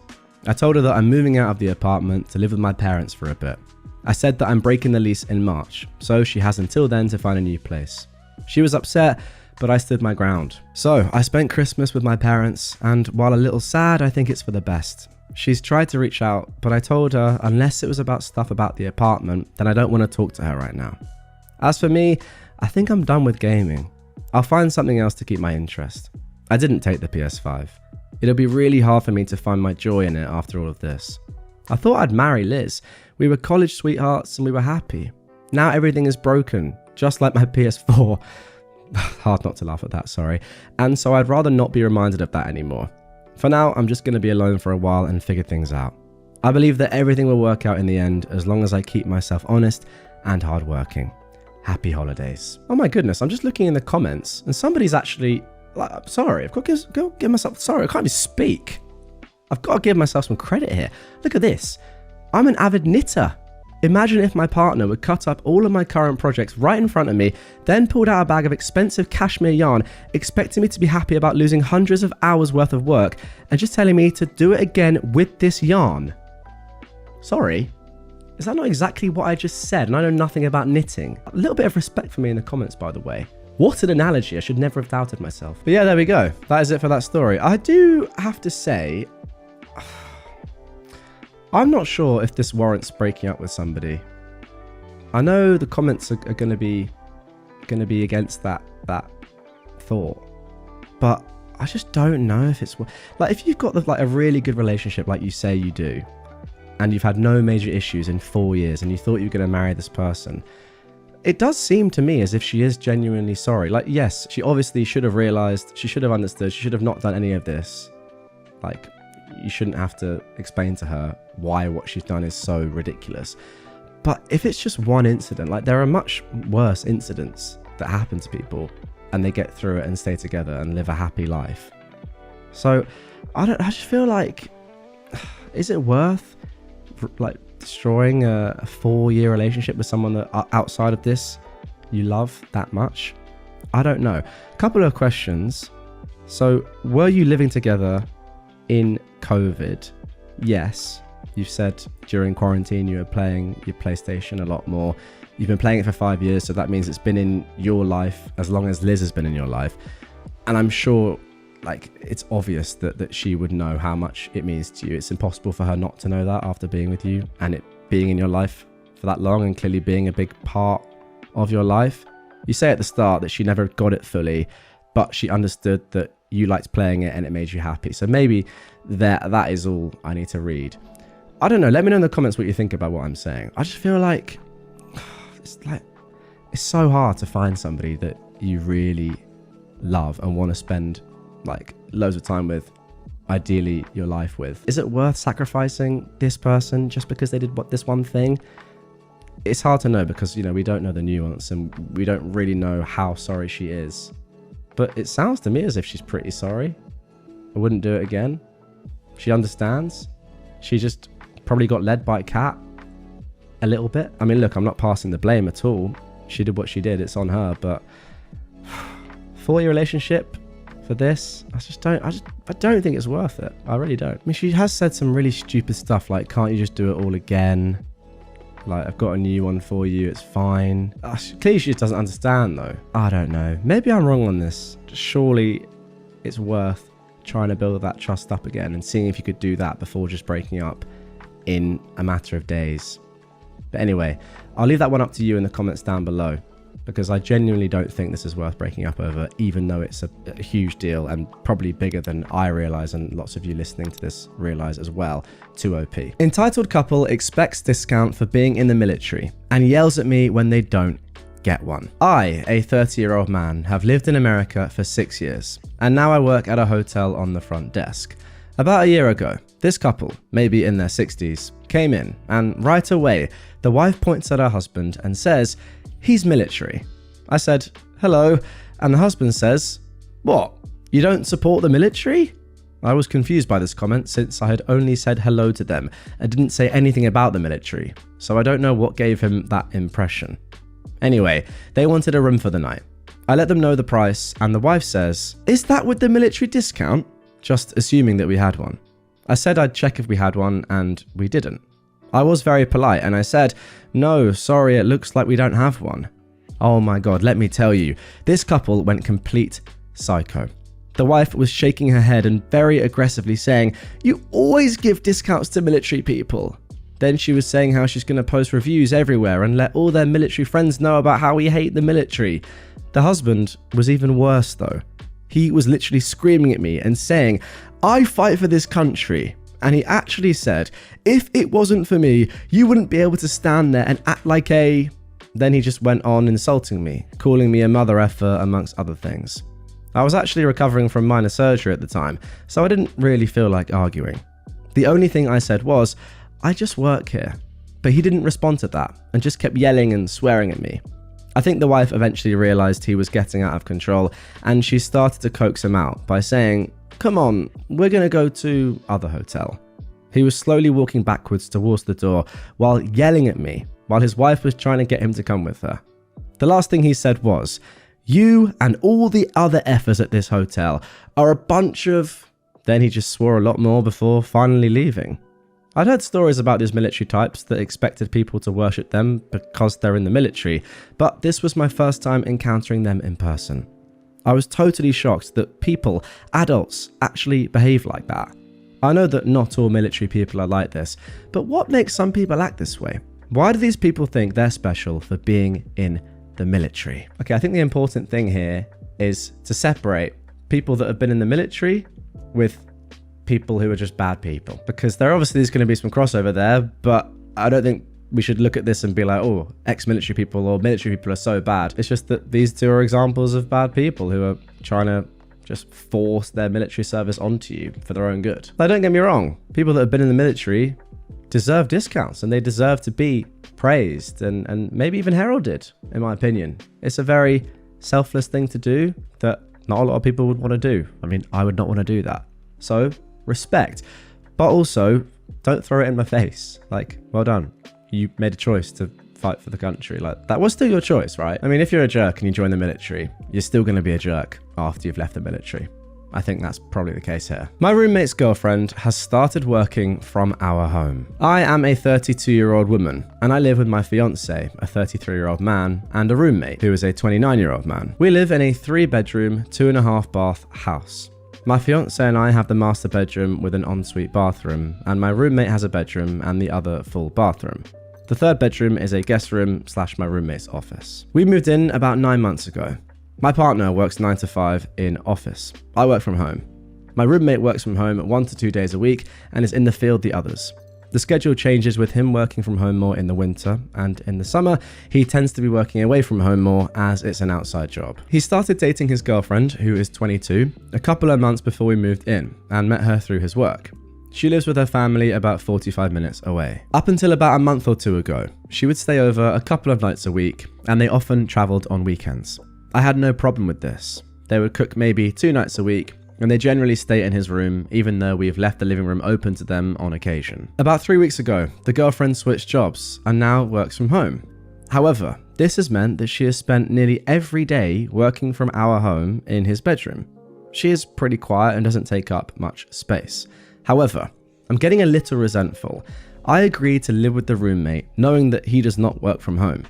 I told her that I'm moving out of the apartment to live with my parents for a bit. I said that I'm breaking the lease in March, so she has until then to find a new place. She was upset, but I stood my ground. So I spent Christmas with my parents, and while a little sad, I think it's for the best. She's tried to reach out, but I told her unless it was about stuff about the apartment, then I don't want to talk to her right now. As for me, I think I'm done with gaming. I'll find something else to keep my interest. I didn't take the PS5. It'll be really hard for me to find my joy in it after all of this. I thought I'd marry Liz. We were college sweethearts and we were happy. Now everything is broken, just like my PS4. Hard not to laugh at that, sorry. And so I'd rather not be reminded of that anymore. For now, I'm just going to be alone for a while and figure things out. I believe that everything will work out in the end as long as I keep myself honest and hardworking. Happy holidays. Oh my goodness, I'm just looking in the comments and somebody's actually, sorry, I've got to go give myself, sorry, I can't even speak. I've got to give myself some credit here. Look at this. I'm an avid knitter. Imagine if my partner would cut up all of my current projects right in front of me, then pulled out a bag of expensive cashmere yarn, expecting me to be happy about losing hundreds of hours worth of work, and just telling me to do it again with this yarn. Sorry, is that not exactly what I just said? And I know nothing about knitting. A little bit of respect for me in the comments, by the way. What an analogy, I should never have doubted myself. But yeah, there we go. That is it for that story. I do have to say, I'm not sure if this warrants breaking up with somebody. I know the comments are going to be against that thought, but I just don't know if it's like if you've got a really good relationship like you say you do, and you've had no major issues in 4 years, and you thought you were going to marry this person. It does seem to me as if she is genuinely sorry. Like, yes, she obviously should have realized, she should have understood, she should have not done any of this. Like, you shouldn't have to explain to her why what she's done is so ridiculous. But if it's just one incident, like there are much worse incidents that happen to people and they get through it and stay together and live a happy life. So I just feel like, is it worth like destroying a 4-year relationship with someone that outside of this you love that much? I don't know. A couple of questions. So were you living together in COVID? Yes. You've said during quarantine you were playing your PlayStation a lot more. You've been playing it for 5 years, so that means it's been in your life as long as Liz has been in your life. And I'm sure like it's obvious that she would know how much it means to you. It's impossible for her not to know that after being with you and it being in your life for that long and clearly being a big part of your life. You say at the start that she never got it fully, but she understood that you liked playing it and it made you happy. So maybe that is all I need to read. I don't know. Let me know in the comments what you think about what I'm saying. I just feel like it's so hard to find somebody that you really love and want to spend like loads of time with, ideally your life with. Is it worth sacrificing this person just because they did this one thing? It's hard to know because, you know, we don't know the nuance and we don't really know how sorry she is. But it sounds to me as if she's pretty sorry. I wouldn't do it again. She understands. She just probably got led by a cat a little bit. I mean, look, I'm not passing the blame at all. She did what she did. It's on her. But 4-year relationship for this, I don't think it's worth it. I really don't. I mean, she has said some really stupid stuff like, can't you just do it all again? Like, I've got a new one for you, it's fine. Clearly she just doesn't understand though. I don't know. Maybe I'm wrong on this. Surely it's worth trying to build that trust up again and seeing if you could do that before just breaking up in a matter of days. But anyway, I'll leave that one up to you in the comments down below, because I genuinely don't think this is worth breaking up over, even though it's a huge deal and probably bigger than I realise and lots of you listening to this realise as well. Too OP. Entitled couple expects discount for being in the military and yells at me when they don't get one. I, a 30-year-old man, have lived in America for 6 years and now I work at a hotel on the front desk. About a year ago, this couple, maybe in their 60s, came in and right away the wife points at her husband and says, "He's military." I said, "Hello," and the husband says, "What? You don't support the military?" I was confused by this comment since I had only said hello to them and didn't say anything about the military, so I don't know what gave him that impression. Anyway, they wanted a room for the night. I let them know the price and the wife says, "Is that with the military discount?" Just assuming that we had one. I said I'd check if we had one and we didn't. I was very polite and I said, "No, sorry, it looks like we don't have one." Oh my god, let me tell you, this couple went complete psycho. The wife was shaking her head and very aggressively saying, "You always give discounts to military people." Then she was saying how she's going to post reviews everywhere and let all their military friends know about how we hate the military. The husband was even worse though. He was literally screaming at me and saying, "I fight for this country." And he actually said, "If it wasn't for me, you wouldn't be able to stand there and act like a..." Then he just went on insulting me, calling me a mother effer amongst other things. I was actually recovering from minor surgery at the time, so I didn't really feel like arguing. The only thing I said was, "I just work here." But he didn't respond to that and just kept yelling and swearing at me. I think the wife eventually realized he was getting out of control and she started to coax him out by saying, "Come on, we're going to go to other hotel." He was slowly walking backwards towards the door while yelling at me while his wife was trying to get him to come with her. The last thing he said was, "You and all the other effers at this hotel are a bunch of..." Then he just swore a lot more before finally leaving. I'd heard stories about these military types that expected people to worship them because they're in the military, but this was my first time encountering them in person. I was totally shocked that people, adults, actually behave like that. I know that not all military people are like this, but what makes some people act this way? Why do these people think they're special for being in the military? Okay, I think the important thing here is to separate people that have been in the military with people who are just bad people, because there obviously is going to be some crossover there, but I don't think we should look at this and be like, oh, ex-military people or military people are so bad. It's just that these two are examples of bad people who are trying to just force their military service onto you for their own good. Now, don't get me wrong, people that have been in the military deserve discounts and they deserve to be praised and maybe even heralded, in my opinion. It's a very selfless thing to do that not a lot of people would want to do. I mean, I would not want to do that. So, respect. But also, don't throw it in my face. Like, well done. You made a choice to fight for the country. Like, that was still your choice, right? I mean, if you're a jerk and you join the military, you're still going to be a jerk after you've left the military. I think that's probably the case here. My roommate's girlfriend has started working from our home. I am a 32-year-old woman, and I live with my fiancé, a 33-year-old man, and a roommate, who is a 29-year-old man. We live in a 3-bedroom, 2.5-bath house. My fiancé and I have the master bedroom with an ensuite bathroom, and my roommate has a bedroom and the other full bathroom. The third bedroom is a guest room / my roommate's office. We moved in about 9 months ago. My partner works 9 to 5 in office. I work from home. My roommate works from home 1 to 2 days a week and is in the field the others. The schedule changes with him working from home more in the winter, and in the summer, he tends to be working away from home more as it's an outside job. He started dating his girlfriend, who is 22, a couple of months before we moved in, and met her through his work. She lives with her family about 45 minutes away. Up until about a month or two ago, she would stay over a couple of nights a week, and they often travelled on weekends. I had no problem with this. They would cook maybe 2 nights a week, and they generally stay in his room, even though we've left the living room open to them on occasion. About 3 weeks ago, the girlfriend switched jobs and now works from home. However, this has meant that she has spent nearly every day working from our home in his bedroom. She is pretty quiet and doesn't take up much space. However, I'm getting a little resentful. I agreed to live with the roommate knowing that he does not work from home.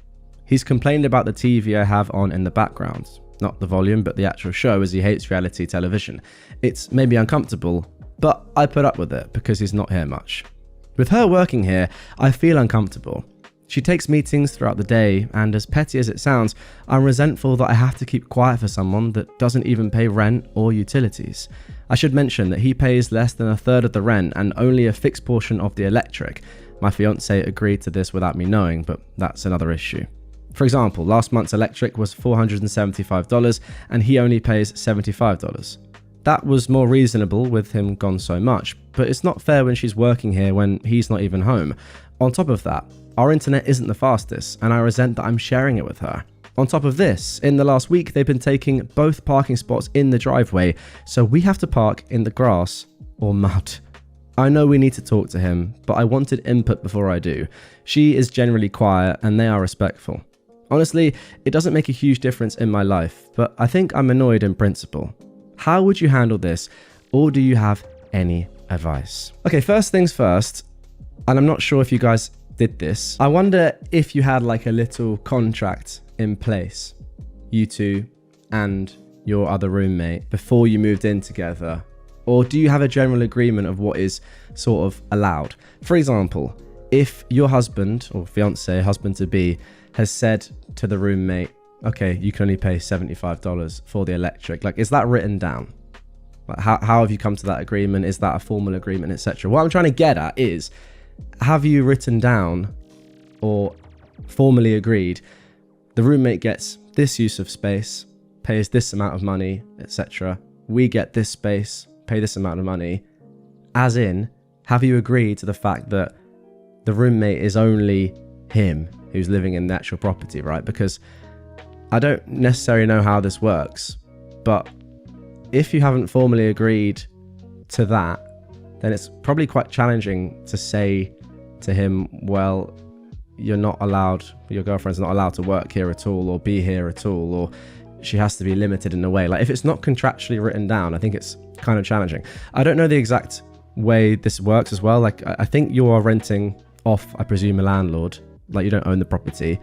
He's complained about the TV I have on in the background. Not the volume, but the actual show, as he hates reality television. It's maybe uncomfortable, but I put up with it because he's not here much. With her working here, I feel uncomfortable. She takes meetings throughout the day, and as petty as it sounds, I'm resentful that I have to keep quiet for someone that doesn't even pay rent or utilities. I should mention that he pays less than a third of the rent and only a fixed portion of the electric. My fiancée agreed to this without me knowing, but that's another issue. For example, last month's electric was $475 and he only pays $75. That was more reasonable with him gone so much, but it's not fair when she's working here when he's not even home. On top of that, our internet isn't the fastest and I resent that I'm sharing it with her. On top of this, in the last week they've been taking both parking spots in the driveway, so we have to park in the grass or mud. I know we need to talk to him, but I wanted input before I do. She is generally quiet and they are respectful. Honestly, it doesn't make a huge difference in my life, but I think I'm annoyed in principle. How would you handle this, or do you have any advice? Okay, first things first, and I'm not sure if you guys did this. I wonder if you had like a little contract in place, you two and your other roommate, before you moved in together, or do you have a general agreement of what is sort of allowed? For example, if your husband or fiancé, husband-to-be, has said to the roommate, okay, you can only pay $75 for the electric. Like, is that written down? Like, how have you come to that agreement? Is that a formal agreement, etc.? What I'm trying to get at is, have you written down or formally agreed the roommate gets this use of space, pays this amount of money, etc. We get this space, pay this amount of money. As in, have you agreed to the fact that the roommate is only him who's living in the actual property, right? Because I don't necessarily know how this works, but if you haven't formally agreed to that, then it's probably quite challenging to say to him, well, you're not allowed, your girlfriend's not allowed to work here at all or be here at all, or she has to be limited in a way. Like, if it's not contractually written down, I think it's kind of challenging. I don't know the exact way this works as well. Like, I think you are renting off, I presume, a landlord. Like, you don't own the property.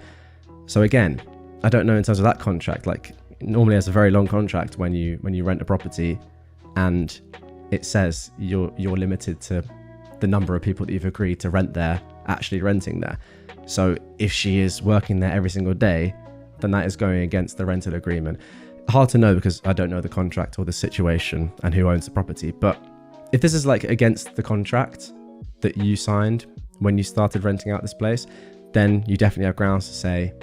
So again, I don't know in terms of that contract. Like, normally it's a very long contract when you rent a property, and it says you're limited to the number of people that you've agreed to rent there actually renting there. So if she is working there every single day, then that is going against the rental agreement. Hard to know because I don't know the contract or the situation and who owns the property. But if this is like against the contract that you signed when you started renting out this place, then you definitely have grounds to say,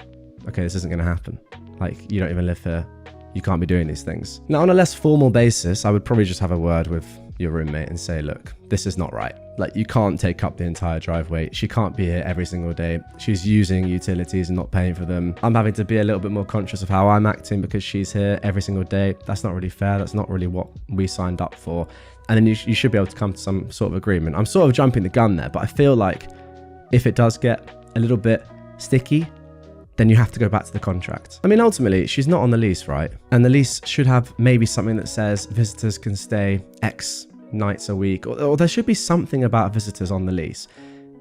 okay, this isn't going to happen. Like, you don't even live here. You can't be doing these things. Now, on a less formal basis, I would probably just have a word with your roommate and say, look, this is not right. Like, you can't take up the entire driveway. She can't be here every single day. She's using utilities and not paying for them. I'm having to be a little bit more conscious of how I'm acting because she's here every single day. That's not really fair. That's not really what we signed up for. And then you should be able to come to some sort of agreement. I'm sort of jumping the gun there, but I feel like if it does get a little bit sticky, then you have to go back to the contract. I mean, ultimately, she's not on the lease, right? And the lease should have maybe something that says visitors can stay X nights a week, or there should be something about visitors on the lease.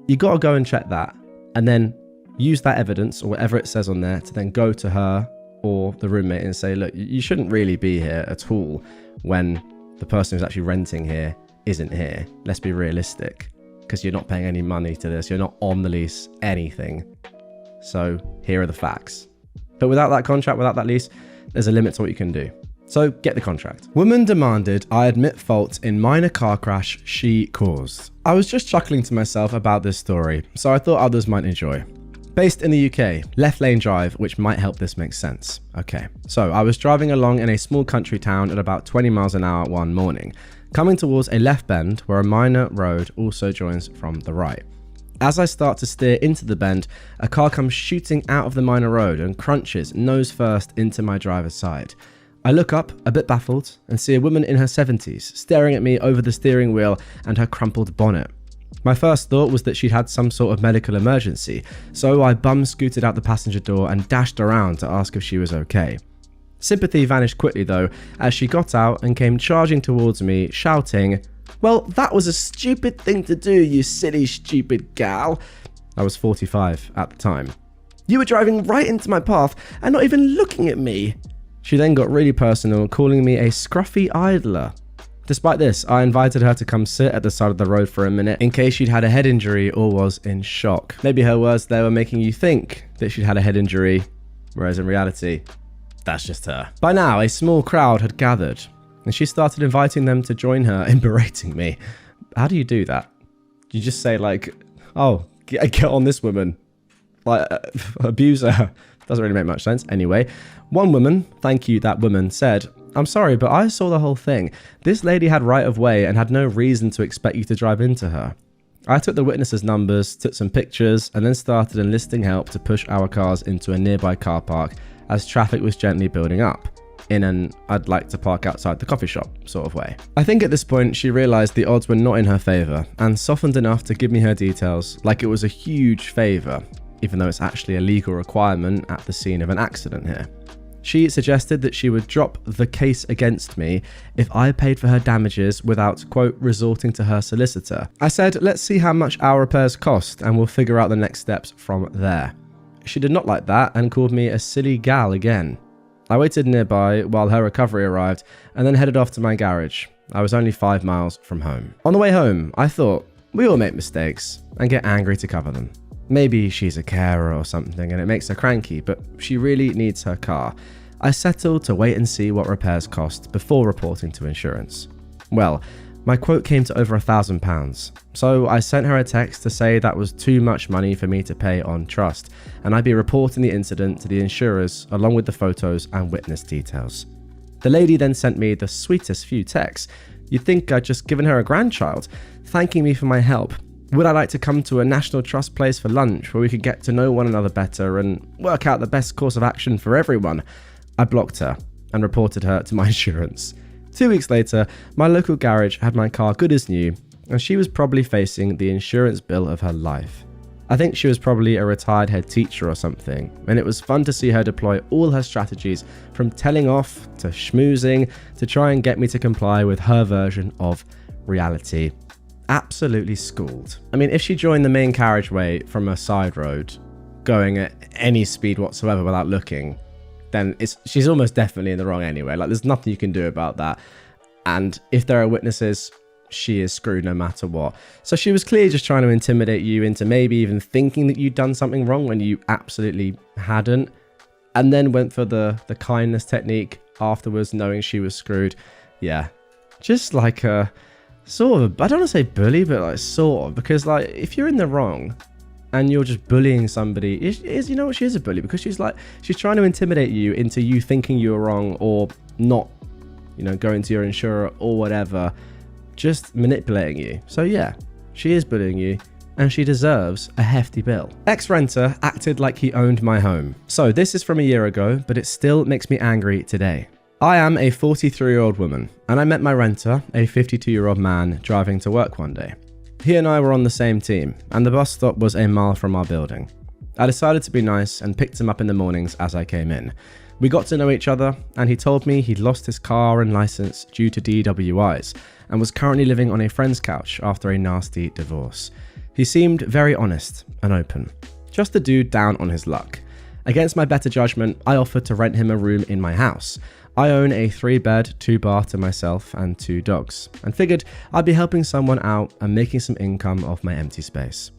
You got to go and check that, and then use that evidence or whatever it says on there to then go to her or the roommate and say, look, you shouldn't really be here at all when the person who's actually renting here isn't here. Let's be realistic. because you're not paying any money to this. You're not on the lease, anything. So here are the facts. But without that contract, without that lease, there's a limit to what you can do. So get the contract. Woman demanded I admit fault in minor car crash she caused. I was just chuckling to myself about this story, so I thought others might enjoy. Based in the UK, left lane drive, which might help this make sense. Okay, so I was driving along in a small country town at about 20 miles an hour one morning, coming towards a left bend where a minor road also joins from the right. As I start to steer into the bend, a car comes shooting out of the minor road and crunches nose first into my driver's side. I look up, a bit baffled, and see a woman in her 70s staring at me over the steering wheel and her crumpled bonnet. My first thought was that she'd had some sort of medical emergency, so I bum scooted out the passenger door and dashed around to ask if she was okay. Sympathy vanished quickly though, as she got out and came charging towards me, shouting, "Well, that was a stupid thing to do, you silly stupid gal." I was 45 at the time. "You were driving right into my path and not even looking at me." She then got really personal, calling me a scruffy idler. Despite this, I invited her to come sit at the side of the road for a minute in case she'd had a head injury or was in shock. Maybe her words there were making you think that she'd had a head injury, whereas in reality, that's just her. By now, a small crowd had gathered, and she started inviting them to join her in berating me. How do you do that? You just say like, "Oh, get on this woman." Like, abuse her. Doesn't really make much sense. Anyway, one woman, thank you that woman, said, "I'm sorry, but I saw the whole thing. This lady had right of way and had no reason to expect you to drive into her." I took the witnesses' numbers, took some pictures, and then started enlisting help to push our cars into a nearby car park as traffic was gently building up, in an "I'd like to park outside the coffee shop" sort of way. I think at this point she realised the odds were not in her favour and softened enough to give me her details like it was a huge favour, even though it's actually a legal requirement at the scene of an accident here. She suggested that she would drop the case against me if I paid for her damages without, quote, resorting to her solicitor. I said, "Let's see how much our repairs cost and we'll figure out the next steps from there." She did not like that and called me a silly gal again. I waited nearby while her recovery arrived and then headed off to my garage. I was only 5 miles from home. On the way home, I thought, we all make mistakes and get angry to cover them. Maybe she's a carer or something and it makes her cranky, but she really needs her car. I settled to wait and see what repairs cost before reporting to insurance. Well, my quote came to over £1,000, so I sent her a text to say that was too much money for me to pay on trust, and I'd be reporting the incident to the insurers along with the photos and witness details. The lady then sent me the sweetest few texts. You'd think I'd just given her a grandchild, thanking me for my help. Would I like to come to a National Trust place for lunch where we could get to know one another better and work out the best course of action for everyone? I blocked her and reported her to my insurance. 2 weeks later, my local garage had my car good as new, and she was probably facing the insurance bill of her life. I think she was probably a retired head teacher or something, and it was fun to see her deploy all her strategies from telling off to schmoozing to try and get me to comply with her version of reality. Absolutely schooled. I mean, if she joined the main carriageway from a side road, going at any speed whatsoever without looking, then she's almost definitely in the wrong anyway. Like, there's nothing you can do about that. And if there are witnesses, she is screwed no matter what. So she was clearly just trying to intimidate you into maybe even thinking that you'd done something wrong when you absolutely hadn't. And then went for the kindness technique afterwards, knowing she was screwed. Yeah, just like a sort of, I don't want to say bully, but like sort of. Because like, if you're in the wrong and you're just bullying somebody, you know what, she is a bully, because she's trying to intimidate you into you thinking you're wrong or not, you know, going to your insurer or whatever, just manipulating you. So yeah, she is bullying you and she deserves a hefty bill. Ex-renter acted like he owned my home. So this is from a year ago, but it still makes me angry today. I am a 43-year-old woman and I met my renter, a 52-year-old man, driving to work one day. He and I were on the same team, and the bus stop was a mile from our building. I decided to be nice and picked him up in the mornings as I came in. We got to know each other, and he told me he'd lost his car and license due to DWIs, and was currently living on a friend's couch after a nasty divorce. He seemed very honest and open. Just a dude down on his luck. Against my better judgment, I offered to rent him a room in my house. I own a 3-bed, 2-bath to myself and 2 dogs, and figured I'd be helping someone out and making some income off my empty space.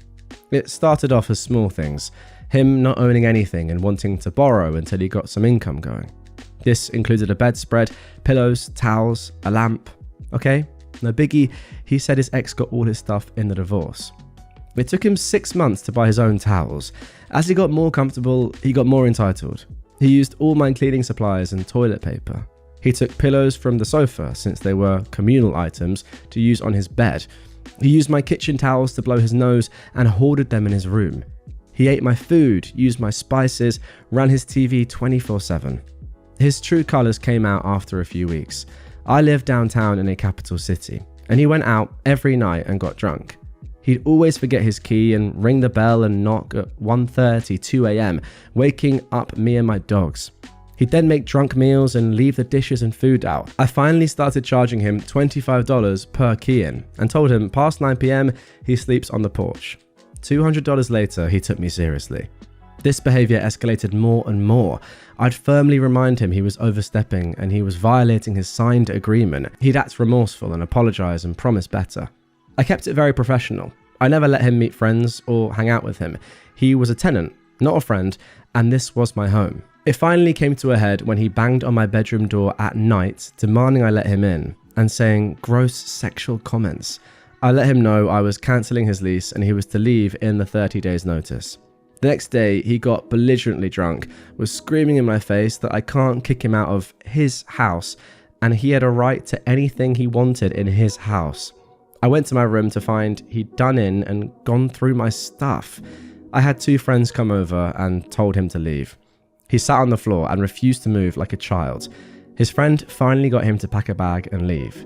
It started off as small things, him not owning anything and wanting to borrow until he got some income going. This included a bedspread, pillows, towels, a lamp. Okay, no biggie, he said his ex got all his stuff in the divorce. It took him 6 months to buy his own towels. As he got more comfortable, he got more entitled. He used all my cleaning supplies and toilet paper. He took pillows from the sofa, since they were communal items, to use on his bed. He used my kitchen towels to blow his nose and hoarded them in his room. He ate my food, used my spices, ran his TV 24/7. His true colours came out after a few weeks. I lived downtown in a capital city, and he went out every night and got drunk. He'd always forget his key and ring the bell and knock at 1:30, 2 a.m, waking up me and my dogs. He'd then make drunk meals and leave the dishes and food out. I finally started charging him $25 per key-in and told him past 9 p.m. he sleeps on the porch. $200 later, he took me seriously. This behaviour escalated more and more. I'd firmly remind him he was overstepping and he was violating his signed agreement. He'd act remorseful and apologise and promise better. I kept it very professional. I never let him meet friends or hang out with him. He was a tenant, not a friend, and this was my home. It finally came to a head when he banged on my bedroom door at night, demanding I let him in and saying gross sexual comments. I let him know I was cancelling his lease and he was to leave in the 30 days notice. The next day, he got belligerently drunk, was screaming in my face that I can't kick him out of his house and he had a right to anything he wanted in his house. I went to my room to find he'd done in and gone through my stuff. I had 2 friends come over and told him to leave. He sat on the floor and refused to move like a child. His friend finally got him to pack a bag and leave.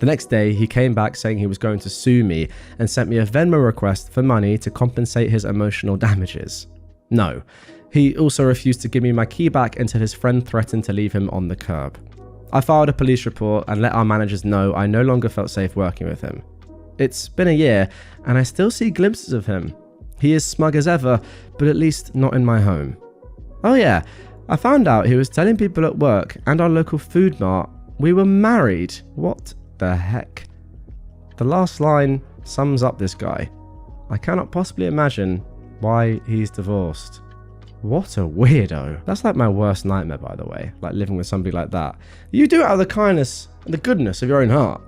The next day, he came back saying he was going to sue me and sent me a Venmo request for money to compensate his emotional damages. No. He also refused to give me my key back until his friend threatened to leave him on the curb. I filed a police report and let our managers know I no longer felt safe working with him. It's been a year and I still see glimpses of him. He is smug as ever, but at least not in my home. Oh yeah, I found out he was telling people at work and our local food mart we were married. What the heck? The last line sums up this guy. I cannot possibly imagine why he's divorced. What a weirdo. That's like my worst nightmare, by the way, like living with somebody like that. You do it out of the kindness and the goodness of your own heart,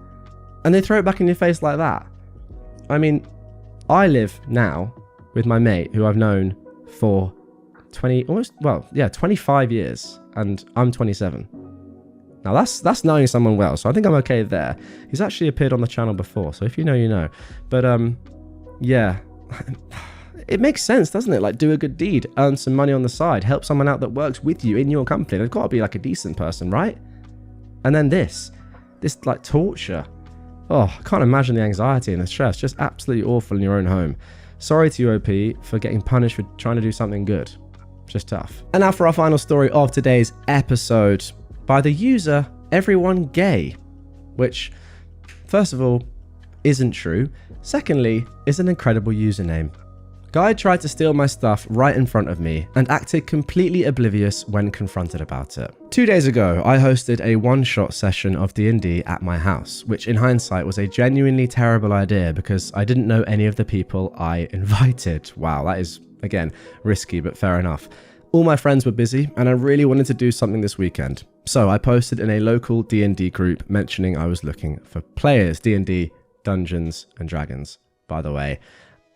and they throw it back in your face like that. I mean, I live now with my mate who I've known for 25 years, and I'm 27. Now that's knowing someone well, so I think I'm okay there. He's actually appeared on the channel before, so if you know, you know. But yeah, it makes sense, doesn't it? Like, do a good deed, earn some money on the side, help someone out that works with you in your company. They've got to be like a decent person, right? And then this like torture. Oh, I can't imagine the anxiety and the stress. Just absolutely awful in your own home. Sorry to you, OP, for getting punished for trying to do something good. Just tough. And now for our final story of today's episode, by the user Everyone Gay, which, first of all, isn't true. Secondly, is an incredible username. Guy tried to steal my stuff right in front of me and acted completely oblivious when confronted about it. 2 days ago, I hosted a one-shot session of D&D at my house, which in hindsight was a genuinely terrible idea because I didn't know any of the people I invited. Wow, that is, again, risky, but fair enough. All my friends were busy and I really wanted to do something this weekend. So I posted in a local D&D group mentioning I was looking for players. D&D, Dungeons and Dragons, by the way.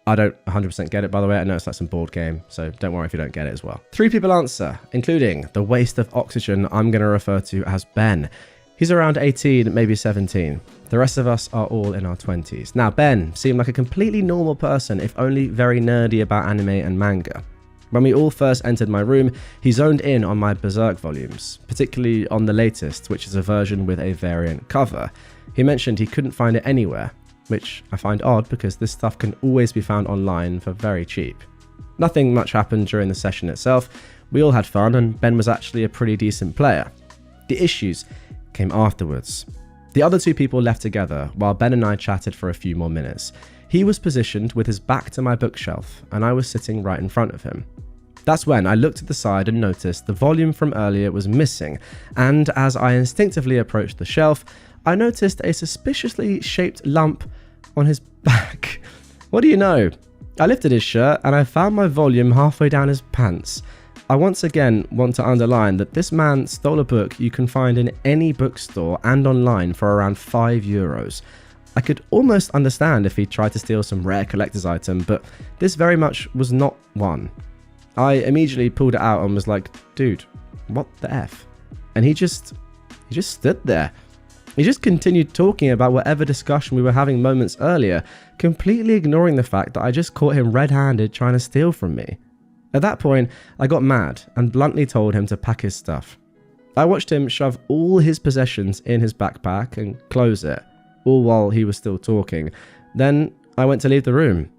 I don't 100% get it, by the way. I know it's like some board game, so don't worry if you don't get it as well. 3 people answer, including the waste of oxygen I'm going to refer to as Ben. He's around 18, maybe 17. The rest of us are all in our 20s. Now, Ben seemed like a completely normal person, if only very nerdy about anime and manga. When we all first entered my room, he zoned in on my Berserk volumes, particularly on the latest, which is a version with a variant cover. He mentioned he couldn't find it anywhere, which I find odd because this stuff can always be found online for very cheap. Nothing much happened during the session itself. We all had fun and Ben was actually a pretty decent player. The issues came afterwards. The other 2 people left together while Ben and I chatted for a few more minutes. He was positioned with his back to my bookshelf and I was sitting right in front of him. That's when I looked to the side and noticed the volume from earlier was missing, and as I instinctively approached the shelf, I noticed a suspiciously shaped lump on his back. What do you know? I lifted his shirt and I found my volume halfway down his pants. I once again want to underline that this man stole a book you can find in any bookstore and online for around €5. I could almost understand if he tried to steal some rare collector's item, but this very much was not one. I immediately pulled it out and was like, dude, what the F? And he just stood there. He just continued talking about whatever discussion we were having moments earlier, completely ignoring the fact that I just caught him red-handed trying to steal from me. At that point, I got mad and bluntly told him to pack his stuff. I watched him shove all his possessions in his backpack and close it, all while he was still talking. Then I went to leave the room.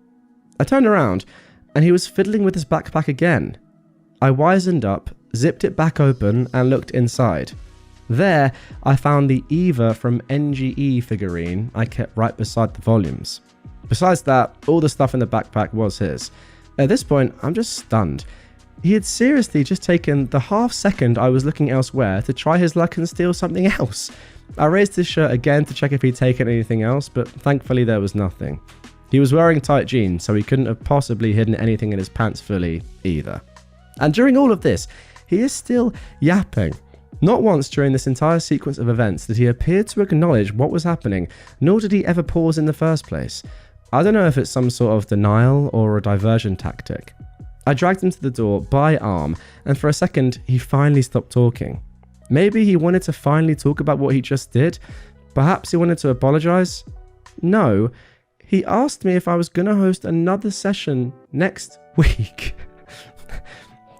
I turned around and he was fiddling with his backpack again. I wisened up, zipped it back open and looked inside. There, I found the Eva from NGE figurine I kept right beside the volumes. Besides that, all the stuff in the backpack was his. At this point, I'm just stunned. He had seriously just taken the half second I was looking elsewhere to try his luck and steal something else. I raised his shirt again to check if he'd taken anything else, but thankfully there was nothing. He was wearing tight jeans, so he couldn't have possibly hidden anything in his pants fully either. And during all of this, he is still yapping. Not once during this entire sequence of events did he appear to acknowledge what was happening, nor did he ever pause in the first place. I don't know if it's some sort of denial or a diversion tactic. I dragged him to the door by arm, and for a second, he finally stopped talking. Maybe he wanted to finally talk about what he just did? Perhaps he wanted to apologize? No. He asked me if I was going to host another session next week.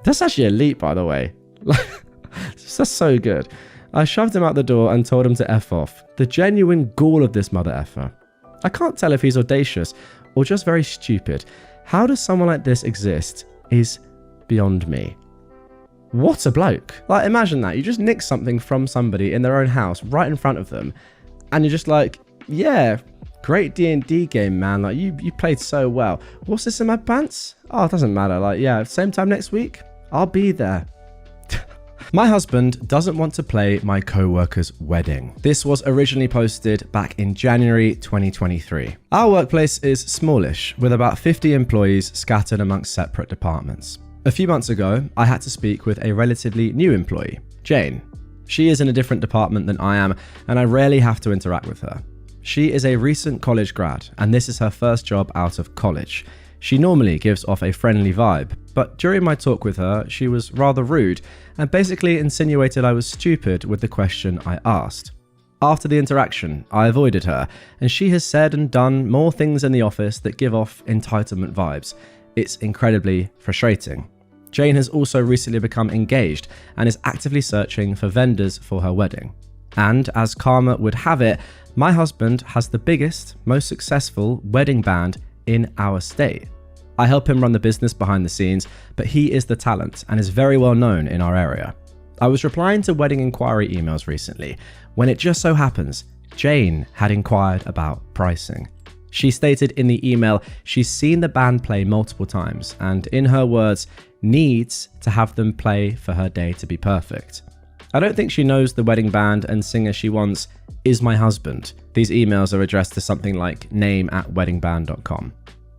That's actually a leap, by the way. That's so good. I shoved him out the door and told him to F off. The genuine gall of this mother effer. I can't tell if he's audacious or just very stupid. How does someone like this exist is beyond me. What a bloke. Like, imagine that. You just nick something from somebody in their own house right in front of them, and you're just like, yeah, great D&D game, man. Like, you played so well. What's this in my pants? Oh, it doesn't matter. Like, yeah, same time next week, I'll be there. My husband doesn't want to play my co-worker's wedding. This was originally posted back in January 2023. Our workplace is smallish, with about 50 employees scattered amongst separate departments. A few months ago, I had to speak with a relatively new employee, Jane. She is in a different department than I am, and I rarely have to interact with her. She is a recent college grad, and this is her first job out of college. She normally gives off a friendly vibe, but during my talk with her, she was rather rude and basically insinuated I was stupid with the question I asked. After the interaction, I avoided her, and she has said and done more things in the office that give off entitlement vibes. It's incredibly frustrating. Jane has also recently become engaged and is actively searching for vendors for her wedding. And as karma would have it, my husband has the biggest, most successful wedding band in our state. I help him run the business behind the scenes, but he is the talent and is very well known in our area. I was replying to wedding inquiry emails recently when it just so happens Jane had inquired about pricing. She stated in the email she's seen the band play multiple times and, in her words, needs to have them play for her day to be perfect. I don't think she knows the wedding band and singer she wants is my husband. These emails are addressed to something like name@weddingband.com.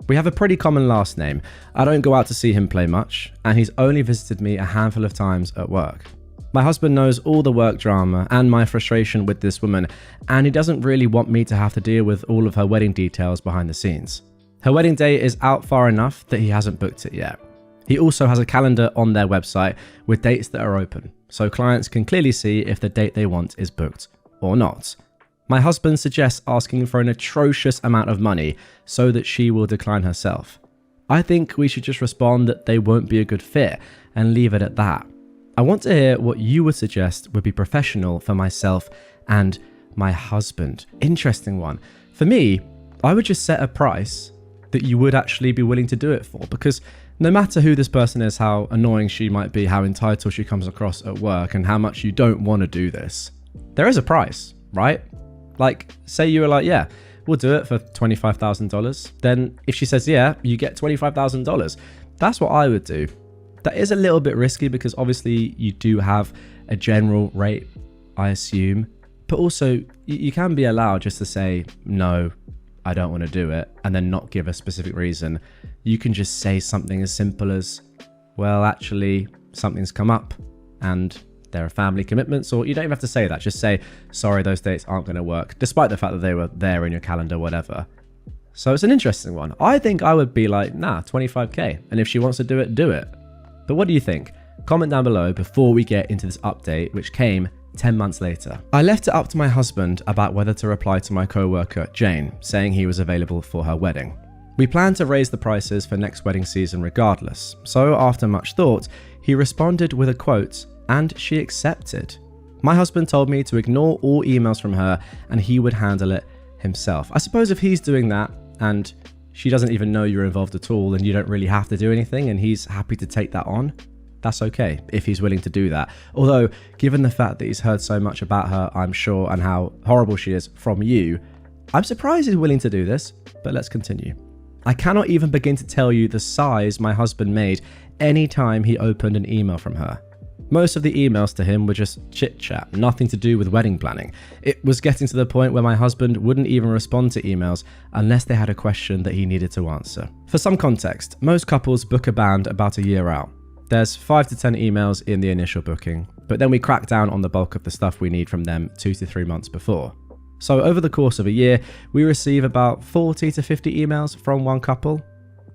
We have a pretty common last name. I don't go out to see him play much, and he's only visited me a handful of times at work. My husband knows all the work drama and my frustration with this woman, and he doesn't really want me to have to deal with all of her wedding details behind the scenes. Her wedding day is out far enough that he hasn't booked it yet. He also has a calendar on their website with dates that are open, so clients can clearly see if the date they want is booked or not. My husband suggests asking for an atrocious amount of money so that she will decline herself. I think we should just respond that they won't be a good fit and leave it at that. I want to hear what you would suggest would be professional for myself and my husband. Interesting one. For me, I would just set a price that you would actually be willing to do it for, because no matter who this person is, how annoying she might be, how entitled she comes across at work, and how much you don't want to do this, there is a price, right? Like, say you were like, yeah, we'll do it for $25,000. Then if she says, yeah, you get $25,000. That's what I would do. That is a little bit risky because obviously you do have a general rate, I assume, but also you can be allowed just to say, no, I don't want to do it, and then not give a specific reason. You can just say something as simple as, well, actually, something's come up and there are family commitments, or you don't even have to say that. Just say, sorry, those dates aren't going to work, despite the fact that they were there in your calendar, whatever. So it's an interesting one. I think I would be like, nah, 25k. And if she wants to do it, do it. But what do you think? Comment down below before we get into this update, which came 10 months later. I left it up to my husband about whether to reply to my co-worker, Jane, saying he was available for her wedding. We planned to raise the prices for next wedding season regardless. So after much thought, he responded with a quote, and she accepted. My husband told me to ignore all emails from her and he would handle it himself. I suppose if he's doing that and she doesn't even know you're involved at all and you don't really have to do anything and he's happy to take that on, that's okay if he's willing to do that. Although, given the fact that he's heard so much about her, I'm sure, and how horrible she is from you, I'm surprised he's willing to do this, but let's continue. I cannot even begin to tell you the sighs my husband made any time he opened an email from her. Most of the emails to him were just chit-chat, nothing to do with wedding planning. It was getting to the point where my husband wouldn't even respond to emails unless they had a question that he needed to answer. For some context, most couples book a band about a year out. There's 5 to 10 emails in the initial booking, but then we crack down on the bulk of the stuff we need from them 2 to 3 months before. So over the course of a year, we receive about 40 to 50 emails from one couple.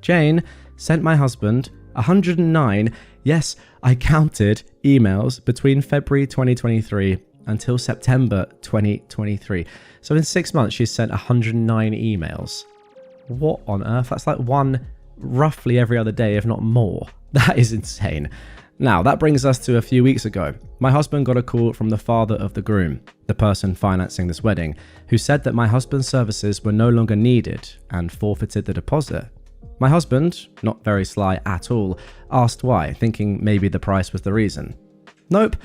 Jane sent my husband 109, yes, I counted, emails between February 2023 until September 2023. So in 6 months, she's sent 109 emails. What on earth? That's like one roughly every other day, if not more. That is insane. Now, that brings us to a few weeks ago. My husband got a call from the father of the groom, the person financing this wedding, who said that my husband's services were no longer needed and forfeited the deposit. My husband, not very sly at all, asked why, thinking maybe the price was the reason. Nope,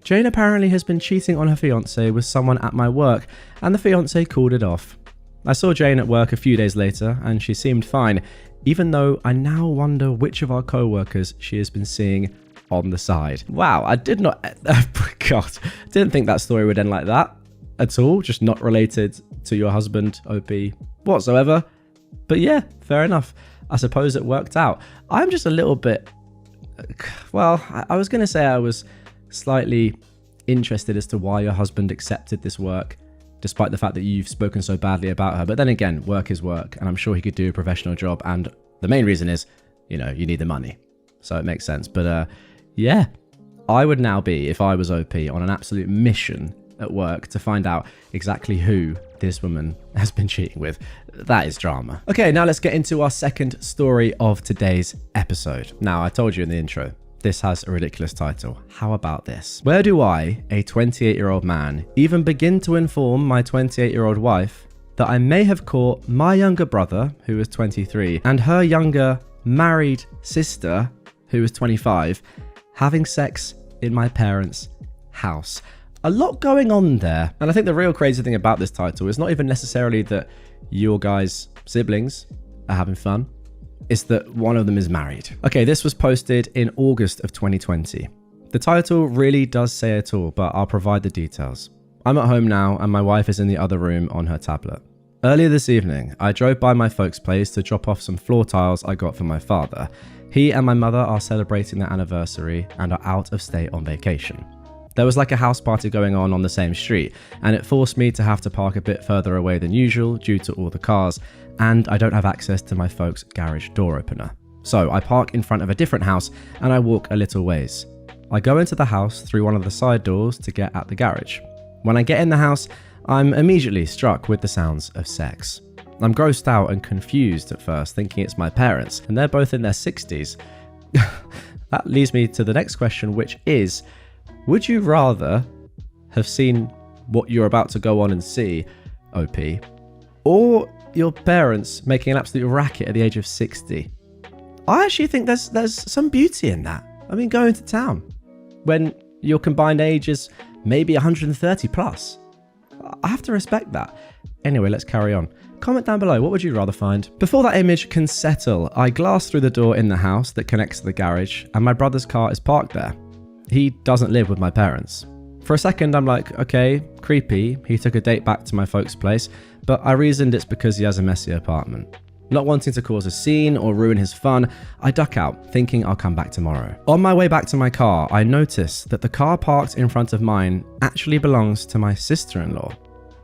Jane apparently has been cheating on her fiancé with someone at my work, and the fiancé called it off. I saw Jane at work a few days later, and she seemed fine, even though I now wonder which of our co-workers she has been seeing on the side. Wow, I did not... God, didn't think that story would end like that at all, just not related to your husband, OP, whatsoever. But yeah, fair enough. I suppose it worked out. I'm just a little bit... Well, I was going to say I was slightly interested as to why your husband accepted this work, despite the fact that you've spoken so badly about her. But then again, work is work, and I'm sure he could do a professional job. And the main reason is, you know, you need the money. So it makes sense. But yeah, I would now be, if I was OP, on an absolute mission at work to find out exactly who this woman has been cheating with. That is drama. Okay, now let's get into our second story of today's episode. Now, I told you in the intro, this has a ridiculous title. How about this? Where do I, a 28-year-old man, even begin to inform my 28-year-old wife that I may have caught my younger brother, who is 23, and her younger married sister, who is 25, having sex in my parents' house? A lot going on there. And I think the real crazy thing about this title is not even necessarily that your guys' siblings are having fun. It's that one of them is married. Okay, this was posted in August of 2020. The title really does say it all, but I'll provide the details. I'm at home now and my wife is in the other room on her tablet. Earlier this evening, I drove by my folks' place to drop off some floor tiles I got for my father. He and my mother are celebrating their anniversary and are out of state on vacation. There was like a house party going on the same street, and it forced me to have to park a bit further away than usual due to all the cars, and I don't have access to my folks' garage door opener. So I park in front of a different house and I walk a little ways. I go into the house through one of the side doors to get at the garage. When I get in the house, I'm immediately struck with the sounds of sex. I'm grossed out and confused at first, thinking it's my parents, and they're both in their 60s. That leads me to the next question, which is, would you rather have seen what you're about to go on and see, OP, or your parents making an absolute racket at the age of 60? I actually think there's some beauty in that. I mean, going to town when your combined age is maybe 130 plus. I have to respect that. Anyway, let's carry on. Comment down below, what would you rather find? Before that image can settle, I glass through the door in the house that connects to the garage, and my brother's car is parked there. He doesn't live with my parents. For a second, I'm like, okay, creepy, he took a date back to my folks' place, but I reasoned it's because he has a messy apartment. Not wanting to cause a scene or ruin his fun, I duck out, thinking I'll come back tomorrow. On my way back to my car, I notice that the car parked in front of mine actually belongs to my sister-in-law.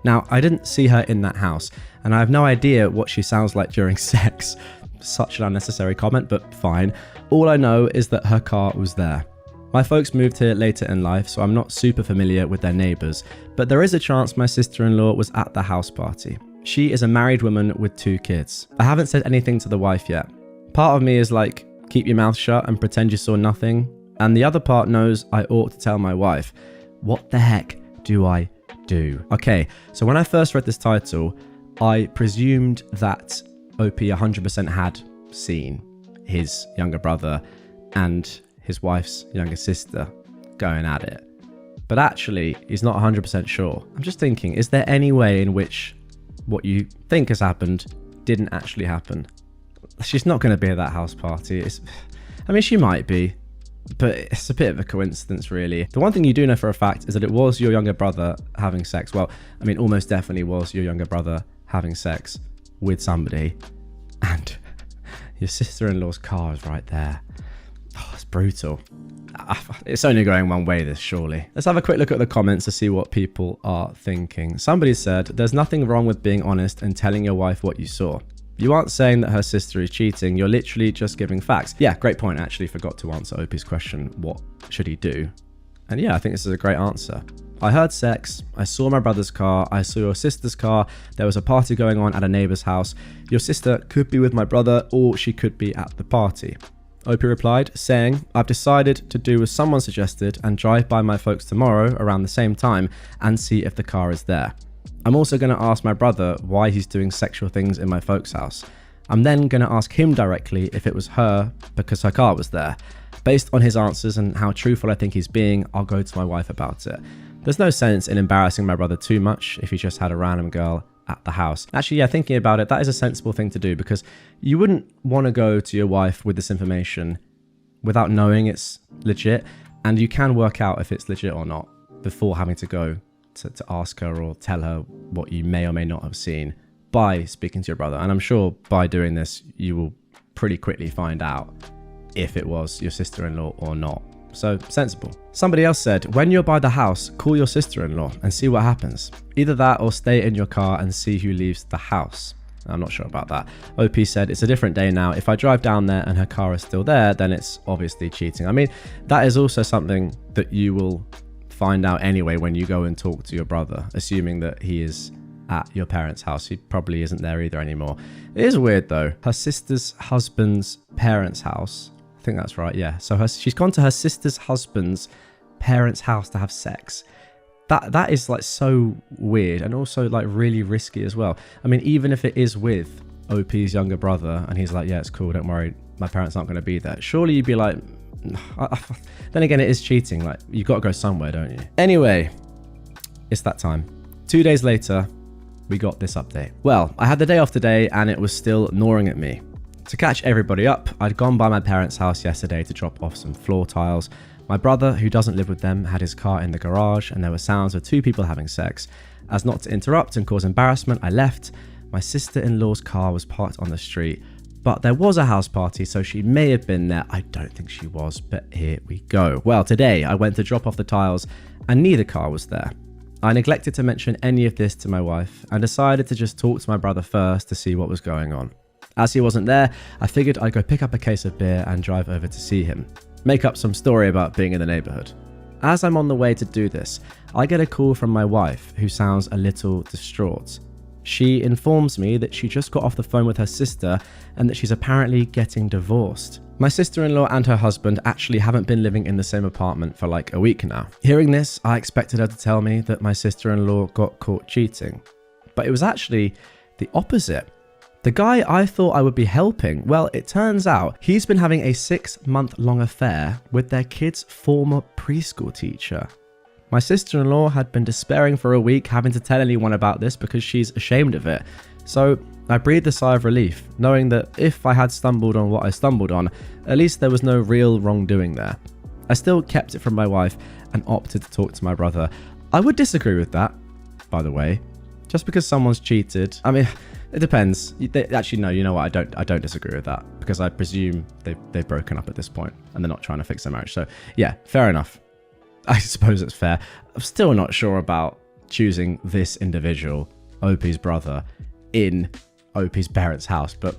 Now, I didn't see her in that house, and I have no idea what she sounds like during sex. Such an unnecessary comment, but fine. All I know is that her car was there. My folks moved here later in life, so I'm not super familiar with their neighbours, but there is a chance my sister-in-law was at the house party. She is a married woman with 2 kids. I haven't said anything to the wife yet. Part of me is like, keep your mouth shut and pretend you saw nothing. And the other part knows I ought to tell my wife. What the heck do I do? Okay, so when I first read this title, I presumed that OP 100% had seen his younger brother and his wife's younger sister going at it. But actually, he's not 100% sure. I'm just thinking, is there any way in which what you think has happened didn't actually happen? She's not going to be at that house party. I mean, she might be, but it's a bit of a coincidence, really. The one thing you do know for a fact is that it was your younger brother having sex. Well, I mean, almost definitely was your younger brother having sex with somebody, and your sister-in-law's car is right there. Oh, it's brutal. It's only going one way, this, surely. Let's have a quick look at the comments to see what people are thinking. Somebody said, there's nothing wrong with being honest and telling your wife what you saw. You aren't saying that her sister is cheating, you're literally just giving facts. Yeah, great point. Actually forgot to answer Opie's question, what should he do? And yeah, I think this is a great answer. I heard sex, I saw my brother's car, I saw your sister's car, there was a party going on at a neighbour's house. Your sister could be with my brother, or she could be at the party. Opie replied, saying, I've decided to do as someone suggested and drive by my folks tomorrow around the same time and see if the car is there. I'm also going to ask my brother why he's doing sexual things in my folks' house. I'm then going to ask him directly if it was her because her car was there. Based on his answers and how truthful I think he's being, I'll go to my wife about it. There's no sense in embarrassing my brother too much if he just had a random girl at the house. Actually, yeah, thinking about it, that is a sensible thing to do, because you wouldn't want to go to your wife with this information without knowing it's legit, and you can work out if it's legit or not before having to go to ask her or tell her what you may or may not have seen by speaking to your brother. And I'm sure by doing this, you will pretty quickly find out if it was your sister-in-law or not. So sensible. Somebody else said, when you're by the house, call your sister-in-law and see what happens. Either that or stay in your car and see who leaves the house. I'm not sure about that. OP said, it's a different day now. If I drive down there and her car is still there, then it's obviously cheating. I mean, that is also something that you will find out anyway when you go and talk to your brother, assuming that he is at your parents' house. He probably isn't there either anymore. It is weird though. Her sister's husband's parents' house. I think that's right, yeah. So she's gone to her sister's husband's parents' house to have sex. That is like so weird and also like really risky as well. I mean, even if it is with OP's younger brother and he's like, yeah, it's cool, don't worry, my parents aren't going to be there. Surely you'd be like, then again, it is cheating. Like, you've got to go somewhere, don't you? Anyway, it's that time. 2 days later, we got this update. Well, I had the day off today and it was still gnawing at me. To catch everybody up, I'd gone by my parents' house yesterday to drop off some floor tiles. My brother, who doesn't live with them, had his car in the garage and there were sounds of 2 people having sex. As not to interrupt and cause embarrassment, I left. My sister-in-law's car was parked on the street, but there was a house party, so she may have been there. I don't think she was, but here we go. Well, today I went to drop off the tiles and neither car was there. I neglected to mention any of this to my wife and decided to just talk to my brother first to see what was going on. As he wasn't there, I figured I'd go pick up a case of beer and drive over to see him. Make up some story about being in the neighborhood. As I'm on the way to do this, I get a call from my wife, who sounds a little distraught. She informs me that she just got off the phone with her sister and that she's apparently getting divorced. My sister-in-law and her husband actually haven't been living in the same apartment for like a week now. Hearing this, I expected her to tell me that my sister-in-law got caught cheating. But it was actually the opposite. The guy I thought I would be helping, well, it turns out he's been having a 6-month-long affair with their kid's former preschool teacher. My sister-in-law had been despairing for a week, having to tell anyone about this because she's ashamed of it. So I breathed a sigh of relief, knowing that if I had stumbled on what I stumbled on, at least there was no real wrongdoing there. I still kept it from my wife and opted to talk to my brother. I would disagree with that, by the way. Just because someone's cheated, I mean, it depends. Actually, no, you know what? I don't disagree with that, because I presume they've broken up at this point and they're not trying to fix their marriage. So yeah, fair enough. I suppose it's fair. I'm still not sure about choosing this individual, OP's brother, in OP's parents' house, but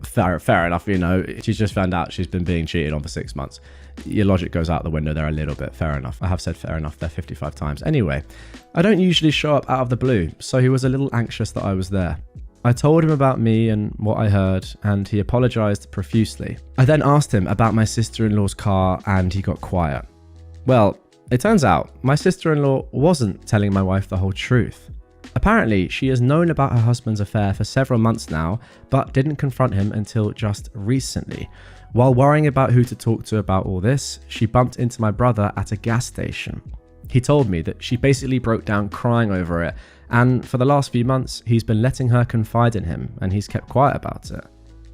fair enough. You know, she's just found out she's been being cheated on for 6 months. Your logic goes out the window there a little bit. Fair enough. I have said fair enough there 55 times. Anyway, I don't usually show up out of the blue, so he was a little anxious that I was there. I told him about me and what I heard, and he apologized profusely. I then asked him about my sister-in-law's car, and he got quiet. Well, it turns out my sister-in-law wasn't telling my wife the whole truth. Apparently, she has known about her husband's affair for several months now, but didn't confront him until just recently. While worrying about who to talk to about all this, she bumped into my brother at a gas station. He told me that she basically broke down crying over it, and for the last few months, he's been letting her confide in him, and he's kept quiet about it.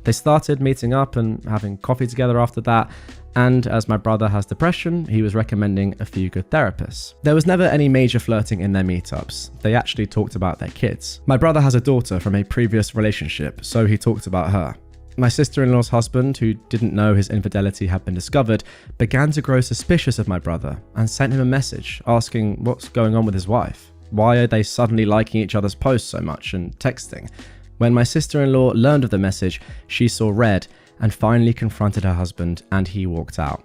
They started meeting up and having coffee together after that, and as my brother has depression, he was recommending a few good therapists. There was never any major flirting in their meetups. They actually talked about their kids. My brother has a daughter from a previous relationship, so he talked about her. My sister-in-law's husband, who didn't know his infidelity had been discovered, began to grow suspicious of my brother and sent him a message asking what's going on with his wife. Why are they suddenly liking each other's posts so much and texting? When my sister-in-law learned of the message, she saw red and finally confronted her husband, and he walked out.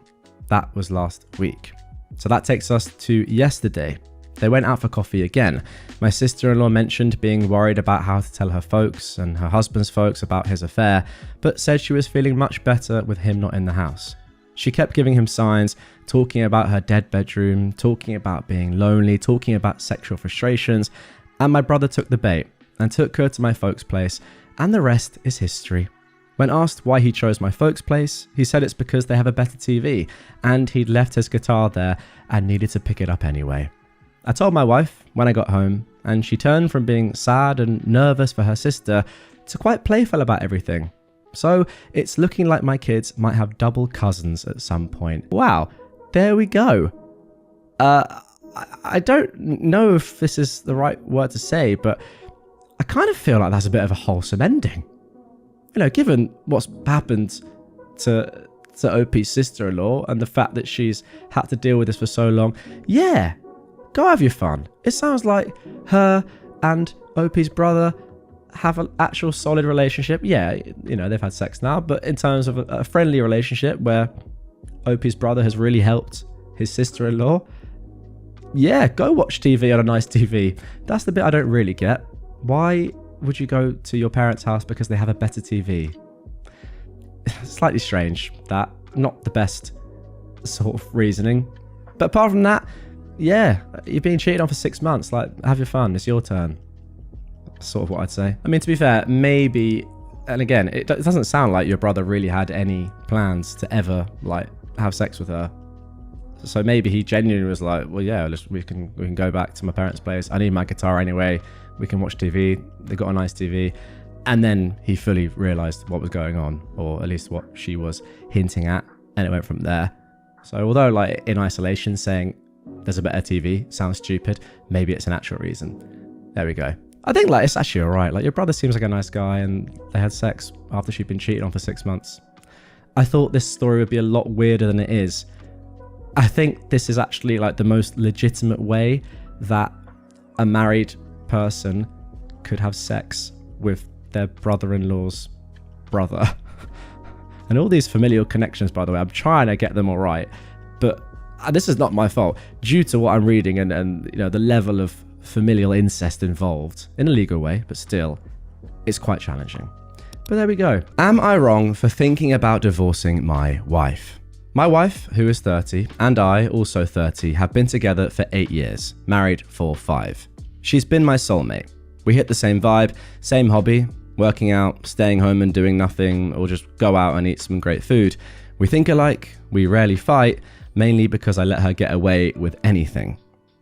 That was last week. So that takes us to yesterday. They went out for coffee again. My sister-in-law mentioned being worried about how to tell her folks and her husband's folks about his affair, but said she was feeling much better with him not in the house. She kept giving him signs, talking about her dead bedroom, talking about being lonely, talking about sexual frustrations, and my brother took the bait and took her to my folks' place, and the rest is history. When asked why he chose my folks' place, he said it's because they have a better TV, and he'd left his guitar there and needed to pick it up anyway. I told my wife when I got home, and she turned from being sad and nervous for her sister to quite playful about everything. So it's looking like my kids might have double cousins at some point. Wow, there we go. I don't know if this is the right word to say, but I kind of feel like that's a bit of a wholesome ending. You know, given what's happened to OP's sister-in-law and the fact that she's had to deal with this for so long, yeah, go have your fun. It sounds like her and OP's brother have an actual solid relationship. Yeah, you know, they've had sex now, but in terms of a friendly relationship where OP's brother has really helped his sister-in-law, yeah, go watch TV on a nice TV. That's the bit I don't really get. Why would you go to your parents' house because they have a better TV? Slightly strange, that. Not the best sort of reasoning. But apart from that, yeah, you're being cheated on for 6 months. Like, have your fun. It's your turn. Sort of what I'd say. I mean, to be fair, maybe, and again, it doesn't sound like your brother really had any plans to ever, like, have sex with her. So maybe he genuinely was like, well, yeah, we can go back to my parents' place. I need my guitar anyway. We can watch TV. They got a nice TV. And then he fully realized what was going on, or at least what she was hinting at. And it went from there. So although, like, in isolation, saying there's a better TV sounds stupid, maybe it's an actual reason. There we go. I think, like, it's actually all right. Like, your brother seems like a nice guy, and they had sex after she'd been cheated on for 6 months. I thought this story would be a lot weirder than it is. I think this is actually, like, the most legitimate way that a married person could have sex with their brother-in-law's brother. And all these familial connections, by the way, I'm trying to get them all right, but this is not my fault. Due to what I'm reading and you know, the level of familial incest involved, in a legal way, but still, it's quite challenging. But there we go. Am I wrong for thinking about divorcing my wife? My wife, who is 30, and I, also 30, have been together for 8 years, married for 5. She's been my soulmate. We hit the same vibe, same hobby, working out, staying home and doing nothing, or just go out and eat some great food. We think alike, we rarely fight, mainly because I let her get away with anything.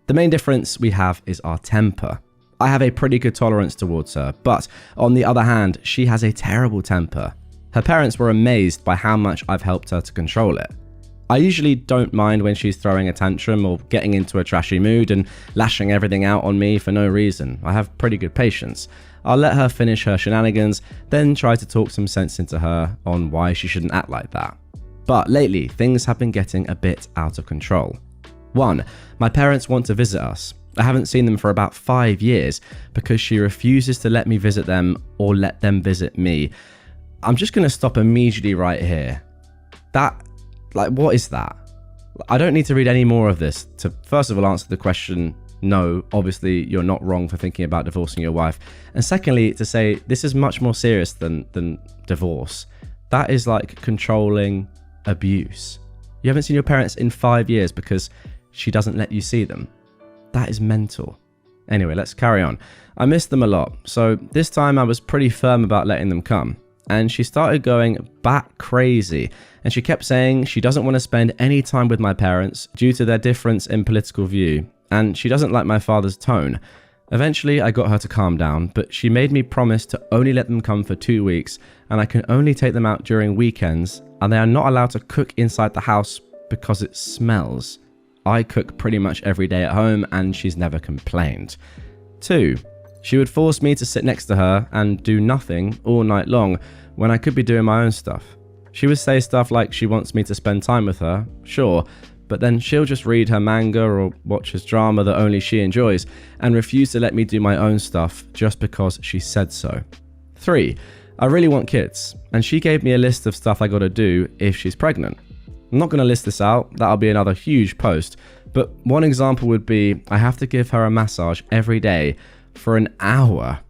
The main difference we have is our temper. I have a pretty good tolerance towards her, but on the other hand, she has a terrible temper. Her parents were amazed by how much I've helped her to control it. I usually don't mind when she's throwing a tantrum or getting into a trashy mood and lashing everything out on me for no reason. I have pretty good patience. I'll let her finish her shenanigans, then try to talk some sense into her on why she shouldn't act like that. But lately, things have been getting a bit out of control. 1. My parents want to visit us. I haven't seen them for about 5 years because she refuses to let me visit them or let them visit me. I'm just going to stop immediately right here. What is that? I don't need to read any more of this to, first of all, answer the question, no, obviously you're not wrong for thinking about divorcing your wife. And secondly, to say this is much more serious than divorce. That is like controlling abuse. You haven't seen your parents in 5 years because she doesn't let you see them. That is mental. Anyway, let's carry on. I miss them a lot, so this time I was pretty firm about letting them come. And she started going bat crazy, and she kept saying she doesn't want to spend any time with my parents due to their difference in political view, and she doesn't like my father's tone. Eventually, I got her to calm down, but she made me promise to only let them come for 2 weeks, and I can only take them out during weekends, and they are not allowed to cook inside the house because it smells. I cook pretty much every day at home, and she's never complained. 2. She would force me to sit next to her and do nothing all night long when I could be doing my own stuff. She would say stuff like she wants me to spend time with her, sure, but then she'll just read her manga or watch his drama that only she enjoys and refuse to let me do my own stuff just because she said so. 3. I really want kids, and she gave me a list of stuff I gotta do if she's pregnant. I'm not gonna list this out, that'll be another huge post, but one example would be I have to give her a massage every day for an hour.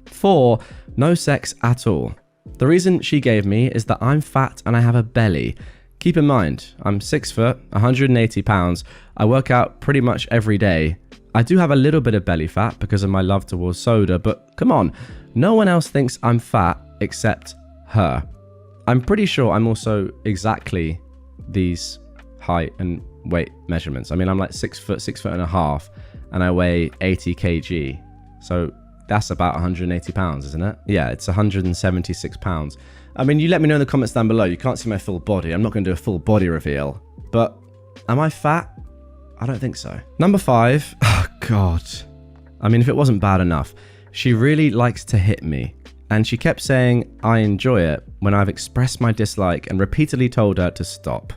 4. No sex at all. The reason she gave me is that I'm fat and I have a belly. Keep in mind, I'm 6 foot, 180 pounds. I work out pretty much every day. I do have a little bit of belly fat because of my love towards soda, but come on, no one else thinks I'm fat except her. I'm pretty sure I'm also exactly these height and weight measurements. I mean, I'm like 6 foot, 6 foot and a half, and I weigh 80 kg. So that's about 180 pounds, isn't it? Yeah, it's 176 pounds. I mean, you let me know in the comments down below. You can't see my full body. I'm not going to do a full body reveal. But am I fat? I don't think so. Number 5. Oh, God. I mean, if it wasn't bad enough, she really likes to hit me. And she kept saying I enjoy it when I've expressed my dislike and repeatedly told her to stop.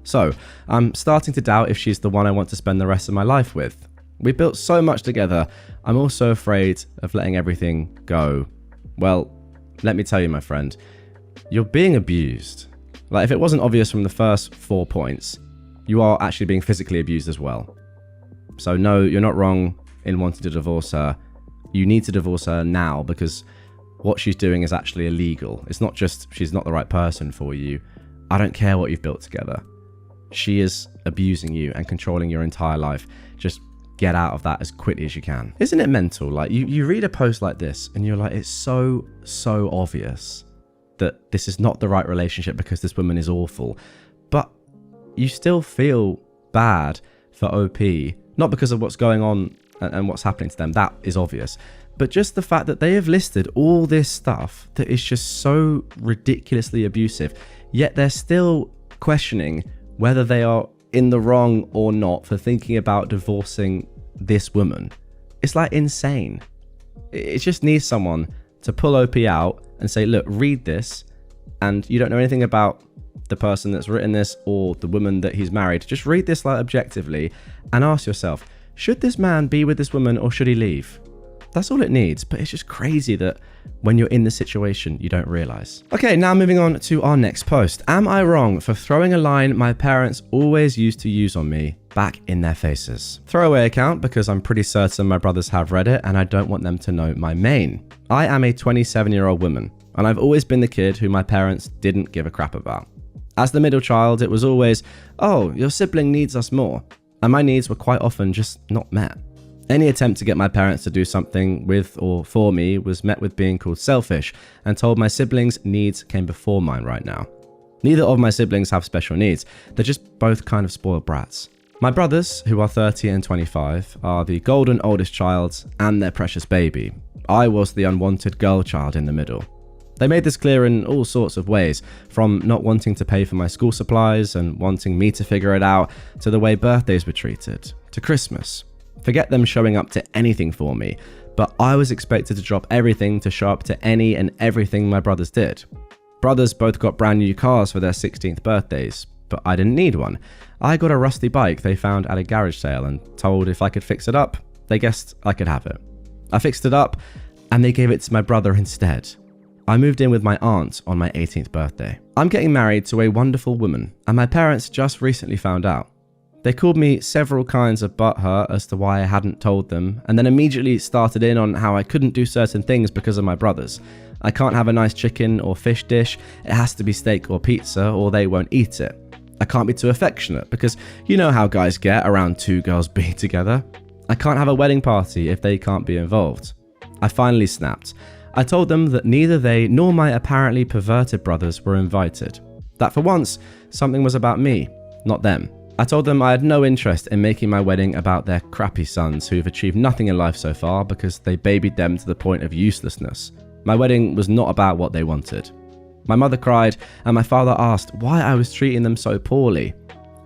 So, I'm starting to doubt if she's the one I want to spend the rest of my life with. We built so much together, I'm also afraid of letting everything go. Well, let me tell you, my friend, you're being abused. Like, if it wasn't obvious from the first 4 points, you are actually being physically abused as well. So no, you're not wrong in wanting to divorce her. You need to divorce her now because what she's doing is actually illegal. It's not just she's not the right person for you. I don't care what you've built together. She is abusing you and controlling your entire life. Just get out of that as quickly as you can. Isn't it mental? Like, you read a post like this and you're like, it's so obvious that this is not the right relationship because this woman is awful. But you still feel bad for OP, not because of what's going on and what's happening to them. That is obvious. But just the fact that they have listed all this stuff that is just so ridiculously abusive, yet they're still questioning whether they are in the wrong or not for thinking about divorcing this woman. It's like insane. It just needs someone to pull OP out and say, look, read this, and you don't know anything about the person that's written this or the woman that he's married. Just read this like objectively and ask yourself, should this man be with this woman or should he leave? That's all it needs, but it's just crazy that when you're in the situation, you don't realize. Okay, now moving on to our next post. Am I wrong for throwing a line my parents always used to use on me back in their faces? Throwaway account because I'm pretty certain my brothers have read it and I don't want them to know my main. I am a 27-year-old woman and I've always been the kid who my parents didn't give a crap about. As the middle child, it was always, oh, your sibling needs us more. And my needs were quite often just not met. Any attempt to get my parents to do something with or for me was met with being called selfish and told my siblings' needs came before mine right now. Neither of my siblings have special needs. They're just both kind of spoiled brats. My brothers, who are 30 and 25, are the golden oldest child and their precious baby. I was the unwanted girl child in the middle. They made this clear in all sorts of ways, from not wanting to pay for my school supplies and wanting me to figure it out, to the way birthdays were treated, to Christmas. Forget them showing up to anything for me, but I was expected to drop everything to show up to any and everything my brothers did. Brothers both got brand new cars for their 16th birthdays, but I didn't need one. I got a rusty bike they found at a garage sale and told if I could fix it up, they guessed I could have it. I fixed it up and they gave it to my brother instead. I moved in with my aunt on my 18th birthday. I'm getting married to a wonderful woman, and my parents just recently found out. They called me several kinds of butthurt as to why I hadn't told them, and then immediately started in on how I couldn't do certain things because of my brothers. I can't have a nice chicken or fish dish, it has to be steak or pizza, or they won't eat it. I can't be too affectionate because you know how guys get around two girls being together. I can't have a wedding party if they can't be involved. I finally snapped. I told them that neither they nor my apparently perverted brothers were invited. That for once, something was about me, not them. I told them I had no interest in making my wedding about their crappy sons who've achieved nothing in life so far because they babied them to the point of uselessness. My wedding was not about what they wanted. My mother cried and my father asked why I was treating them so poorly.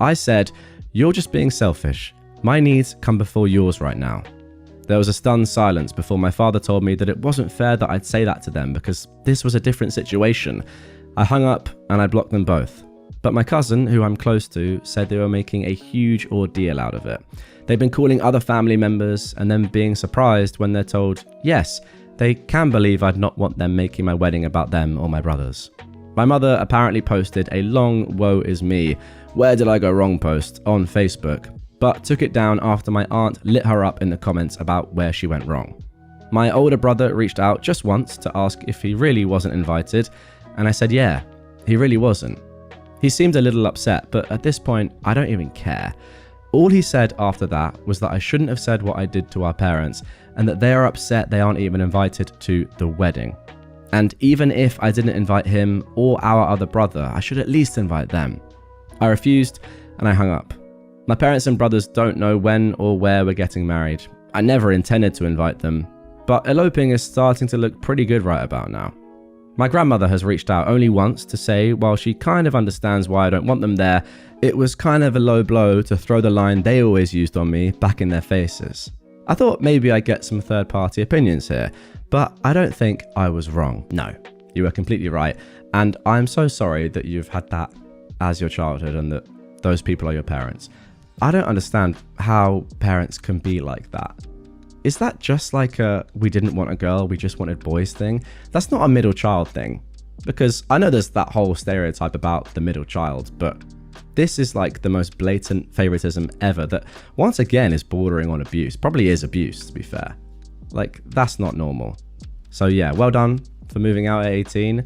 I said, "You're just being selfish. My needs come before yours right now." There was a stunned silence before my father told me that it wasn't fair that I'd say that to them because this was a different situation. I hung up and I blocked them both. But my cousin, who I'm close to, said they were making a huge ordeal out of it. They've been calling other family members and then being surprised when they're told, yes, they can believe I'd not want them making my wedding about them or my brothers. My mother apparently posted a long woe is me, where did I go wrong post on Facebook, but took it down after my aunt lit her up in the comments about where she went wrong. My older brother reached out just once to ask if he really wasn't invited, and I said yeah, he really wasn't. He seemed a little upset, but at this point, I don't even care. All he said after that was that I shouldn't have said what I did to our parents, and that they are upset they aren't even invited to the wedding. And even if I didn't invite him or our other brother, I should at least invite them. I refused, and I hung up. My parents and brothers don't know when or where we're getting married. I never intended to invite them, but eloping is starting to look pretty good right about now. My grandmother has reached out only once to say, while she kind of understands why I don't want them there, it was kind of a low blow to throw the line they always used on me back in their faces. I thought maybe I'd get some third-party opinions here, but I don't think I was wrong. No, you were completely right, and I'm so sorry that you've had that as your childhood and that those people are your parents. I don't understand how parents can be like that. Is that just like a we didn't want a girl, we just wanted boys thing? That's not a middle child thing. Because I know there's that whole stereotype about the middle child, but this is like the most blatant favoritism ever that once again is bordering on abuse. Probably is abuse, to be fair. Like, that's not normal. So yeah, well done for moving out at 18.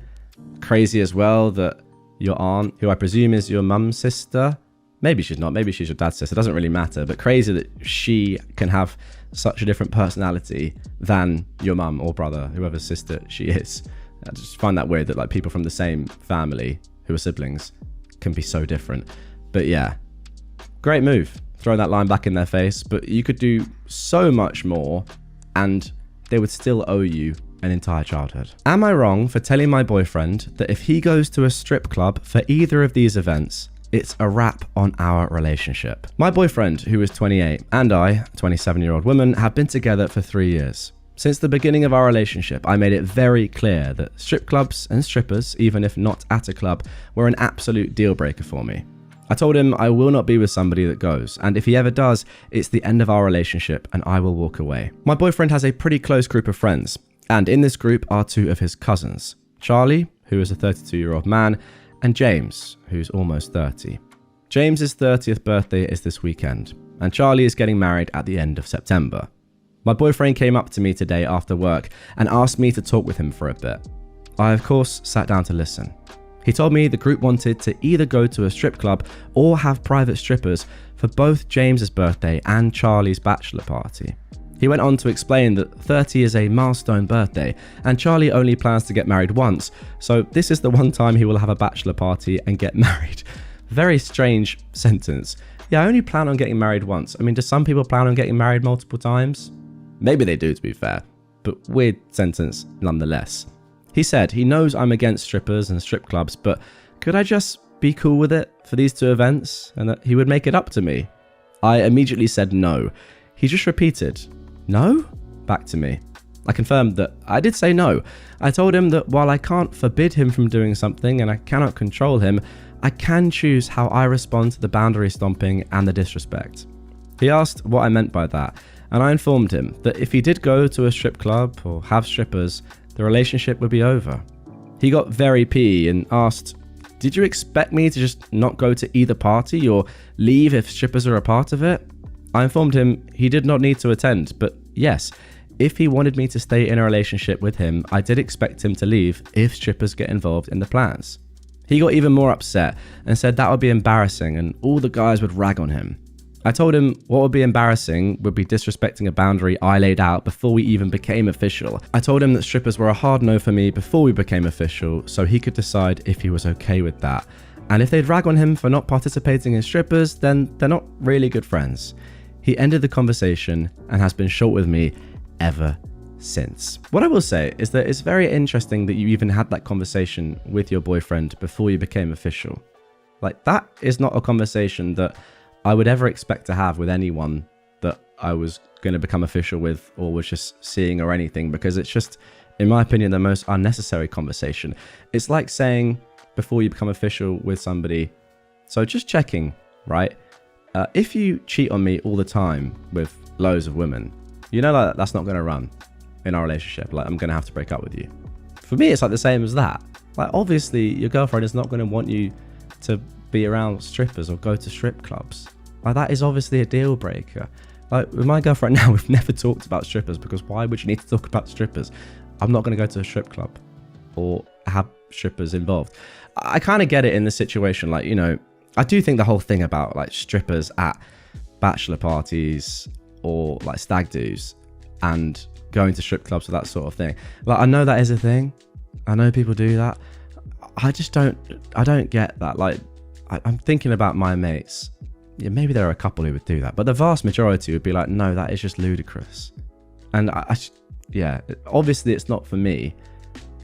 Crazy as well that your aunt, who I presume is your mum's sister, maybe she's not, maybe she's your dad's sister, doesn't really matter, but crazy that she can have such a different personality than your mum or brother, whoever's sister she is. I just find that weird that like people from the same family who are siblings can be so different. But yeah, great move, throwing that line back in their face, but you could do so much more and they would still owe you an entire childhood. Am I wrong for telling my boyfriend that if he goes to a strip club for either of these events, it's a wrap on our relationship? My boyfriend, who is 28, and I, 27-year-old woman, have been together for 3 years. Since the beginning of our relationship, I made it very clear that strip clubs and strippers, even if not at a club, were an absolute deal breaker for me. I told him I will not be with somebody that goes, and if he ever does, it's the end of our relationship and I will walk away. My boyfriend has a pretty close group of friends, and in this group are two of his cousins, Charlie, who is a 32-year-old man, and James, who's almost 30. James's 30th birthday is this weekend, and Charlie is getting married at the end of September. My boyfriend came up to me today after work and asked me to talk with him for a bit. I, of course, sat down to listen. He told me the group wanted to either go to a strip club or have private strippers for both James's birthday and Charlie's bachelor party. He went on to explain that 30 is a milestone birthday and Charlie only plans to get married once, so this is the one time he will have a bachelor party and get married. Very strange sentence. Yeah, I only plan on getting married once. I mean, do some people plan on getting married multiple times? Maybe they do, to be fair, but weird sentence nonetheless. He said he knows I'm against strippers and strip clubs, but could I just be cool with it for these two events and that he would make it up to me? I immediately said no. He just repeated, no? Back to me. I confirmed that I did say no. I told him that while I can't forbid him from doing something and I cannot control him, I can choose how I respond to the boundary stomping and the disrespect. He asked what I meant by that, and I informed him that if he did go to a strip club or have strippers, the relationship would be over. He got very peeved and asked, did you expect me to just not go to either party or leave if strippers are a part of it? I informed him he did not need to attend, but yes, if he wanted me to stay in a relationship with him, I did expect him to leave if strippers get involved in the plans. He got even more upset and said that would be embarrassing and all the guys would rag on him. I told him what would be embarrassing would be disrespecting a boundary I laid out before we even became official. I told him that strippers were a hard no for me before we became official, so he could decide if he was okay with that. And if they'd rag on him for not participating in strippers, then they're not really good friends. He ended the conversation and has been short with me ever since. What I will say is that it's very interesting that you even had that conversation with your boyfriend before you became official. Like, that is not a conversation that I would ever expect to have with anyone that I was going to become official with or was just seeing or anything, because it's just, in my opinion, the most unnecessary conversation. It's like saying before you become official with somebody, so just checking, right? If you cheat on me all the time with loads of women, you know that that's not going to run in our relationship. Like, I'm going to have to break up with you. For me, it's like the same as that. Like, obviously, your girlfriend is not going to want you to be around strippers or go to strip clubs. Like, that is obviously a deal breaker. Like, with my girlfriend now, we've never talked about strippers because why would you need to talk about strippers? I'm not going to go to a strip club or have strippers involved. I kind of get it in this situation. Like, you know, I do think the whole thing about like strippers at bachelor parties or like stag do's and going to strip clubs or that sort of thing. Like, I know that is a thing. I know people do that. I don't get that. Like, I'm thinking about my mates. Yeah, maybe there are a couple who would do that, but the vast majority would be like, no, that is just ludicrous. And yeah, obviously it's not for me,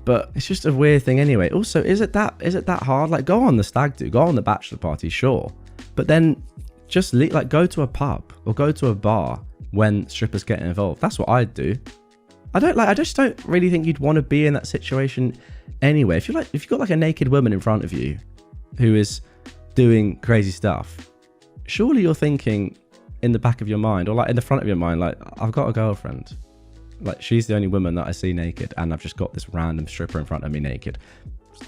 but it's just a weird thing anyway. Also, is it that hard? Like, go on the stag do, go on the bachelor party, sure, but then just like go to a pub or go to a bar when strippers get involved. That's what I'd do. I just don't really think you'd want to be in that situation anyway. If you've got like a naked woman in front of you who is doing crazy stuff, surely you're thinking in the back of your mind or like in the front of your mind, like, I've got a girlfriend. Like, she's the only woman that I see naked and I've just got this random stripper in front of me naked.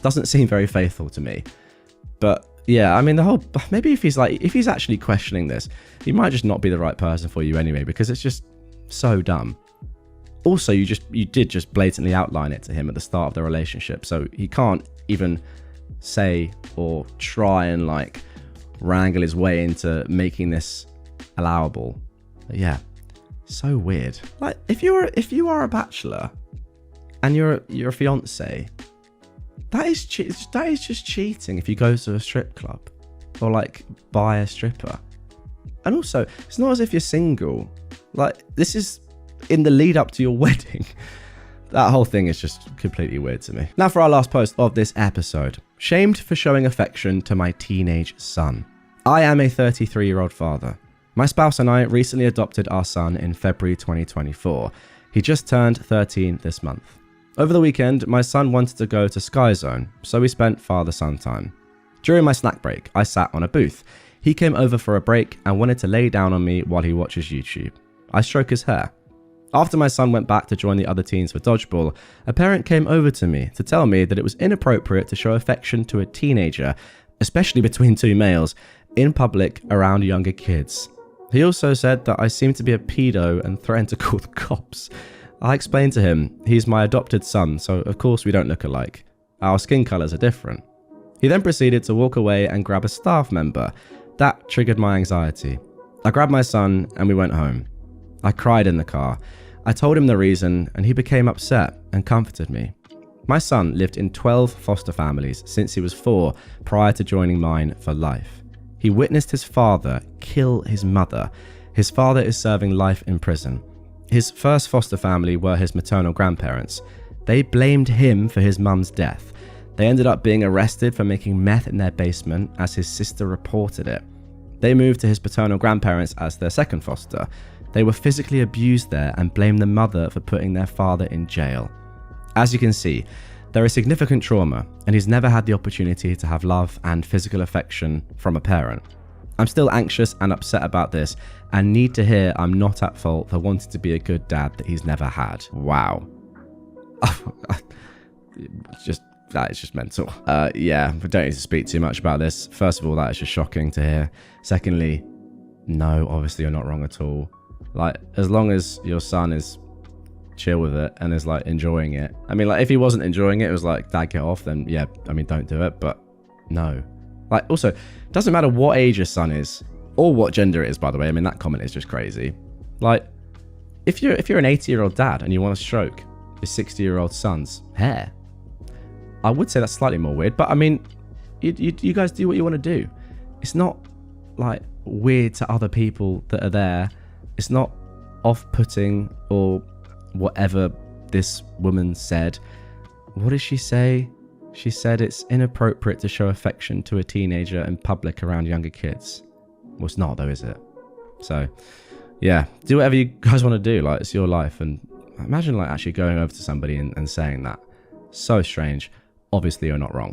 Doesn't seem very faithful to me. But yeah, I mean, maybe if he's actually questioning this, he might just not be the right person for you anyway, because it's just so dumb. Also, you did just blatantly outline it to him at the start of the relationship, so he can't even say or try and like wrangle his way into making this allowable. But yeah, so weird. Like, if you are a bachelor and you're a fiance, that is just cheating if you go to a strip club or like buy a stripper. And also, it's not as if you're single. Like, this is in the lead up to your wedding. That whole thing is just completely weird to me. Now for our last post of this episode. Shamed for showing affection to my teenage son. I am a 33-year-old father. My spouse and I recently adopted our son in February 2024. He just turned 13 this month. Over the weekend, my son wanted to go to Sky Zone, so we spent father-son time. During my snack break, I sat on a booth. He came over for a break and wanted to lay down on me while he watches YouTube. I stroke his hair. After my son went back to join the other teens for dodgeball, a parent came over to me to tell me that it was inappropriate to show affection to a teenager, especially between two males, in public around younger kids. He also said that I seemed to be a pedo and threatened to call the cops. I explained to him he's my adopted son, so of course we don't look alike. Our skin colours are different. He then proceeded to walk away and grab a staff member. That triggered my anxiety. I grabbed my son and we went home. I cried in the car. I told him the reason and he became upset and comforted me. My son lived in 12 foster families since he was 4 prior to joining mine for life. He witnessed his father kill his mother. His father is serving life in prison. His first foster family were his maternal grandparents. They blamed him for his mum's death. They ended up being arrested for making meth in their basement as his sister reported it. They moved to his paternal grandparents as their second foster. They were physically abused there and blamed the mother for putting their father in jail. As you can see, there is significant trauma, and he's never had the opportunity to have love and physical affection from a parent. I'm still anxious and upset about this, and need to hear I'm not at fault for wanting to be a good dad that he's never had. Wow. That is just mental. Yeah, we don't need to speak too much about this. First of all, that is just shocking to hear. Secondly, no, obviously you're not wrong at all. Like, as long as your son is chill with it and is like enjoying it. I mean, like, if he wasn't enjoying it, it was like, dad, get off, then yeah, I mean, don't do it. But no. Like, also, doesn't matter what age your son is or what gender it is, by the way. I mean, that comment is just crazy. Like, if you're an 80-year-old dad and you want to stroke your 60-year-old son's hair, I would say that's slightly more weird, but I mean, you guys do what you want to do. It's not like weird to other people that are there. It's not off-putting or whatever this woman said. What did she say? She said it's inappropriate to show affection to a teenager in public around younger kids. Well, it's not though, is it? So, yeah, do whatever you guys want to do. Like, it's your life. And imagine like actually going over to somebody and saying that. So strange. Obviously, you're not wrong.